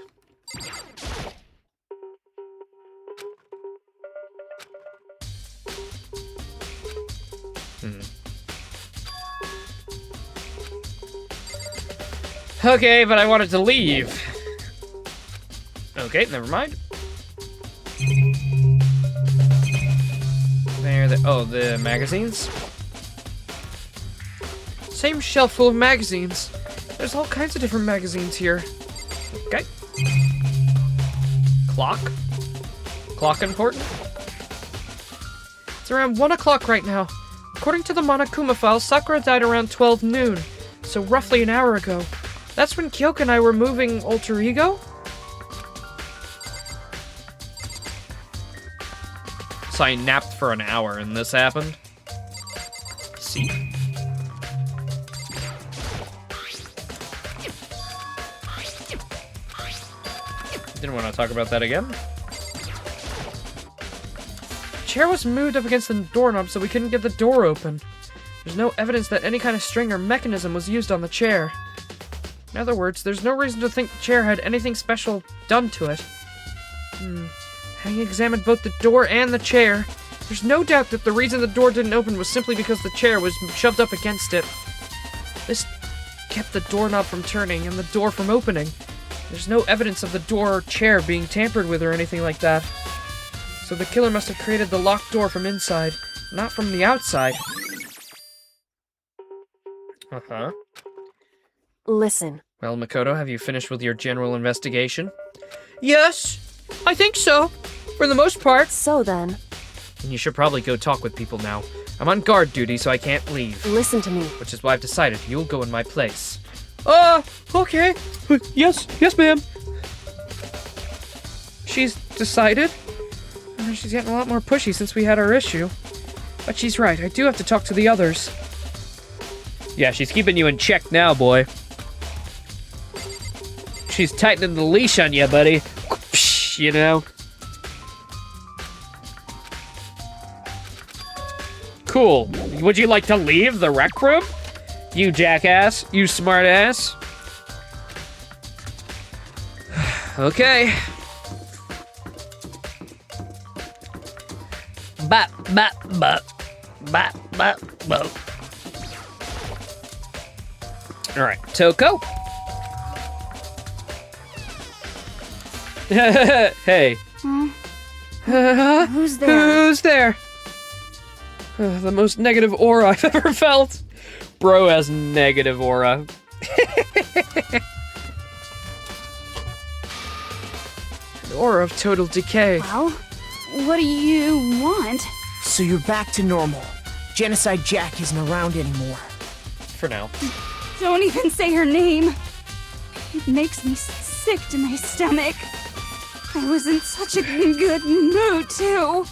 Okay, but I wanted to leave. Okay, never mind. There, the magazines. Same shelf full of magazines. There's all kinds of different magazines here. Okay. Clock. Clock important? It's around 1 o'clock right now. According to the Monokuma file, Sakura died around 12 noon, so roughly an hour ago. That's when Kyoka and I were moving Alter Ego? So I napped for an hour and this happened? See? Didn't want to talk about that again. The chair was moved up against the doorknob so we couldn't get the door open. There's no evidence that any kind of string or mechanism was used on the chair. In other words, there's no reason to think the chair had anything special done to it. Having examined both the door and the chair, there's no doubt that the reason the door didn't open was simply because the chair was shoved up against it. This kept the doorknob from turning and the door from opening. There's no evidence of the door or chair being tampered with or anything like that. So the killer must have created the locked door from inside, not from the outside. Uh-huh. Listen. Well, Makoto, have you finished with your general investigation? Yes, I think so. For the most part. So then. And you should probably go talk with people now. I'm on guard duty, so I can't leave. Listen to me. Which is why I've decided you'll go in my place. Okay. Yes, ma'am. She's decided? She's getting a lot more pushy since we had our issue. But she's right, I do have to talk to the others. Yeah, she's keeping you in check now, boy. She's tightening the leash on you, buddy. You know? Cool. Would you like to leave the rec room? You jackass. You smartass. Okay. Bop, bop, bop. Bop, bop, bop. Alright, Toko. Hey. Who's there? Who's there? The most negative aura I've ever felt. Bro has negative aura. An aura of total decay. Well, what do you want? So you're back to normal. Genocide Jack isn't around anymore. For now. Don't even say her name. It makes me sick to my stomach. I was in such a good mood, too.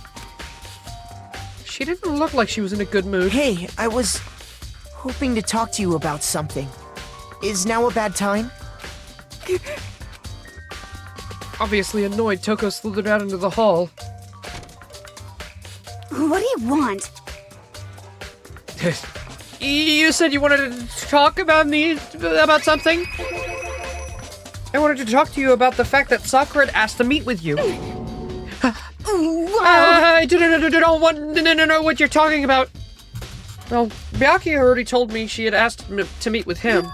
She didn't look like she was in a good mood. Hey, I was hoping to talk to you about something. Is now a bad time? Obviously annoyed, Toko slithered out into the hall. What do you want? You said you wanted to talk about something? I wanted to talk to you about the fact that Sakura had asked to meet with you. I don't want to know what you're talking about. Well, Byaki already told me she had asked to meet with him.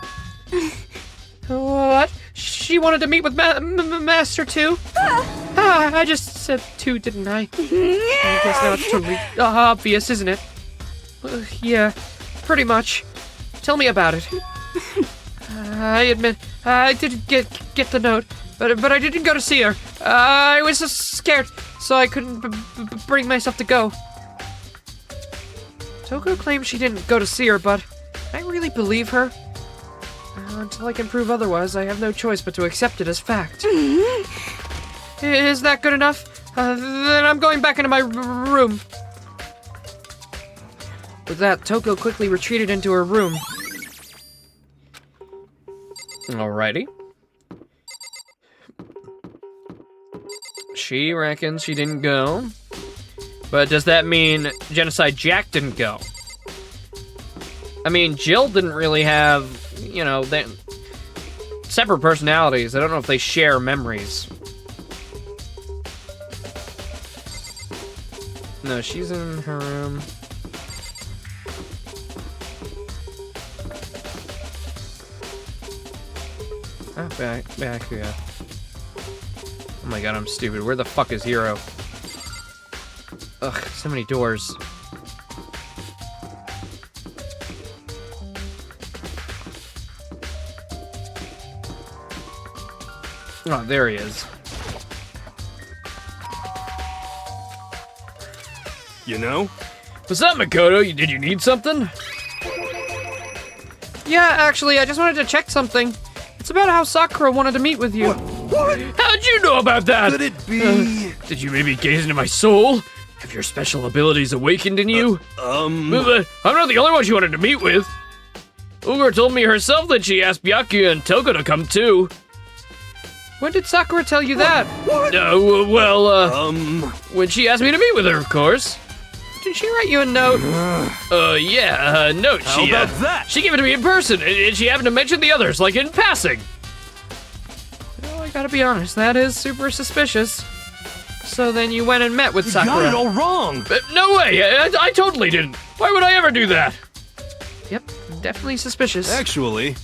What? She wanted to meet with Master too? I just said two, didn't I? I guess now it's totally obvious, isn't it? Yeah, pretty much. Tell me about it. I admit, I didn't get the note, but I didn't go to see her. I was just scared, so I couldn't bring myself to go. Toko claims she didn't go to see her, but I really believe her. Until I can prove otherwise, I have no choice but to accept it as fact. Is that good enough? Then I'm going back into my room. With that, Toko quickly retreated into her room. Alrighty. She reckons she didn't go. But does that mean Genocide Jack didn't go? I mean, Jill didn't really have, you know, separate personalities. I don't know if they share memories. No, she's in her room. Ah, back, yeah. Oh my god, I'm stupid. Where the fuck is Hiro? Ugh, so many doors. Oh, there he is. You know? What's up, Makoto? Did you need something? Yeah, actually, I just wanted to check something. It's about how Sakura wanted to meet with you. What? How'd you know about that? Could it be? Did you maybe gaze into my soul? Have your special abilities awakened in you? I'm not the only one she wanted to meet with. Ugur told me herself that she asked Byakuya and Toko to come too. When did Sakura tell you that? What? When she asked me to meet with her, of course. Did she write you a note? Yeah, a note. How about that? She gave it to me in person, and she happened to mention the others, like in passing. Well, I gotta be honest, that is super suspicious. So then you went and met with Sakura. You got it all wrong. But no way, I totally didn't. Why would I ever do that? Yep, definitely suspicious. Actually,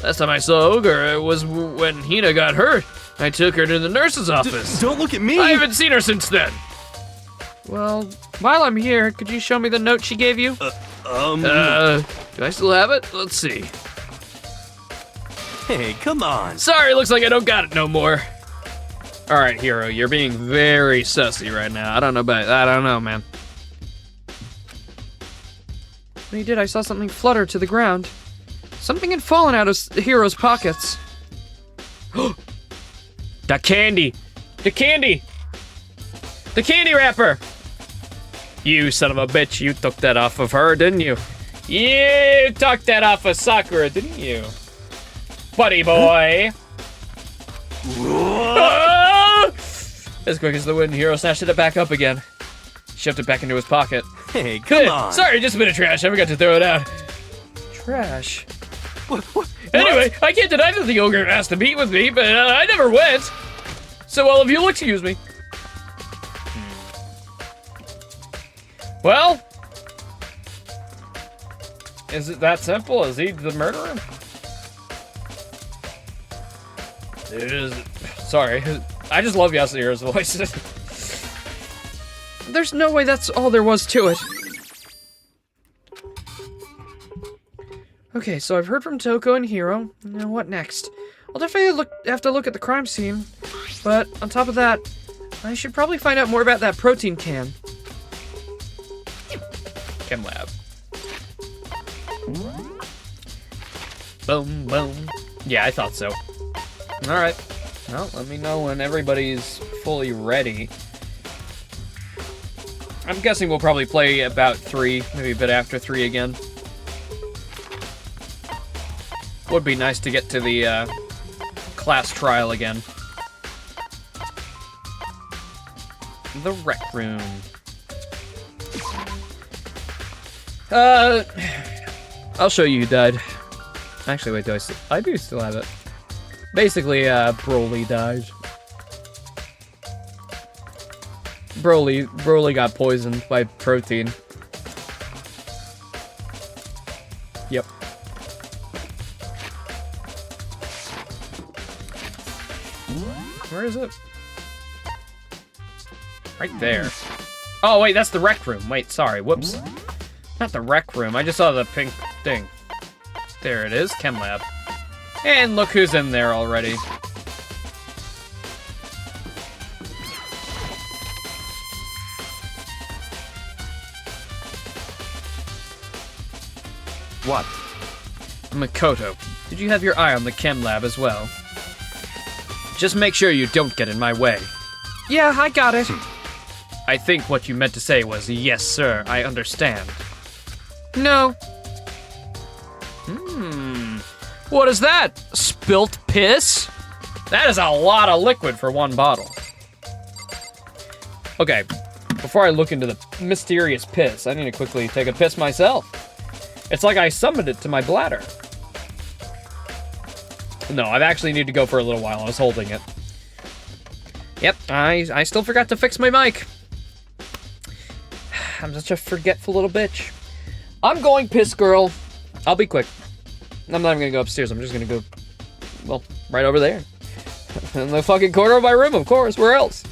last time I saw Ugur, it was when Hina got hurt. I took her to the nurse's office. Don't look at me. I haven't seen her since then. Well, while I'm here, could you show me the note she gave you? Do I still have it? Let's see. Hey, come on. Sorry, looks like I don't got it no more. All right, Hiro, you're being very sussy right now. I don't know, man. When you did, I saw something flutter to the ground. Something had fallen out of Hiro's pockets. The candy! The candy! The candy wrapper! You son of a bitch, you took that off of her, didn't you? You took that off of Sakura, didn't you? Buddy boy! Ah! As quick as the wind, Hiro snatched it back up again. Shoved it back into his pocket. Hey, come on. Sorry, just a bit of trash. I forgot to throw it out. Trash? Anyway, I can't deny that the ogre asked to meet with me, but I never went. So, well, if you'll excuse me. Well, is it that simple? Is he the murderer? Sorry, I just love Yasuhira's voice. There's no way that's all there was to it. Okay, so I've heard from Toko and Hiro. Now what next? I'll definitely have to look at the crime scene. But on top of that, I should probably find out more about that protein can. Chem lab. Boom, boom. Yeah, I thought so. Alright. Well, let me know when everybody's fully ready. I'm guessing we'll probably play about 3, maybe a bit after 3 again. Would be nice to get to the class trial again. The rec room. I'll show you who died. Actually, wait, I do still have it. Basically, Broly died. Broly got poisoned by protein. Yep. Where is it? Right there. Oh, wait, that's the rec room. Wait, sorry, whoops. Not the rec room, I just saw the pink thing. There it is, Chem Lab. And look who's in there already. What? Makoto, did you have your eye on the Chem Lab as well? Just make sure you don't get in my way. Yeah, I got it. I think what you meant to say was, yes, sir, I understand. No. What is that? Spilt piss? That is a lot of liquid for one bottle. Okay, before I look into the mysterious piss, I need to quickly take a piss myself. It's like I summoned it to my bladder. No, I've actually need to go for a little while. I was holding it. Yep, I still forgot to fix my mic. I'm such a forgetful little bitch. I'm going piss, girl. I'll be quick. I'm not even gonna go upstairs. I'm just gonna go, well, right over there. In the fucking corner of my room, of course. Where else?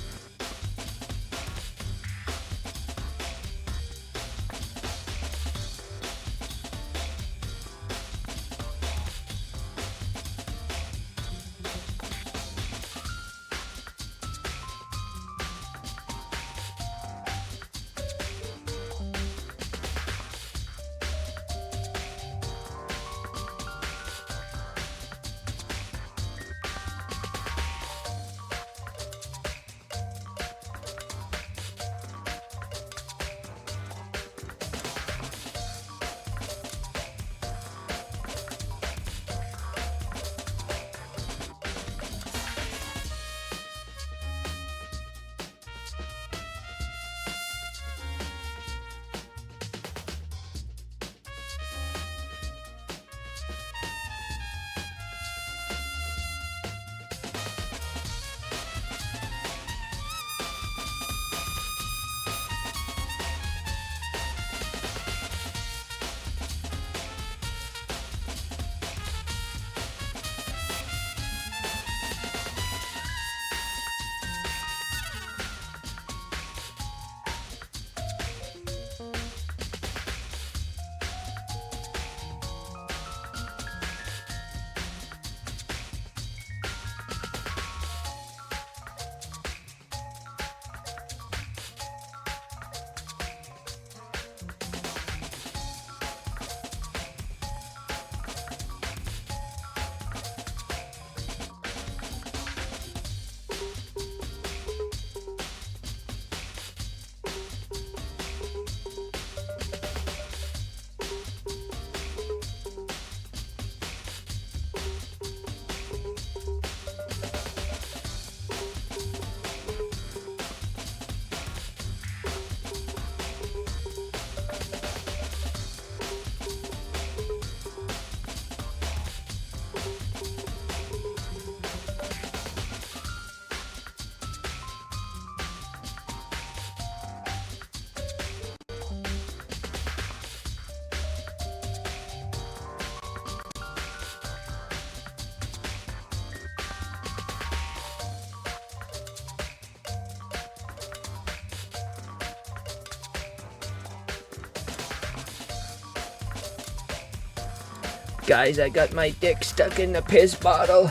Guys, I got my dick stuck in the piss bottle.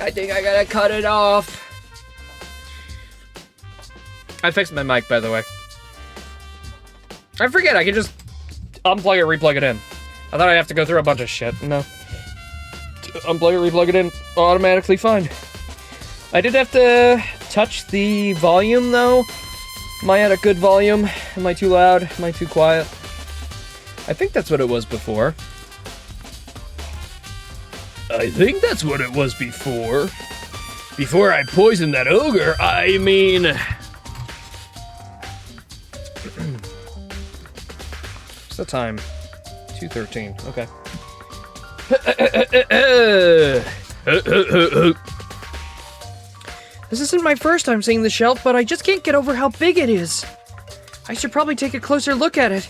I think I gotta cut it off. I fixed my mic, by the way. I forget, I can just unplug it, replug it in. I thought I'd have to go through a bunch of shit. No. Unplug it, replug it in, automatically fine. I did have to touch the volume, though. Am I at a good volume? Am I too loud? Am I too quiet? I think that's what it was before. I think that's what it was before. Before I poisoned that ogre, I mean... What's the time? 2:13, okay. This isn't my first time seeing the shelf, but I just can't get over how big it is. I should probably take a closer look at it.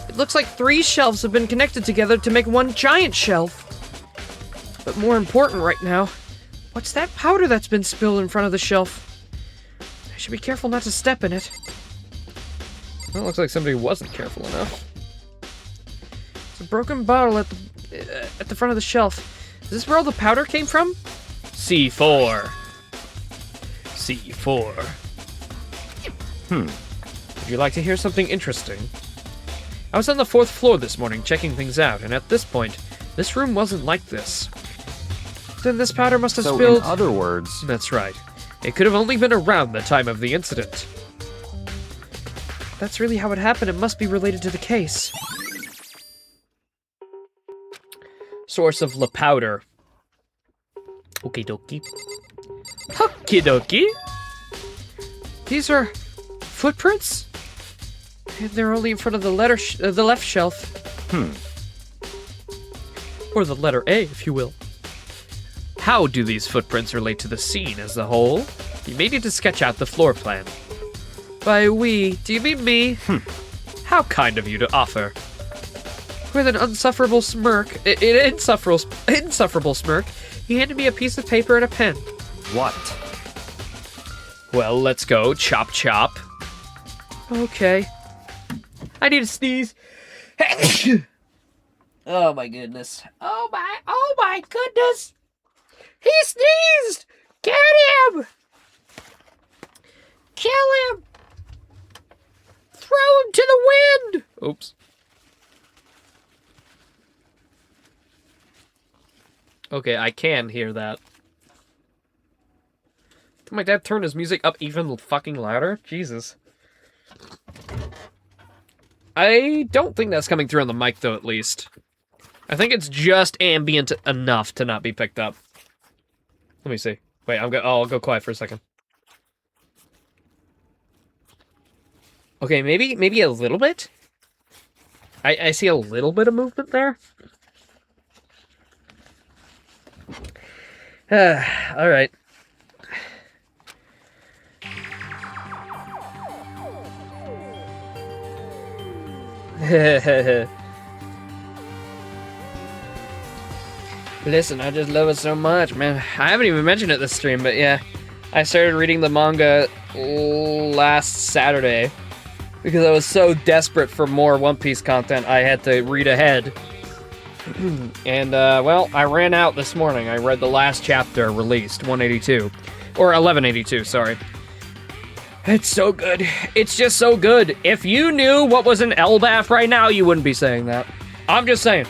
It looks like 3 shelves have been connected together to make one giant shelf. But more important right now, what's that powder that's been spilled in front of the shelf? I should be careful not to step in it. Well, it looks like somebody wasn't careful enough. It's a broken bottle at the front of the shelf. Is this where all the powder came from? C4. C4. Would you like to hear something interesting? I was on the 4th floor this morning checking things out, and at this point, this room wasn't like this. Then this powder must have spilled... in other words... That's right. It could have only been around the time of the incident. If that's really how it happened, it must be related to the case. Source of the powder. Okie dokie. Okie dokie. These are footprints? And they're only in front of the the left shelf. Or the letter A, if you will. How do these footprints relate to the scene as a whole? You may need to sketch out the floor plan. By we, do you mean me? How kind of you to offer. With an insufferable smirk, insufferable smirk, he handed me a piece of paper and a pen. What? Well, let's go. Chop, chop. Okay. I need to sneeze. Oh my goodness. Oh my goodness. He sneezed! Get him! Kill him! Throw him to the wind! Oops. Okay, I can hear that. Did my dad turn his music up even fucking louder? Jesus. I don't think that's coming through on the mic, though, at least. I think it's just ambient enough to not be picked up. Let me see. Wait, I'll go quiet for a second. Okay, maybe a little bit? I see a little bit of movement there. Alright. Listen, I just love it so much, man. I haven't even mentioned it this stream, but yeah. I started reading the manga last Saturday because I was so desperate for more One Piece content, I had to read ahead. And, well, I ran out this morning. I read the last chapter released, 182. Or 1182, sorry. It's so good. It's just so good. If you knew what was in Elbaf right now, you wouldn't be saying that. I'm just saying.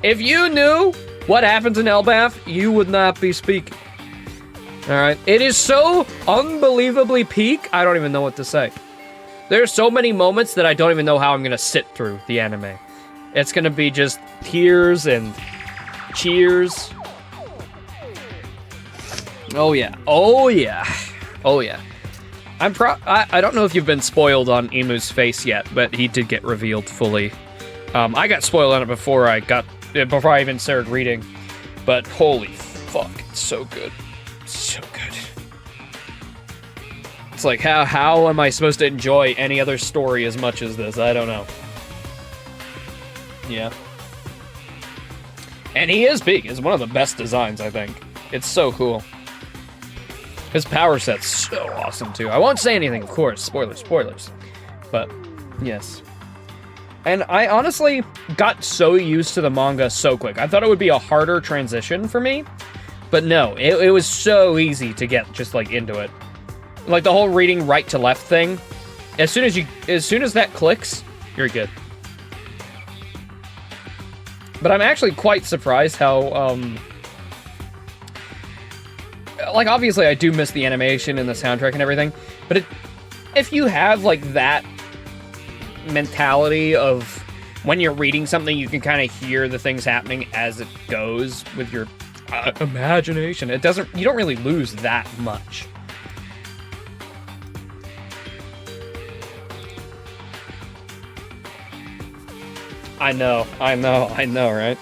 If you knew what happens in Elbaf, you would not be speaking. Alright? It is so unbelievably peak, I don't even know what to say. There's so many moments that I don't even know how I'm gonna sit through the anime. It's gonna be just tears and cheers. Oh yeah. Oh yeah. Oh yeah. I don't know if you've been spoiled on Emu's face yet, but he did get revealed fully. I got spoiled on it before I even started reading, but holy fuck, it's so good. So good. It's like, how am I supposed to enjoy any other story as much as this? I don't know. Yeah. And he is big. It's one of the best designs, I think. It's so cool. His power set's so awesome, too. I won't say anything, of course. Spoilers. But, yes. And I honestly got so used to the manga so quick. I thought it would be a harder transition for me, but no, it was so easy to get just like into it. Like the whole reading right to left thing, as soon as that clicks, you're good. But I'm actually quite surprised how, like obviously I do miss the animation and the soundtrack and everything, but if you have like that mentality of when you're reading something, you can kind of hear the things happening as it goes with your imagination. You don't really lose that much. I know, right?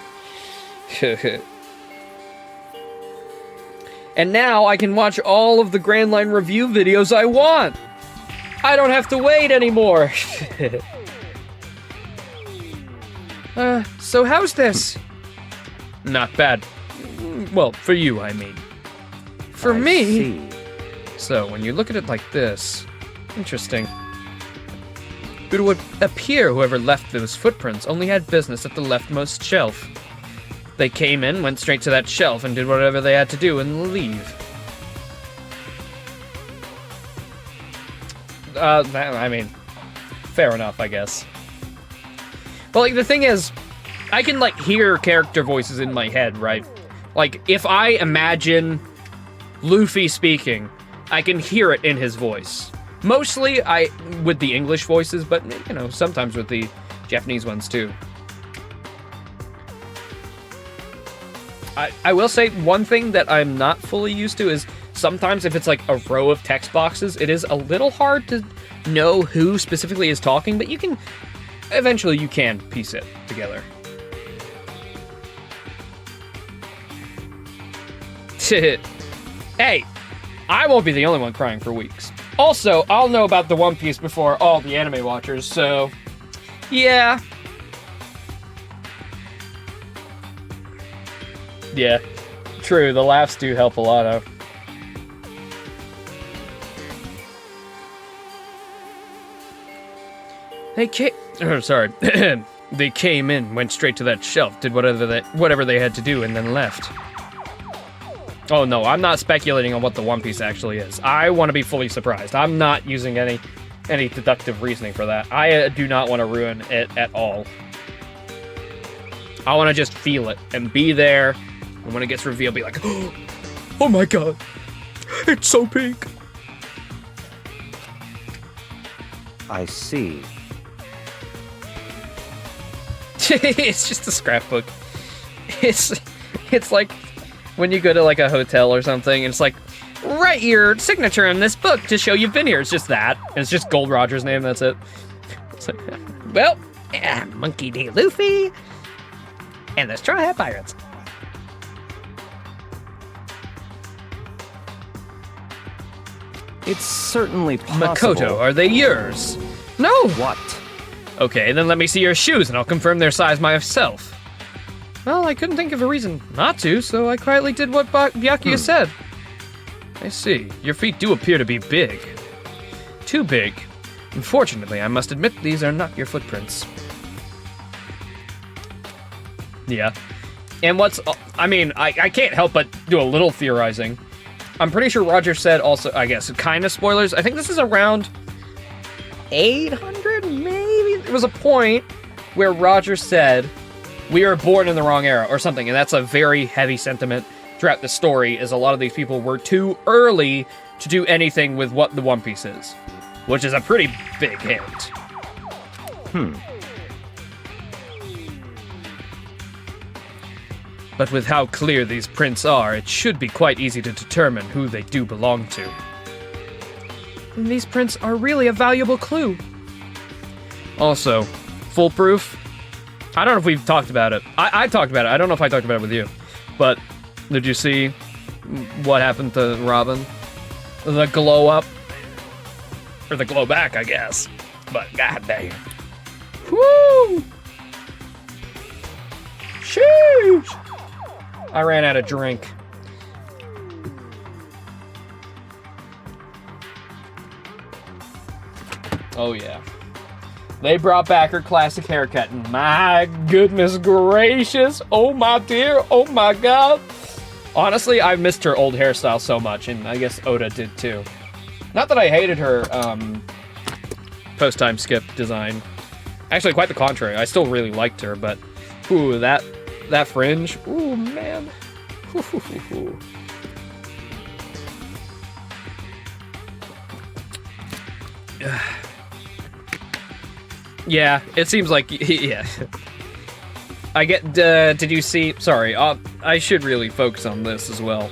And now I can watch all of the Grand Line review videos I want. I don't have to wait anymore. So how's this? Not bad. Well, for you, I mean. For me? See. So, when you look at it like this, interesting. It would appear whoever left those footprints only had business at the leftmost shelf. They came in, went straight to that shelf, and did whatever they had to do and leave. I mean, fair enough, I guess. But, like, the thing is, I can, like, hear character voices in my head, right? Like, if I imagine Luffy speaking, I can hear it in his voice. Mostly with the English voices, but, you know, sometimes with the Japanese ones, too. I will say one thing that I'm not fully used to is sometimes if it's like a row of text boxes, it is a little hard to know who specifically is talking, but eventually you can piece it together. Hey, I won't be the only one crying for weeks. Also, I'll know about the One Piece before all the anime watchers, so yeah. Yeah, true, the laughs do help a lot out. They came in, went straight to that shelf, did whatever they had to do, and then left. Oh no, I'm not speculating on what the One Piece actually is. I want to be fully surprised. I'm not using any deductive reasoning for that. I do not want to ruin it at all. I want to just feel it and be there, and when it gets revealed, be like, oh my god, it's so pink. I see. It's just a scrapbook. It's like when you go to like a hotel or something, and it's like, write your signature in this book to show you've been here. It's just that. And it's just Gold Roger's name, that's it. It's like, well, Monkey D. Luffy and the Straw Hat Pirates. It's certainly possible. Makoto, are they yours? No! What? Okay, then let me see your shoes and I'll confirm their size myself. Well, I couldn't think of a reason not to, so I quietly did what Byakuya said. I see. Your feet do appear to be big. Too big. Unfortunately, I must admit these are not your footprints. Yeah. And I can't help but do a little theorizing. I'm pretty sure Roger said also, I guess, kind of spoilers. I think this is around 800, maybe? There was a point where Roger said, we were born in the wrong era, or something, and that's a very heavy sentiment throughout the story, is a lot of these people were too early to do anything with what the One Piece is. Which is a pretty big hint. But with how clear these prints are, it should be quite easy to determine who they do belong to. And these prints are really a valuable clue. Also, foolproof? I don't know if we've talked about it. I talked about it. I don't know if I talked about it with you. But did you see what happened to Robin? The glow up? Or the glow back, I guess. But goddamn. Woo! Sheesh! I ran out of drink. Oh yeah. They brought back her classic haircut, and my goodness gracious, oh my dear, oh my god. Honestly, I missed her old hairstyle so much, and I guess Oda did too. Not that I hated her post-time skip design. Actually, quite the contrary. I still really liked her, but ooh, that fringe, ooh man. Ooh. Yeah, it seems like, yeah. I get, did you see, sorry, I should really focus on this as well.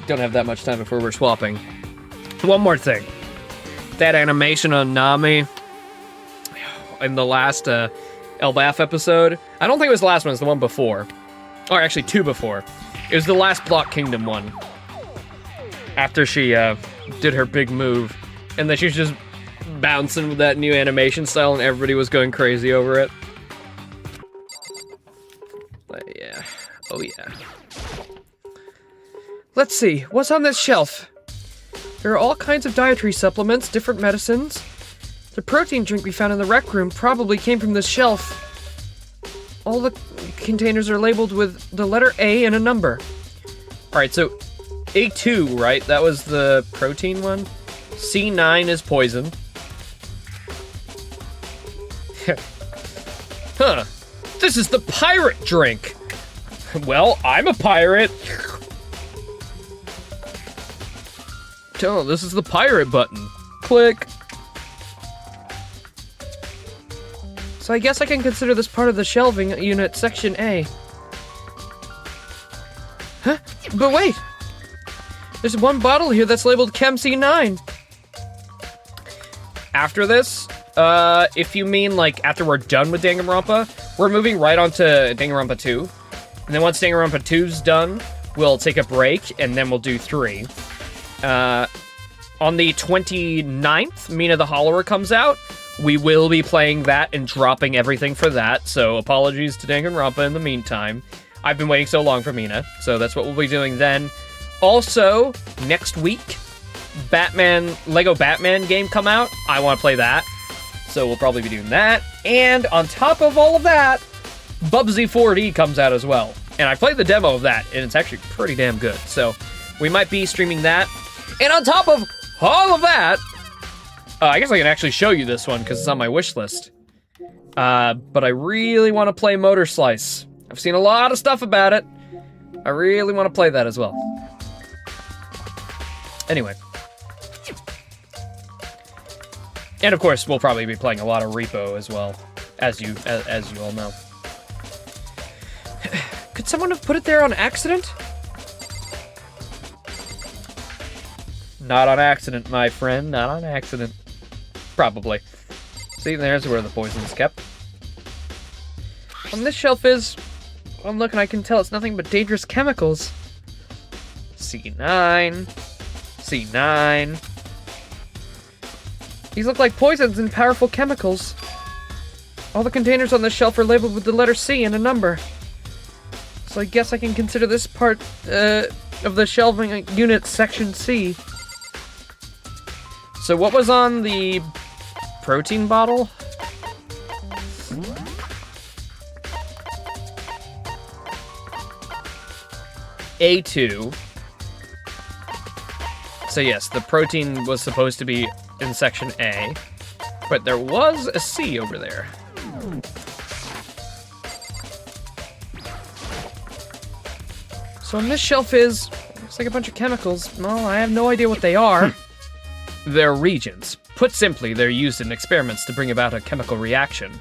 Don't have that much time before we're swapping. One more thing. That animation on Nami in the last Elbaf episode, I don't think it was the last one, it was the one before. Or actually two before. It was the last Block Kingdom one. After she did her big move. And then she was just bouncing with that new animation style and everybody was going crazy over it. But yeah. Oh yeah. Let's see, what's on this shelf? There are all kinds of dietary supplements, different medicines. The protein drink we found in the rec room probably came from this shelf. All the containers are labeled with the letter A and a number. Alright, so A2, right? That was the protein one. C9 is poison. Huh. This is the pirate drink. Well, I'm a pirate. Oh, this is the pirate button. Click. So I guess I can consider this part of the shelving unit, section A. Huh? But wait! There's one bottle here that's labeled Chem C9. After this, if you mean like after we're done with Danganronpa, we're moving right on to Danganronpa 2. And then once Danganronpa 2's done, we'll take a break and then we'll do 3. On the 29th, Mina the Hollower comes out. We will be playing that and dropping everything for that, so apologies to Danganronpa in the meantime. I've been waiting so long for Mina, so that's what we'll be doing then. Also, next week, Lego Batman game come out. I want to play that, so we'll probably be doing that. And on top of all of that, Bubsy 4D comes out as well. And I played the demo of that, and it's actually pretty damn good. So we might be streaming that. And on top of all of that, I guess I can actually show you this one because it's on my wish list. But I really want to play Motor Slice. I've seen a lot of stuff about it. I really want to play that as well. Anyway. And of course, we'll probably be playing a lot of Repo as well, as you all know. Could someone have put it there on accident? Not on accident, my friend. Not on accident. Probably. See, there's where the poison's kept. On this shelf is... Well, look, and I can tell it's nothing but dangerous chemicals. C9. C9. These look like poisons and powerful chemicals. All the containers on this shelf are labeled with the letter C and a number. So I guess I can consider this part of the shelving unit section C. So what was on the protein bottle? A2. So yes, the protein was supposed to be in section A, but there was a C over there. So on this shelf is, looks like a bunch of chemicals. Well, I have no idea what they are. They're reagents. Put simply, they're used in experiments to bring about a chemical reaction.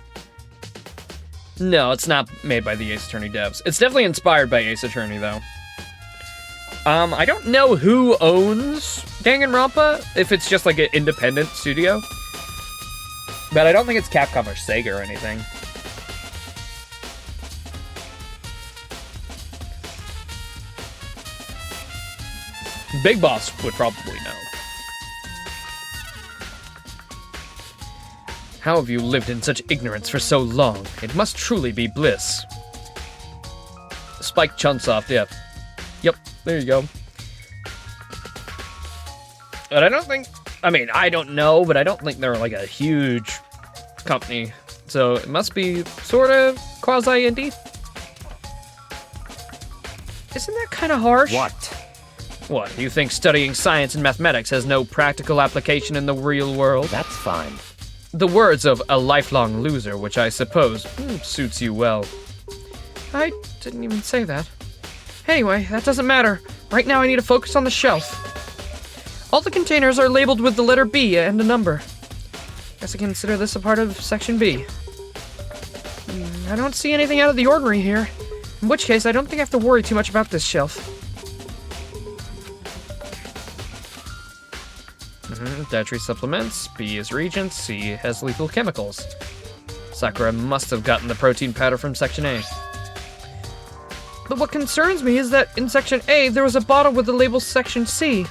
No, it's not made by the Ace Attorney devs. It's definitely inspired by Ace Attorney, though. I don't know who owns Danganronpa, if it's just like an independent studio. But I don't think it's Capcom or Sega or anything. Big Boss would probably know. How have you lived in such ignorance for so long? It must truly be bliss. Spike Chunsoft, yeah. Yep, there you go. But I don't think... I mean, I don't know, but I don't think they're like a huge company. so it must be sort of quasi-indie. Isn't that kind of harsh? What? What, you think studying science and mathematics has no practical application in the real world? That's fine. The words of a lifelong loser, which I suppose suits you well. I didn't even say that. Anyway, that doesn't matter. Right now I need to focus on the shelf. All the containers are labeled with the letter B and a number. Guess I consider this a part of Section B. I don't see anything out of the ordinary here. In which case, I don't think I have to worry too much about this shelf. Dietary supplements. B is reagents. C has lethal chemicals. Sakura must have gotten the protein powder from Section A. But what concerns me is that in Section A, there was a bottle with the label Section C.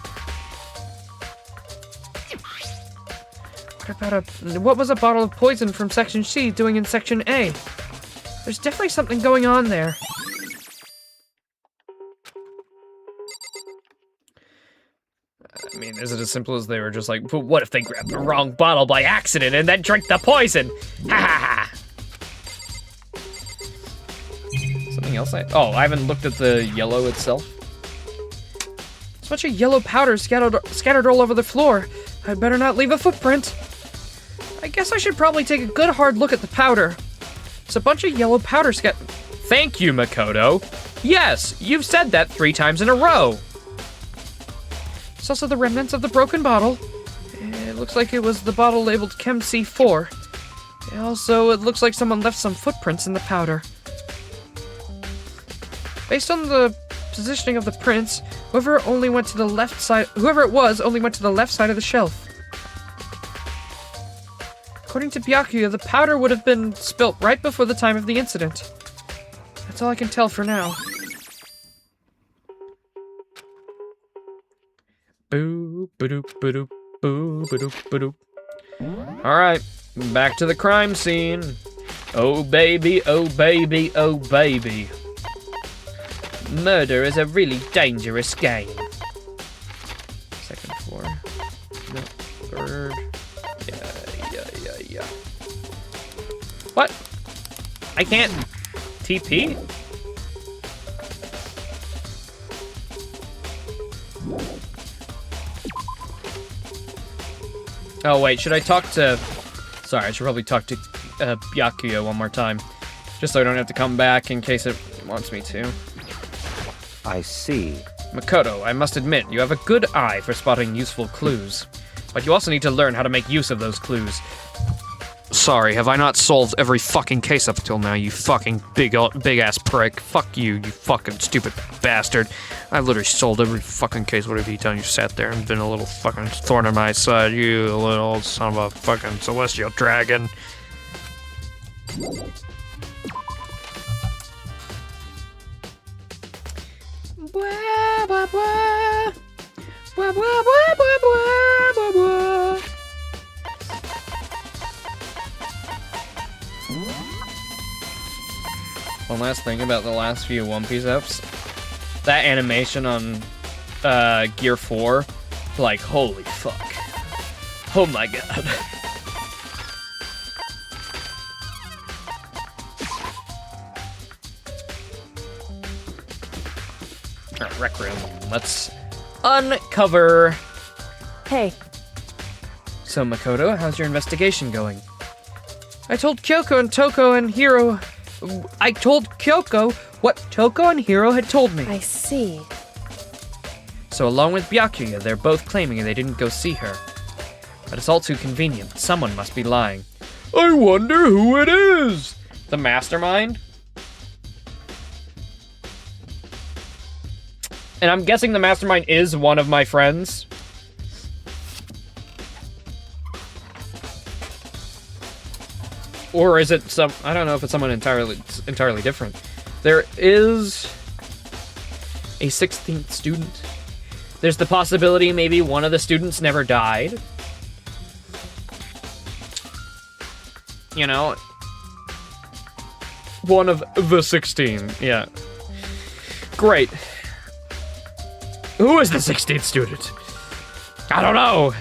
What was a bottle of poison from Section C doing in Section A? There's definitely something going on there. I mean, is it as simple as they were just like, but what if they grabbed the wrong bottle by accident and then drank the poison? Ha ha ha! Something else I haven't looked at the yellow itself. There's a bunch of yellow powder scattered all over the floor. I'd better not leave a footprint. I guess I should probably take a good hard look at the powder. It's a bunch of yellow powder Thank you, Makoto. Yes, you've said that 3 times in a row. It's also the remnants of the broken bottle. It looks like it was the bottle labeled Chem C4. Also, it looks like someone left some footprints in the powder. Based on the positioning of the prints, whoever it was only went to the left side of the shelf. According to Byakuya, the powder would have been spilt right before the time of the incident. That's all I can tell for now. Boo, ba-doop, ba-doop, boo, ba-doop, ba-doop. Alright, back to the crime scene. Oh baby, oh baby, oh baby. Murder is a really dangerous game. Second floor. No, third. Yeah. What? I can't TP? Oh wait, should I talk to... Sorry, I should probably talk to Byakuya one more time. Just so I don't have to come back in case it wants me to. I see. Makoto, I must admit, you have a good eye for spotting useful clues. But you also need to learn how to make use of those clues. Sorry, have I not solved every fucking case up until now, you fucking big-ass prick? Fuck you, you fucking stupid bastard. I literally solved every fucking case. What have you done? You sat there and been a little fucking thorn in my side, you little son of a fucking celestial dragon. Blah, blah, blah. Blah, blah, blah, blah, blah, blah, blah. One last thing about the last few One Piece eps. That animation on Gear 4, like, holy fuck. Oh my god. Alright, rec room. Let's uncover. Hey. So, Makoto, how's your investigation going? I told Kyoko and Toko and Hiro... I told Kyoko what Toko and Hiro had told me. I see. So along with Byakuya, they're both claiming they didn't go see her. But it's all too convenient. Someone must be lying. I wonder who it is! The mastermind? And I'm guessing the mastermind is one of my friends. Or is it some... I don't know if it's someone entirely different. There is a 16th student. There's the possibility maybe one of the students never died. You know? One of the 16, yeah. Great. Who is the 16th student? I don't know.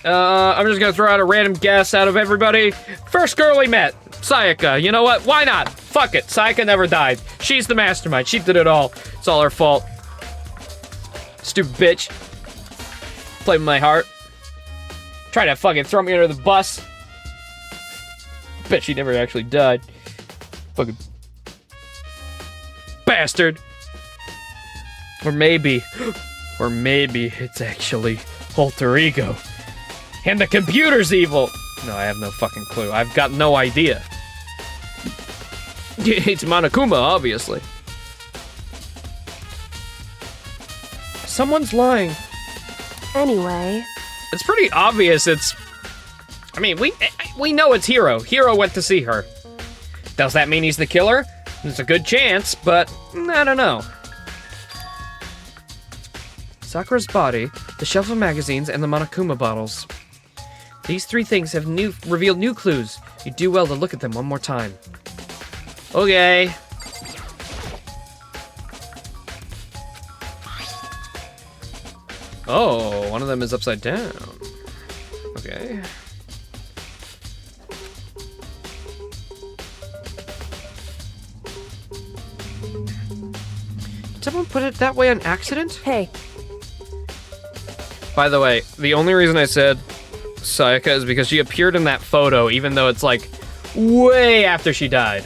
I'm just gonna throw out a random guess out of everybody. First girl we met, Sayaka. You know what? Why not? Fuck it. Sayaka never died. She's the mastermind. She did it all. It's all her fault. Stupid bitch. Play with my heart. Try to fucking throw me under the bus. Bet she never actually died. Fucking bastard. Or maybe it's actually alter ego. And the computer's evil. No, I have no fucking clue. I've got no idea. It's Monokuma, obviously. Someone's lying. Anyway. It's pretty obvious I mean, we know it's Hiro. Hiro went to see her. Does that mean he's the killer? There's a good chance, but I don't know. Sakura's body, the shelf of magazines, and the Monokuma bottles. These three things have revealed new clues. You do well to look at them one more time. Okay. Oh, one of them is upside down. Okay. Did someone put it that way on accident? Hey. By the way, the only reason I said Sayaka is because she appeared in that photo, even though it's like way after she died.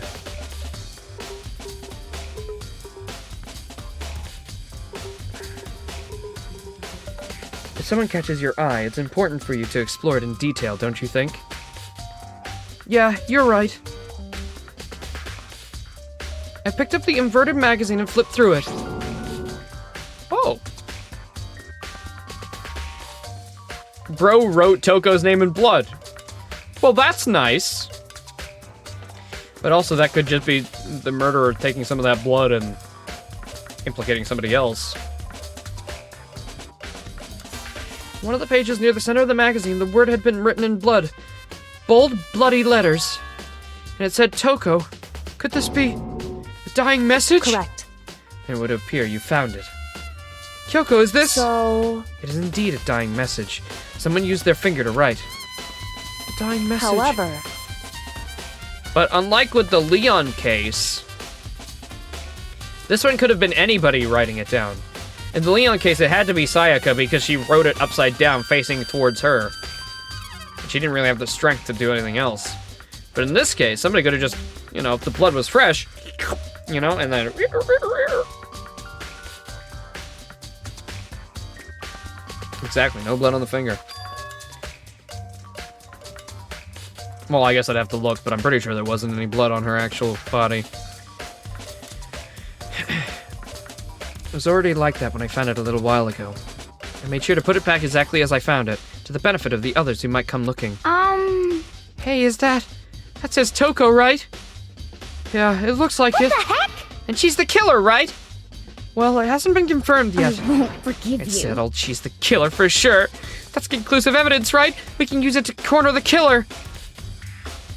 If someone catches your eye, it's important for you to explore it in detail, don't you think? Yeah, you're right. I picked up the inverted magazine and flipped through it. Oh. Bro wrote Toko's name in blood. Well, that's nice. But also that could just be the murderer taking some of that blood and implicating somebody else. One of the pages near the center of the magazine, the word had been written in blood. Bold, bloody letters. And it said Toko. Could this be a dying message? Correct. It would appear you found it. Kyoko, is this? So... It is indeed a dying message. Someone used their finger to write. A dying message. However... But unlike with the Leon case, this one could have been anybody writing it down. In the Leon case, it had to be Sayaka because she wrote it upside down, facing towards her. And she didn't really have the strength to do anything else. But in this case, somebody could have just, you know, if the blood was fresh, you know, and then... Exactly, no blood on the finger. Well, I guess I'd have to look, but I'm pretty sure there wasn't any blood on her actual body. It was already like that when I found it a little while ago. I made sure to put it back exactly as I found it, to the benefit of the others who might come looking. Hey, is that... That says Toko, right? Yeah, it looks like it. What the heck? And she's the killer, right? Well, it hasn't been confirmed yet. I won't forgive It you. settled, she's the killer for sure. That's conclusive evidence, right? We can use it to corner the killer.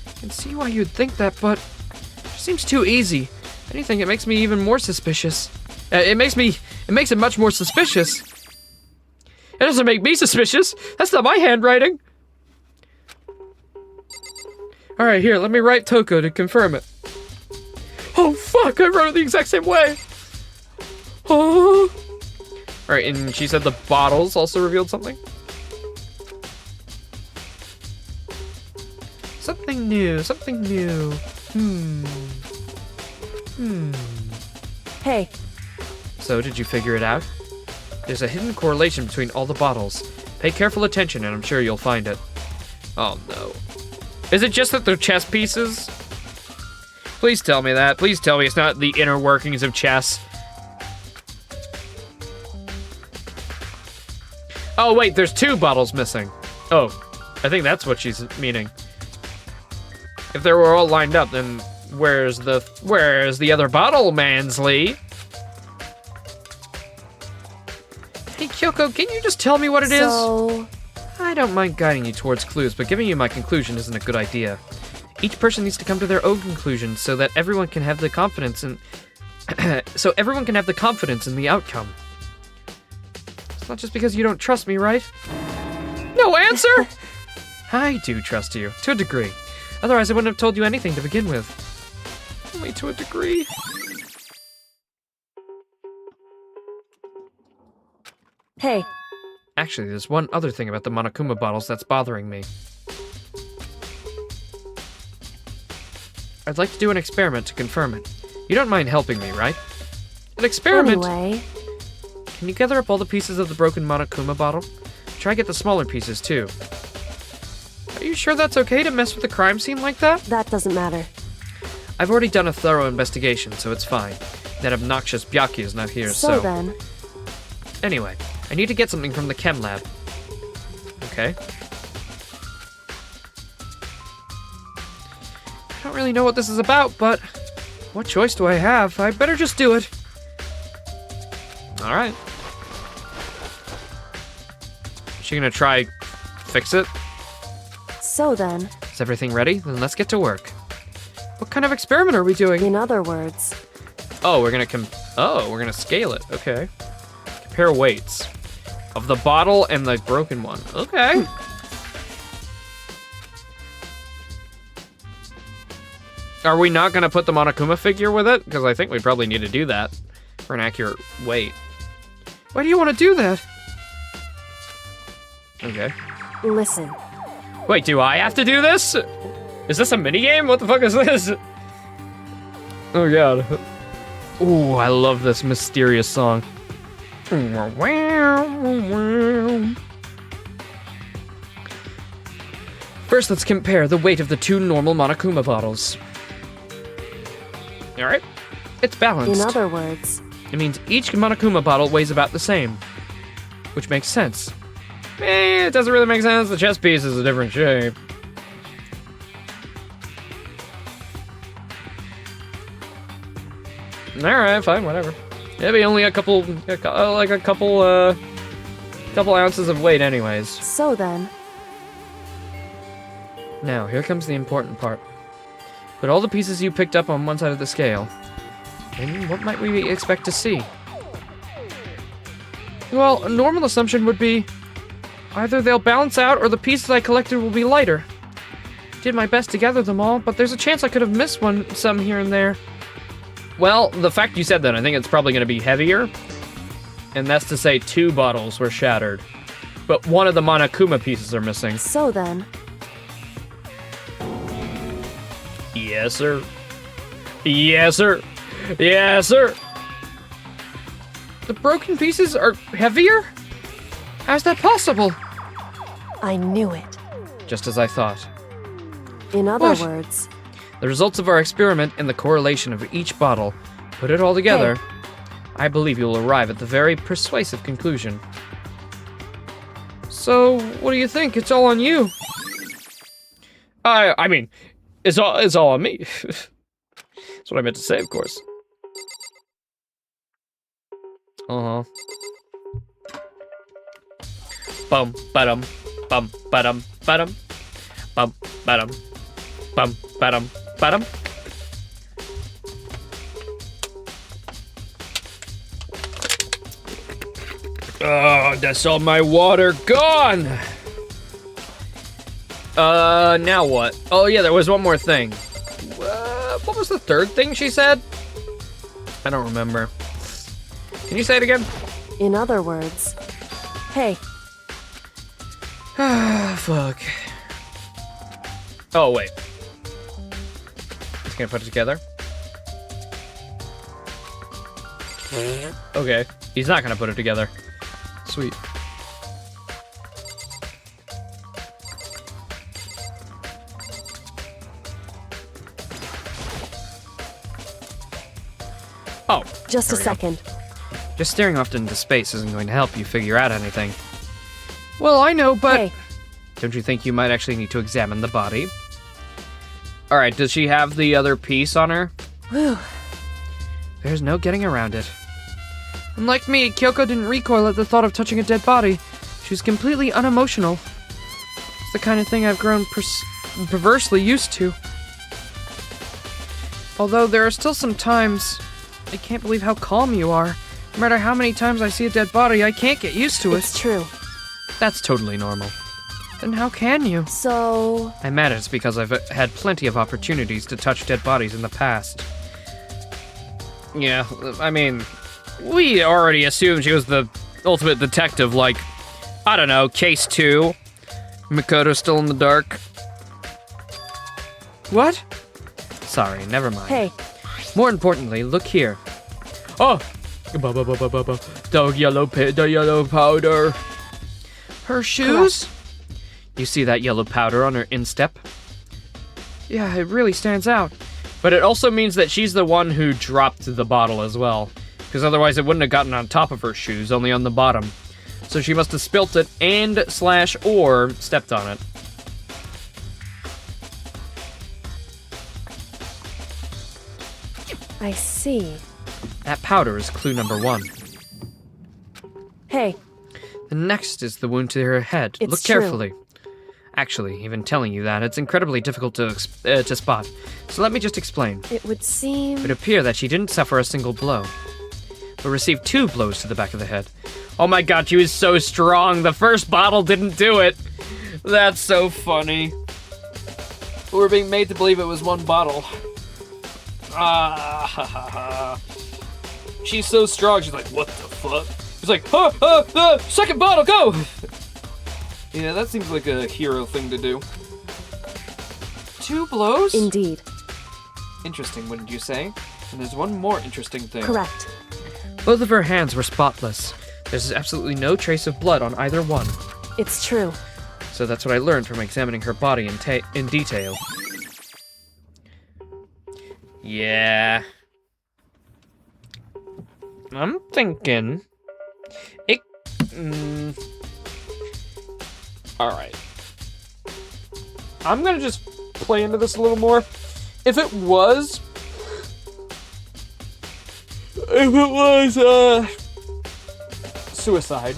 I can see why you'd think that, but it seems too easy. If anything, it makes me even more suspicious. It makes it much more suspicious. It doesn't make me suspicious. That's not my handwriting. All right, here, let me write Toko to confirm it. Oh, fuck, I wrote it the exact same way. Oh. All right, and she said the bottles also revealed something? Something new, something new. Hey. So, did you figure it out? There's a hidden correlation between all the bottles. Pay careful attention and I'm sure you'll find it. Oh no. Is it just that they're chess pieces? Please tell me that. Please tell me it's not the inner workings of chess. Oh wait, there's 2 bottles missing. Oh, I think that's what she's meaning. If they were all lined up, then where's the other bottle, Mansley? Hey Kyoko, can you just tell me what it is? I don't mind guiding you towards clues, but giving you my conclusion isn't a good idea. Each person needs to come to their own conclusion so that everyone can have the confidence in the outcome. It's not just because you don't trust me, right? No answer? I do trust you, to a degree. Otherwise, I wouldn't have told you anything to begin with. Only to a degree. Hey. Actually, there's one other thing about the Monokuma bottles that's bothering me. I'd like to do an experiment to confirm it. You don't mind helping me, right? An experiment? Anyway. Can you gather up all the pieces of the broken Monokuma bottle? Try get the smaller pieces, too. Are you sure that's okay to mess with the crime scene like that? That doesn't matter. I've already done a thorough investigation, so it's fine. That obnoxious Byaki is not here, so... then. Anyway, I need to get something from the chem lab. Okay. I don't really know what this is about, but... what choice do I have? I better just do it. Alright. Is she gonna try fix it? So then. Is everything ready? Then let's get to work. What kind of experiment are we doing? In other words. Oh, we're gonna scale it. Okay. Compare weights of the bottle and the broken one. Okay. Are we not gonna put the Monokuma figure with it? Because I think we probably need to do that for an accurate weight. Why do you want to do that? Okay. Listen. Wait, do I have to do this? Is this a minigame? What the fuck is this? Oh god. Ooh, I love this mysterious song. First, let's compare the weight of the two normal Monokuma bottles. Alright. It's balanced. In other words. It means each Monokuma bottle weighs about the same. Which makes sense. It doesn't really make sense. The chest piece is a different shape. Alright, fine, whatever. Maybe only a couple ounces of weight anyways. So then. Now, here comes the important part. Put all the pieces you picked up on one side of the scale. And what might we expect to see? Well, a normal assumption would be either they'll balance out or the pieces I collected will be lighter. Did my best to gather them all, but there's a chance I could have missed some here and there. Well, the fact you said that, I think it's probably going to be heavier. And that's to say 2 bottles were shattered. But one of the Monokuma pieces are missing. So then. Yes, sir. Yes, sir. Yes, sir. The broken pieces are heavier? How's that possible? I knew it. Just as I thought. In other words. The results of our experiment and the correlation of each bottle, put it all together, Hey. I believe you'll arrive at the very persuasive conclusion. So, what do you think? It's all on you. I mean, it's all on me. That's what I meant to say, of course. Uh-huh. Bum ba-dum, bum ba-dum, ba-dum, bum ba-dum, bum ba-dum, ba-dum. Oh, that's all my water gone! Now what? Oh yeah, there was one more thing. What was the third thing she said? I don't remember. Can you say it again? In other words. Hey. Ah, fuck. Oh, wait. He's gonna put it together? Okay. He's not gonna put it together. Sweet. Oh. Just a second. Just staring off into space isn't going to help you figure out anything. Well, I know, but... Hey. Don't you think you might actually need to examine the body? Alright, does she have the other piece on her? Whew. There's no getting around it. Unlike me, Kyoko didn't recoil at the thought of touching a dead body. She was completely unemotional. It's the kind of thing I've grown perversely used to. Although there are still some times... I can't believe how calm you are. No matter how many times I see a dead body, I can't get used to it. It's true. That's totally normal. Then how can you? So, I imagine it's because I've had plenty of opportunities to touch dead bodies in the past. Yeah, I mean, we already assumed she was the ultimate detective, like, I don't know, case 2. Makoto's still in the dark. What? Sorry, never mind. hey, More importantly, look here. Oh! The yellow powder. Her shoes? You see that yellow powder on her instep? Yeah, it really stands out. But it also means that she's the one who dropped the bottle as well. Because otherwise it wouldn't have gotten on top of her shoes, only on the bottom. So she must have spilt it and / or stepped on it. I see. That powder is clue number 1. Hey, The next is the wound to her head. It's Look true. carefully. Actually, even telling you that, it's incredibly difficult to spot. So let me just explain. it would seem... It would appear that she didn't suffer a single blow, but received 2 blows to the back of the head. Oh my god, she was so strong. The first bottle didn't do it. That's so funny. We're being made to believe it was 1 bottle. She's so strong. She's like, what the fuck? She's like, second bottle, go! Yeah, that seems like a hero thing to do. 2 blows? Indeed. Interesting, wouldn't you say? And there's one more interesting thing. Correct. Both of her hands were spotless. There's absolutely no trace of blood on either one. It's true. So that's what I learned from examining her body in detail. Yeah. I'm thinking... Alright. I'm gonna just play into this a little more. If it was, suicide,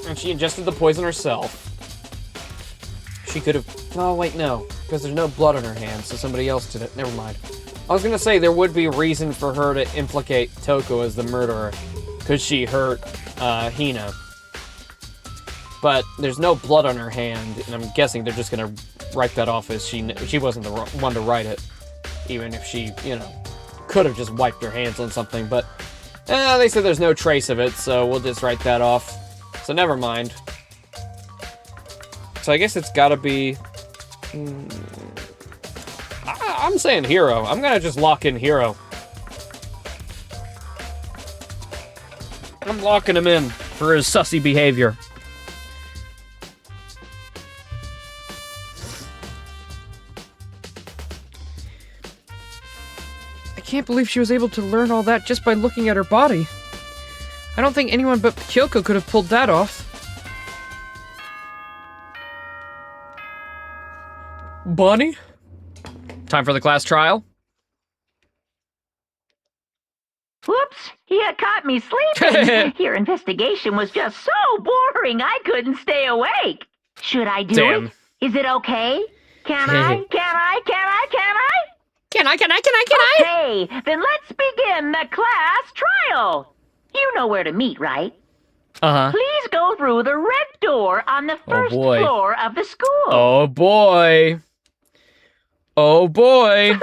and she ingested the poison herself, she could have... Oh, wait, no. Because there's no blood on her hands, so somebody else did it. Never mind. I was gonna say there would be reason for her to implicate Toko as the murderer, because she hurt Hina. But there's no blood on her hand, and I'm guessing they're just gonna write that off as she wasn't the one to write it. Even if she, could have just wiped her hands on something, but they said there's no trace of it, so we'll just write that off. So never mind. So I guess it's gotta be... I'm saying hero. I'm gonna just lock in hero. I'm locking him in for his sussy behavior. I can't believe she was able to learn all that just by looking at her body. I don't think anyone but Kyoko could have pulled that off. Bonnie? Time for the class trial? Whoops! You caught me sleeping. Your investigation was just so boring I couldn't stay awake. Should I do Damn. it? Is it okay? Can I? Okay, then let's begin the class trial. You know where to meet, right? Uh-huh. Please go through the red door on the first boy. floor of the school. Oh boy. Oh boy.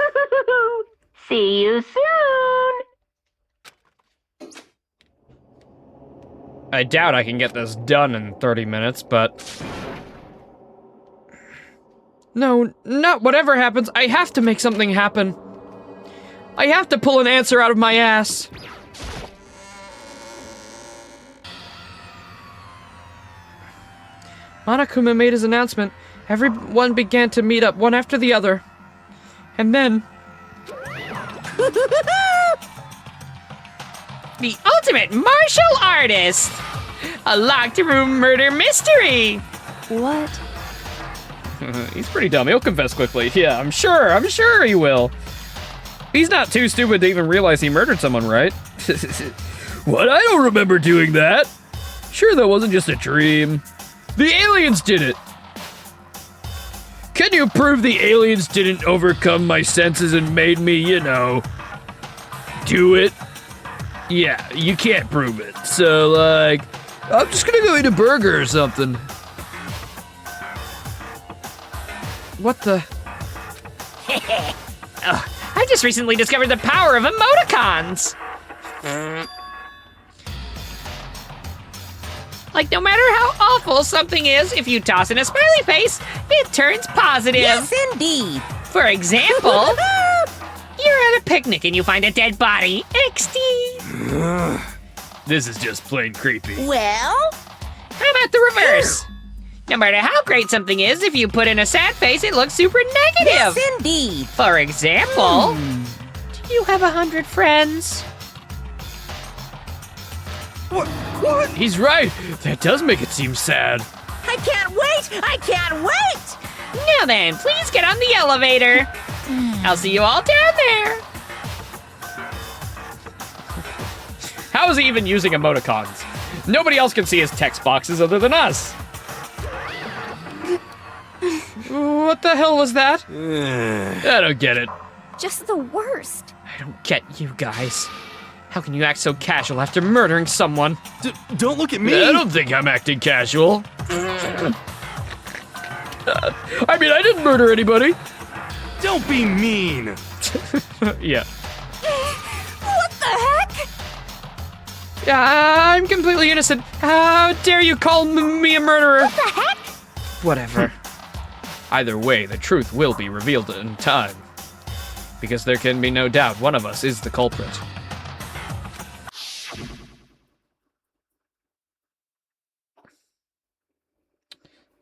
See you soon. I doubt I can get this done in 30 minutes, but... No, not whatever happens. I have to make something happen. I have to pull an answer out of my ass. Monokuma made his announcement. Everyone began to meet up one after the other. And then... The ultimate martial artist! A locked room murder mystery! What? He's pretty dumb. He'll confess quickly. Yeah, I'm sure he will. He's not too stupid to even realize he murdered someone, right? What? I don't remember doing that. Sure, that wasn't just a dream. The aliens did it. Can you prove the aliens didn't overcome my senses and made me, do it? Yeah, you can't prove it. So, I'm just gonna go eat a burger or something. What the? I just recently discovered the power of emoticons. Like, no matter how awful something is, if you toss in a smiley face, it turns positive. Yes, indeed. For example, you're at a picnic and you find a dead body. XD. This is just plain creepy. Well? How about the reverse? No matter how great something is, if you put in a sad face, it looks super negative. Yes, indeed. For example, do you have 100 friends? What? He's right. That does make it seem sad. I can't wait! I can't wait! Now then, please get on the elevator. I'll see you all down there. How is he even using emoticons? Nobody else can see his text boxes other than us. What the hell was that? I don't get it. Just the worst. I don't get you guys. How can you act so casual after murdering someone? Don't look at me. I don't think I'm acting casual. I mean, I didn't murder anybody. Don't be mean. Yeah. What the heck? Yeah, I'm completely innocent. How dare you call me a murderer? What the heck? Whatever. Either way, the truth will be revealed in time. Because there can be no doubt one of us is the culprit.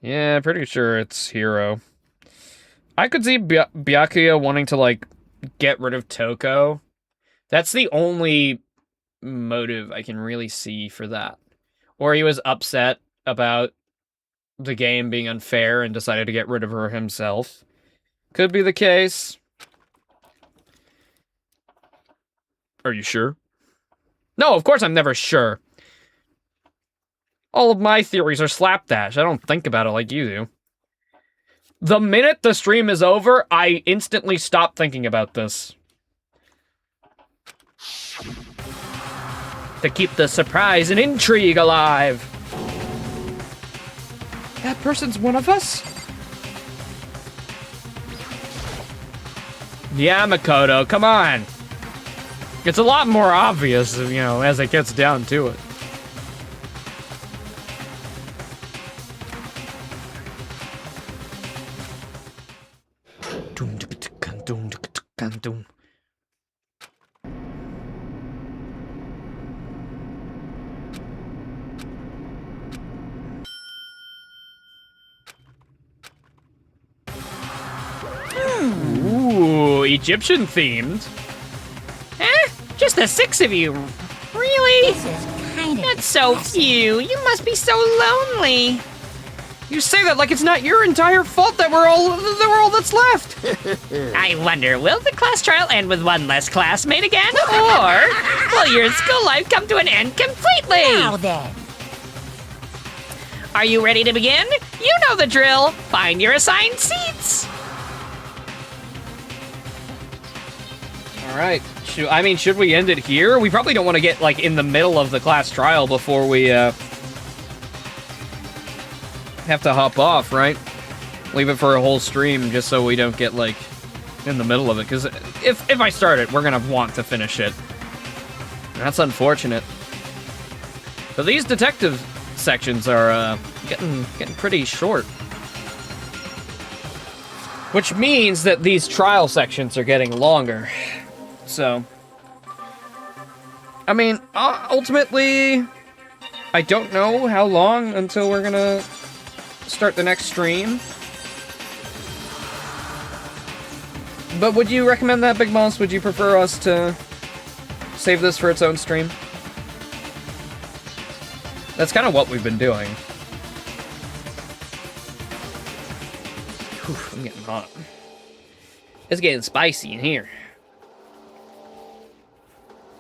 Yeah, pretty sure it's Hiro. I could see Byakuya wanting to, like, get rid of Toko. That's the only motive I can really see for that. Or he was upset about the game being unfair and decided to get rid of her himself. Could be the case. Are you sure? No, of course I'm never sure. All of my theories are slapdash. I don't think about it like you do. The minute the stream is over, I instantly stop thinking about this. To keep the surprise and intrigue alive. That person's one of us? Yeah, Makoto, come on. It's a lot more obvious, you know, as it gets down to it. Ooh, Egyptian themed. Just the 6 of you. Really? This is kind of... That's so few. You must be so lonely. You say that like it's not your entire fault that we're all that's left. I wonder, will the class trial end with one less classmate again? Or will your school life come to an end completely? Now then. Are you ready to begin? You know the drill. Find your assigned seats. All right. Should we end it here? We probably don't want to get, like, in the middle of the class trial before we, have to hop off, right? Leave it for a whole stream just so we don't get, like, in the middle of it. Because if I start it, we're going to want to finish it. That's unfortunate. But these detective sections are, getting pretty short. Which means that these trial sections are getting longer. So, I mean, ultimately, I don't know how long until we're gonna start the next stream. But would you recommend that, Big Boss? Would you prefer us to save this for its own stream? That's kind of what we've been doing. Whew, I'm getting hot. It's getting spicy in here.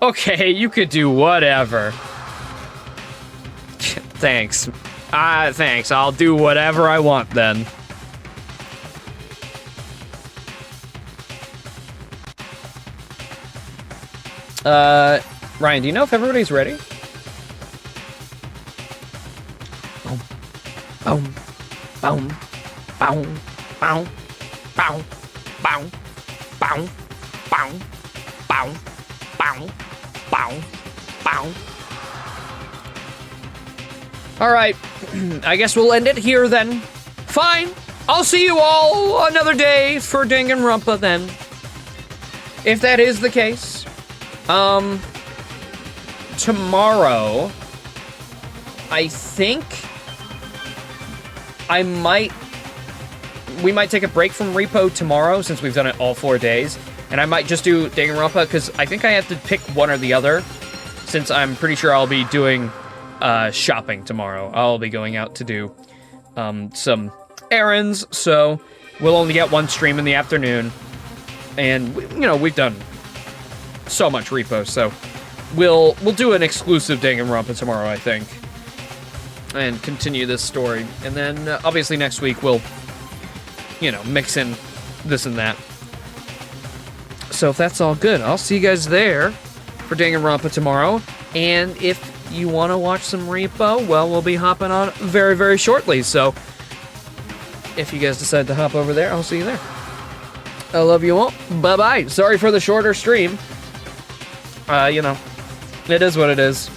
Okay, you could do whatever. Thanks. Thanks. I'll do whatever I want then. Ryan, do you know if everybody's ready? Boom. Boom. Boom. Boom. Boom. Bow, bow, bow, bow, bow, bow, bow, bow. All right, I guess we'll end it here then. Fine, I'll see you all another day for Danganronpa then. If that is the case. Tomorrow, I think we might take a break from Repo tomorrow since we've done it all 4 days. And I might just do Danganronpa because I think I have to pick one or the other since I'm pretty sure I'll be doing shopping tomorrow. I'll be going out to do some errands, so we'll only get one stream in the afternoon. And, we've done so much Repo, so we'll do an exclusive Danganronpa tomorrow, I think. And continue this story. And then, obviously, next week we'll, mix in this and that. So if that's all good, I'll see you guys there for Danganronpa tomorrow. And if you want to watch some Repo, well, we'll be hopping on very, very shortly. So if you guys decide to hop over there, I'll see you there. I love you all. Bye-bye. Sorry for the shorter stream. It is what it is.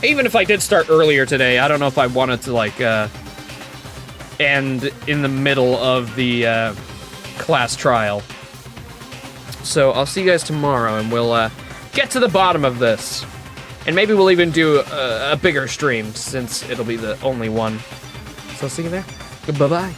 Even if I did start earlier today, I don't know if I wanted to, end in the middle of the class trial. So I'll see you guys tomorrow, and we'll get to the bottom of this. And maybe we'll even do a bigger stream, since it'll be the only one. So I'll see you there. Bye-bye.